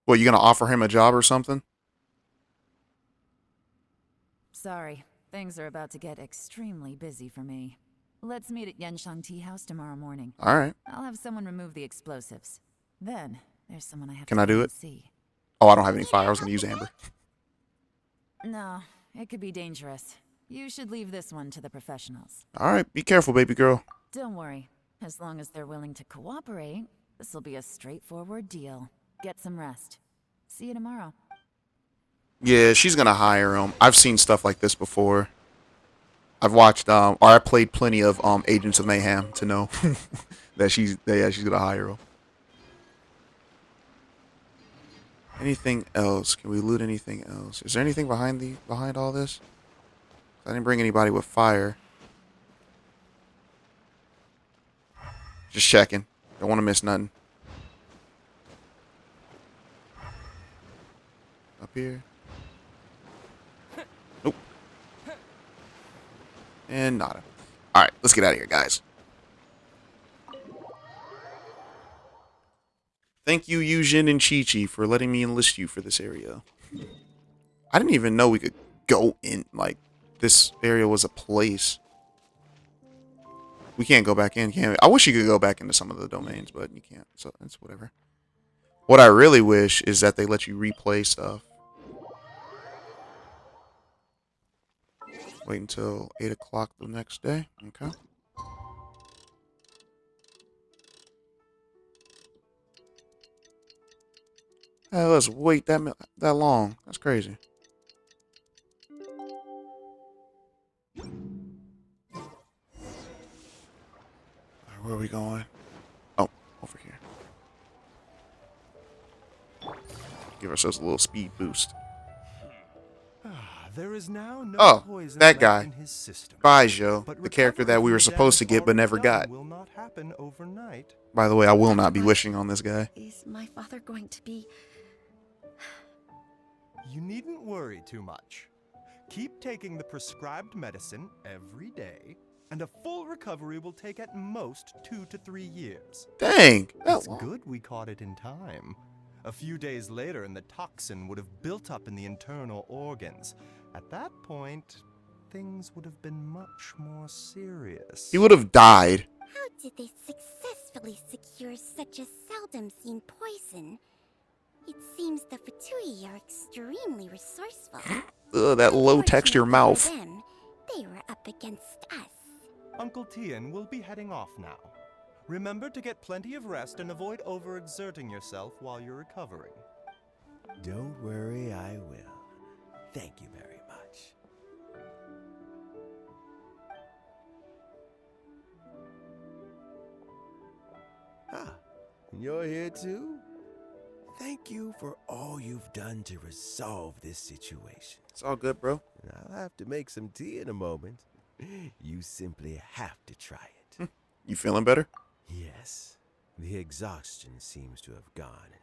Speaker 1: What, you gonna offer him a job or something?
Speaker 5: Sorry, things are about to get extremely busy for me. Let's meet at Yenshang Tea House tomorrow morning.
Speaker 1: All right.
Speaker 5: I'll have someone remove the explosives. Then, there's someone I have
Speaker 1: Can
Speaker 5: to
Speaker 1: I do
Speaker 5: go
Speaker 1: it?
Speaker 5: and see.
Speaker 1: Oh, I don't have any fire. I was gonna use amber.
Speaker 5: No, it could be dangerous. You should leave this one to the professionals.
Speaker 1: All right. Be careful, baby girl.
Speaker 5: Don't worry. As long as they're willing to cooperate, this will be a straightforward deal. Get some rest. See you tomorrow.
Speaker 1: Yeah, she's gonna hire him. I've seen stuff like this before. I've watched or I played plenty of Agents of Mayhem to know that she's gonna hire him. Anything else? Can we loot anything else? Is there anything behind all this? I didn't bring anybody with fire. Just checking. Don't want to miss nothing. Up here. Nope. And nada. Alright, let's get out of here, guys. Thank you, Yujin and Chi-Chi, for letting me enlist you for this area. I didn't even know we could go in, like, this area was a place. We can't go back in, can we? I wish you could go back into some of the domains, but you can't, so it's whatever. What I really wish is that they let you replay stuff. Wait until 8 o'clock the next day. Okay. Let's wait that long. That's crazy. Where are we going? Oh, over here. Give ourselves a little speed boost.
Speaker 4: There is now no
Speaker 1: Oh,
Speaker 4: poison
Speaker 1: that
Speaker 4: left
Speaker 1: guy.
Speaker 4: in his system.
Speaker 1: Baijo,
Speaker 4: But
Speaker 1: the character that we
Speaker 4: recovery
Speaker 1: were
Speaker 4: from the
Speaker 1: supposed to
Speaker 4: damage
Speaker 1: get but never
Speaker 4: already done
Speaker 1: got.
Speaker 4: will not happen overnight.
Speaker 1: By the way, I will not be wishing on this guy.
Speaker 2: Is my father going to be...
Speaker 17: You needn't worry too much. Keep taking the prescribed medicine every day, and a full recovery will take at most 2 to 3 years.
Speaker 1: Dang!
Speaker 17: It's good we caught it in time. A few days later, and the toxin would have built up in the internal organs. At that point, things would have been much more serious.
Speaker 1: He would have died.
Speaker 3: How did they successfully secure such a seldom-seen poison? It seems the Fatui are extremely resourceful.
Speaker 1: Ugh, that low texture mouth.
Speaker 3: For them, they were up against us.
Speaker 17: Uncle Tian will be heading off now. Remember to get plenty of rest and avoid overexerting yourself while you're recovering.
Speaker 4: Don't worry, I will. Thank you very much. Ah, you're here too? Thank you for all you've done to resolve this situation.
Speaker 1: It's all good, bro.
Speaker 4: I'll have to make some tea in a moment. You simply have to try it.
Speaker 1: You feeling better?
Speaker 4: Yes. The exhaustion seems to have gone.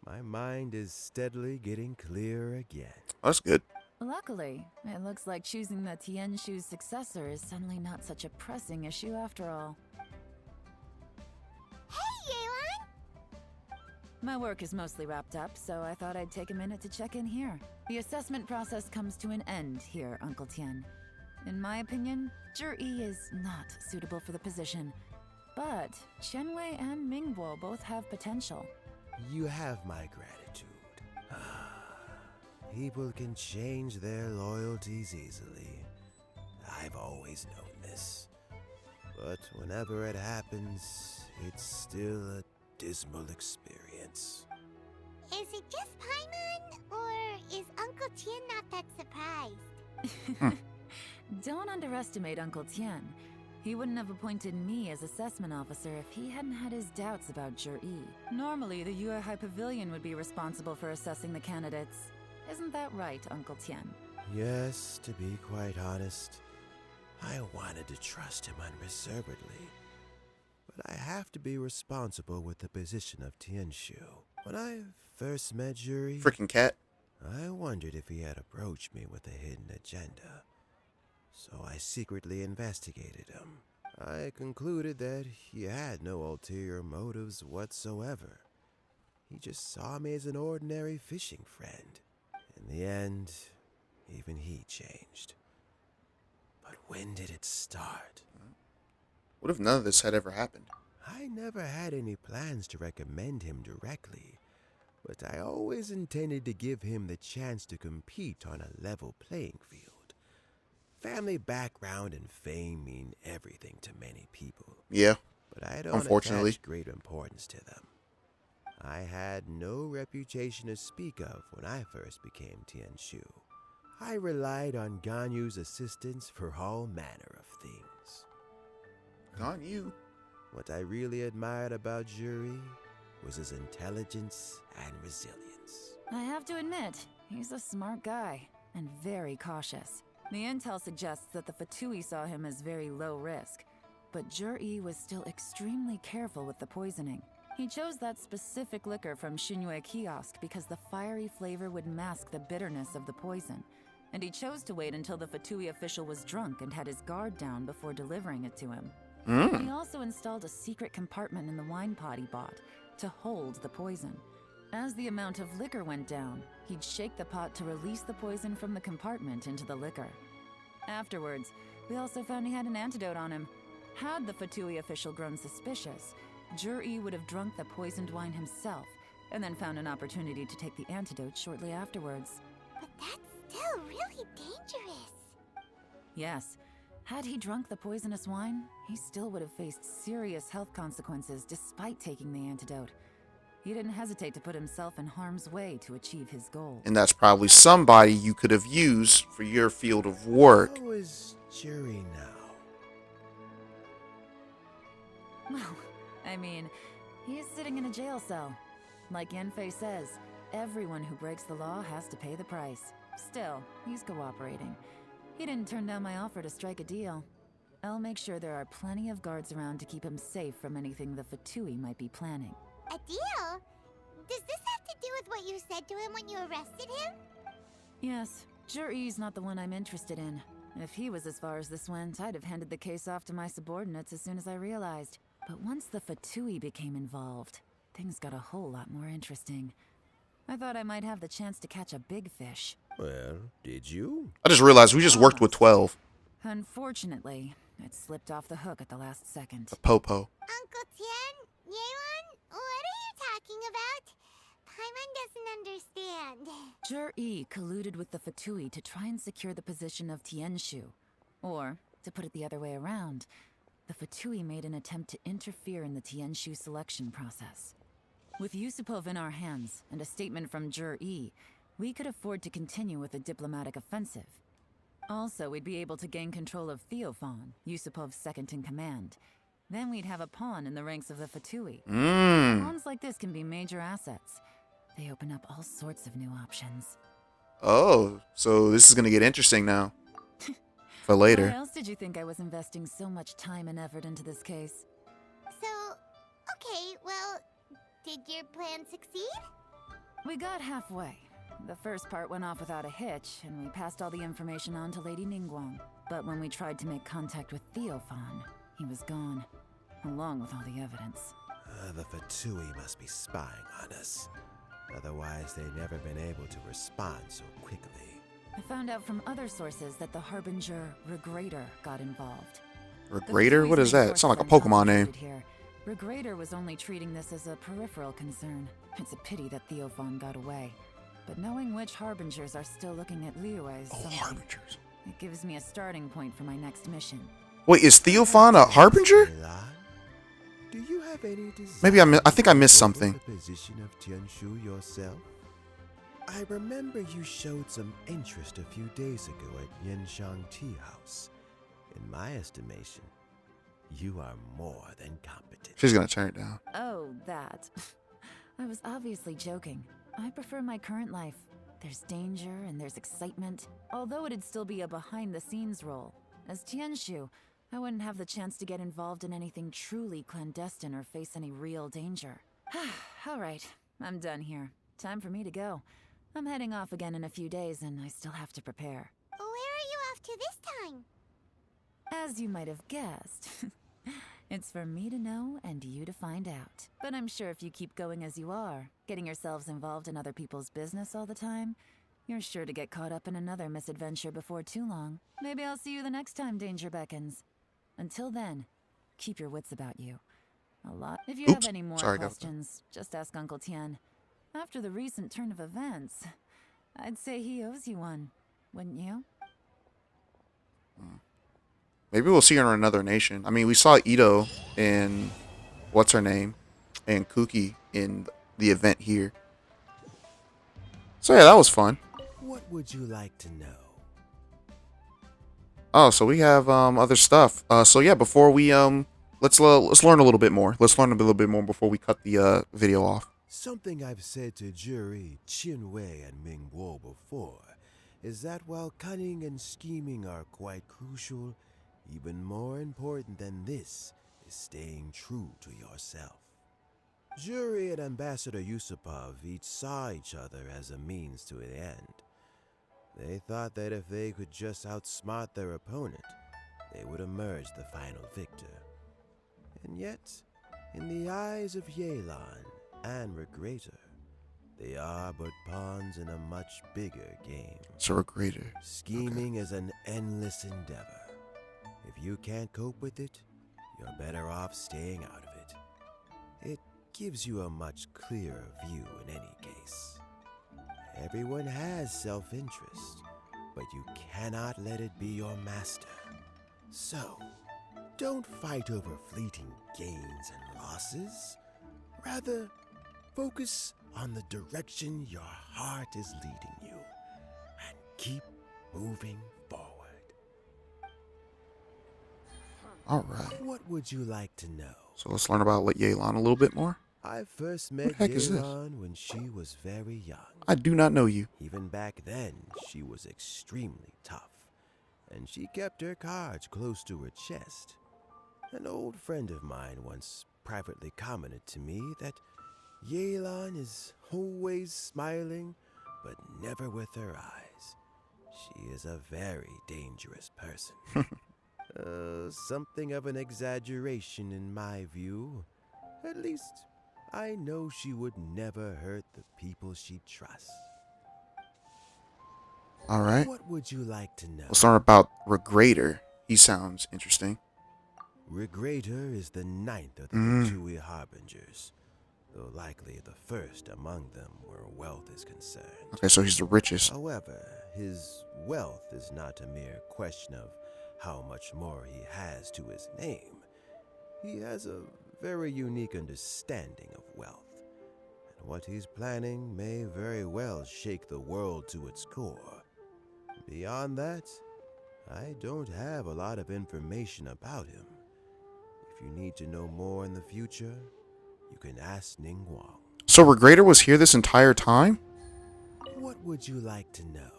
Speaker 4: My mind is steadily getting clearer again.
Speaker 1: That's good.
Speaker 5: Luckily, it looks like choosing the Tianshu's successor is suddenly not such a pressing issue after all.
Speaker 3: Hey, Yelan!
Speaker 5: My work is mostly wrapped up, so I thought I'd take a minute to check in here. The assessment process comes to an end here, Uncle Tian. In my opinion, Zhi is not suitable for the position. But Qianwei and Mingbo both have potential.
Speaker 4: You have my gratitude. People can change their loyalties easily. I've always known this. But whenever it happens, it's still a dismal experience.
Speaker 3: Is it just Paimon, or is Uncle Tien not that surprised?
Speaker 5: Don't underestimate Uncle Tien. He wouldn't have appointed me as assessment officer if he hadn't had his doubts about Jur-E. Normally, the Yue High Pavilion would be responsible for assessing the candidates. Isn't that right, Uncle Tien?
Speaker 4: Yes, to be quite honest, I wanted to trust him unreservedly. But I have to be responsible with the position of Tianshu. When I first met Juri,
Speaker 1: Freaking cat.
Speaker 4: I wondered if he had approached me with a hidden agenda. So I secretly investigated him. I concluded that he had no ulterior motives whatsoever. He just saw me as an ordinary fishing friend. In the end, even he changed. But when did it start?
Speaker 1: What if none of this had ever happened?
Speaker 4: I never had any plans to recommend him directly, but I always intended to give him the chance to compete on a level playing field. Family background and fame mean everything to many people.
Speaker 1: Yeah.
Speaker 4: But I don't
Speaker 1: Unfortunately.
Speaker 4: attach great importance to them. I had no reputation to speak of when I first became Tianshu. I relied on Ganyu's assistance for all manner of things.
Speaker 1: Ganyu?
Speaker 4: What I really admired about Juri was his intelligence and resilience.
Speaker 5: I have to admit, he's a smart guy, and very cautious. The intel suggests that the Fatui saw him as very low risk, but Jur-E was still extremely careful with the poisoning. He chose that specific liquor from Shinue Kiosk because the fiery flavor would mask the bitterness of the poison, and he chose to wait until the Fatui official was drunk and had his guard down before delivering it to him. He also installed a secret compartment in the wine pot he bought to hold the poison. As the amount of liquor went down, he'd shake the pot to release the poison from the compartment into the liquor. Afterwards, we also found he had an antidote on him. Had the Fatui official grown suspicious, Jur-E would have drunk the poisoned wine himself, and then found an opportunity to take the antidote shortly afterwards.
Speaker 3: But that's still really dangerous.
Speaker 5: Yes, had he drunk the poisonous wine, he still would have faced serious health consequences despite taking the antidote. He didn't hesitate to put himself in harm's way to achieve his goal.
Speaker 1: And that's probably somebody you could have used for your field of work.
Speaker 4: How is Juri now?
Speaker 5: Well, I mean, he's sitting in a jail cell. Like Yanfei says, everyone who breaks the law has to pay the price. Still, he's cooperating. He didn't turn down my offer to strike a deal. I'll make sure there are plenty of guards around to keep him safe from anything the Fatui might be planning.
Speaker 3: A deal? Does this have to do with what you said to him when you arrested him?
Speaker 5: Yes, Jur-E's not the one I'm interested in. If he was as far as this went, I'd have handed the case off to my subordinates as soon as I realized. But once the Fatui became involved, things got a whole lot more interesting. I thought I might have the chance to catch a big fish.
Speaker 4: Well, did you?
Speaker 1: I just realized we just worked with 12.
Speaker 5: Unfortunately, it slipped off the hook at the last second.
Speaker 1: A popo.
Speaker 3: Uncle Tien? Yelan? What are you talking about? Paimon doesn't understand.
Speaker 5: Jur-E colluded with the Fatui to try and secure the position of Tianshu. Or, to put it the other way around, the Fatui made an attempt to interfere in the Tianshu selection process. With Yusupov in our hands and a statement from Jur-E, we could afford to continue with a diplomatic offensive. Also, we'd be able to gain control of Theophan, Yusupov's second-in-command. Then we'd have a pawn in the ranks of the Fatui. Pawns like this can be major assets. They open up all sorts of new options.
Speaker 1: Oh, so this is going to get interesting now. For later.
Speaker 5: Why else did you think I was investing so much time and effort into this case?
Speaker 3: So, okay, well, did your plan succeed?
Speaker 5: We got halfway. The first part went off without a hitch, and we passed all the information on to Lady Ningguang. But when we tried to make contact with Theophan, he was gone, along with all the evidence.
Speaker 4: The Fatui must be spying on us. Otherwise, they'd never been able to respond so quickly.
Speaker 5: I found out from other sources that the Harbinger Regrator got involved.
Speaker 1: Regrator? What is that? It sounds like a Pokemon name.
Speaker 5: Regrator was only treating this as a peripheral concern. It's a pity that Theophan got away. But knowing which Harbingers are still looking at Liyue is something.
Speaker 1: Harbingers.
Speaker 5: It gives me a starting point for my next mission.
Speaker 1: Wait, is Theophan a Harbinger?
Speaker 4: Do you have any desire
Speaker 1: Maybe I think I missed
Speaker 4: to
Speaker 1: something.
Speaker 4: take the position of Tianshu yourself? I remember you showed some interest a few days ago at Yenshang Tea House. In my estimation, you are more than competent.
Speaker 1: She's gonna turn it down.
Speaker 5: Oh, that. I was obviously joking. I prefer my current life. There's danger and there's excitement, although it'd still be a behind-the-scenes role. As Tianshu, I wouldn't have the chance to get involved in anything truly clandestine or face any real danger. All right, I'm done here. Time for me to go. I'm heading off again in a few days, and I still have to prepare.
Speaker 3: Where are you off to this time?
Speaker 5: As you might have guessed, it's for me to know and you to find out. But I'm sure if you keep going as you are, getting yourselves involved in other people's business all the time, you're sure to get caught up in another misadventure before too long. Maybe I'll see you the next time danger beckons. Until then, keep your wits about you. If you have any more questions, just ask Uncle Tian. After the recent turn of events, I'd say he owes you one, wouldn't you?
Speaker 1: Maybe we'll see her in another nation. I mean, we saw Ito and what's her name and Kuki in the event here. So yeah, that was fun.
Speaker 4: What would you like to know?
Speaker 1: Oh, so we have other stuff. So yeah, before we let's learn a little bit more. Let's learn a little bit more before we cut the video off.
Speaker 4: Something I've said to Jury, Qinwei, and Mingguo before is that while cunning and scheming are quite crucial, even more important than this is staying true to yourself. Jury and Ambassador Yusupov each saw each other as a means to an end. They thought that if they could just outsmart their opponent, they would emerge the final victor. And yet, in the eyes of Yelan and Regrator, they are but pawns in a much bigger game.
Speaker 1: So Regrator.
Speaker 4: Scheming is an endless endeavor. If you can't cope with it, you're better off staying out of it. It gives you a much clearer view in any case. Everyone has self-interest, but you cannot let it be your master. So, don't fight over fleeting gains and losses. Rather, focus on the direction your heart is leading you, and keep moving forward.
Speaker 1: All right.
Speaker 4: What would you like to know?
Speaker 1: So let's learn about Yelan a little bit more.
Speaker 4: I first met
Speaker 1: heck is this?
Speaker 4: Yelan when she was very young.
Speaker 1: I do not know you.
Speaker 4: Even back then, she was extremely tough, and she kept her cards close to her chest. An old friend of mine once privately commented to me that Yelan is always smiling, but never with her eyes. She is a very dangerous person. Something of an exaggeration in my view. At least, I know she would never hurt the people she trusts.
Speaker 1: All right.
Speaker 4: What would you like to know?
Speaker 1: Let's learn about Regrator. He sounds interesting.
Speaker 4: Regrator is the ninth of the Victui Harbingers, though likely the first among them where wealth is concerned.
Speaker 1: Okay, so he's the richest.
Speaker 4: However, his wealth is not a mere question of how much more he has to his name. He has a very unique understanding of wealth, and what he's planning may very well shake the world to its core. Beyond that, I don't have a lot of information about him. If you need to know more in the future, you can ask Ning Wang.
Speaker 1: So Regrator was here this entire time?
Speaker 4: What would you like to know?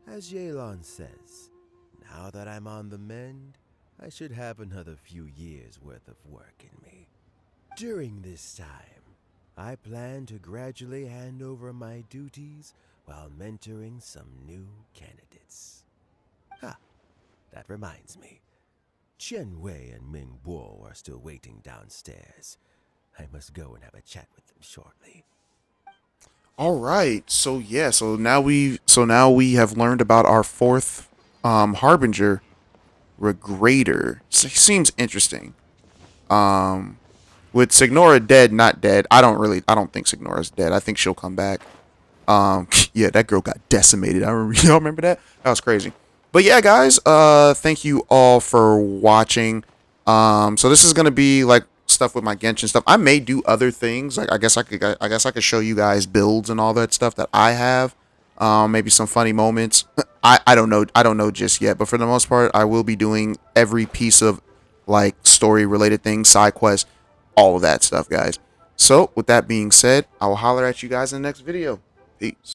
Speaker 4: As Yelan says, now that I'm on the mend, I should have another few years worth of work in me. During this time, I plan to gradually hand over my duties while mentoring some new candidates. That reminds me. Chen Wei and Ming Bo are still waiting downstairs. I must go and have a chat with them shortly.
Speaker 1: All right. So yeah, so now we have learned about our fourth harbinger, Regrator. Seems interesting. With Signora dead, not dead. I don't think Signora's dead. I think she'll come back. Yeah, that girl got decimated. Y'all remember that? That was crazy. But yeah, guys, thank you all for watching. So this is gonna be like stuff with my Genshin stuff. I may do other things. Like I guess I could show you guys builds and all that stuff that I have. Maybe some funny moments. I don't know. I don't know just yet. But for the most part, I will be doing every piece of like story related things, side quests, all of that stuff, guys. So with that being said, I will holler at you guys in the next video. Peace.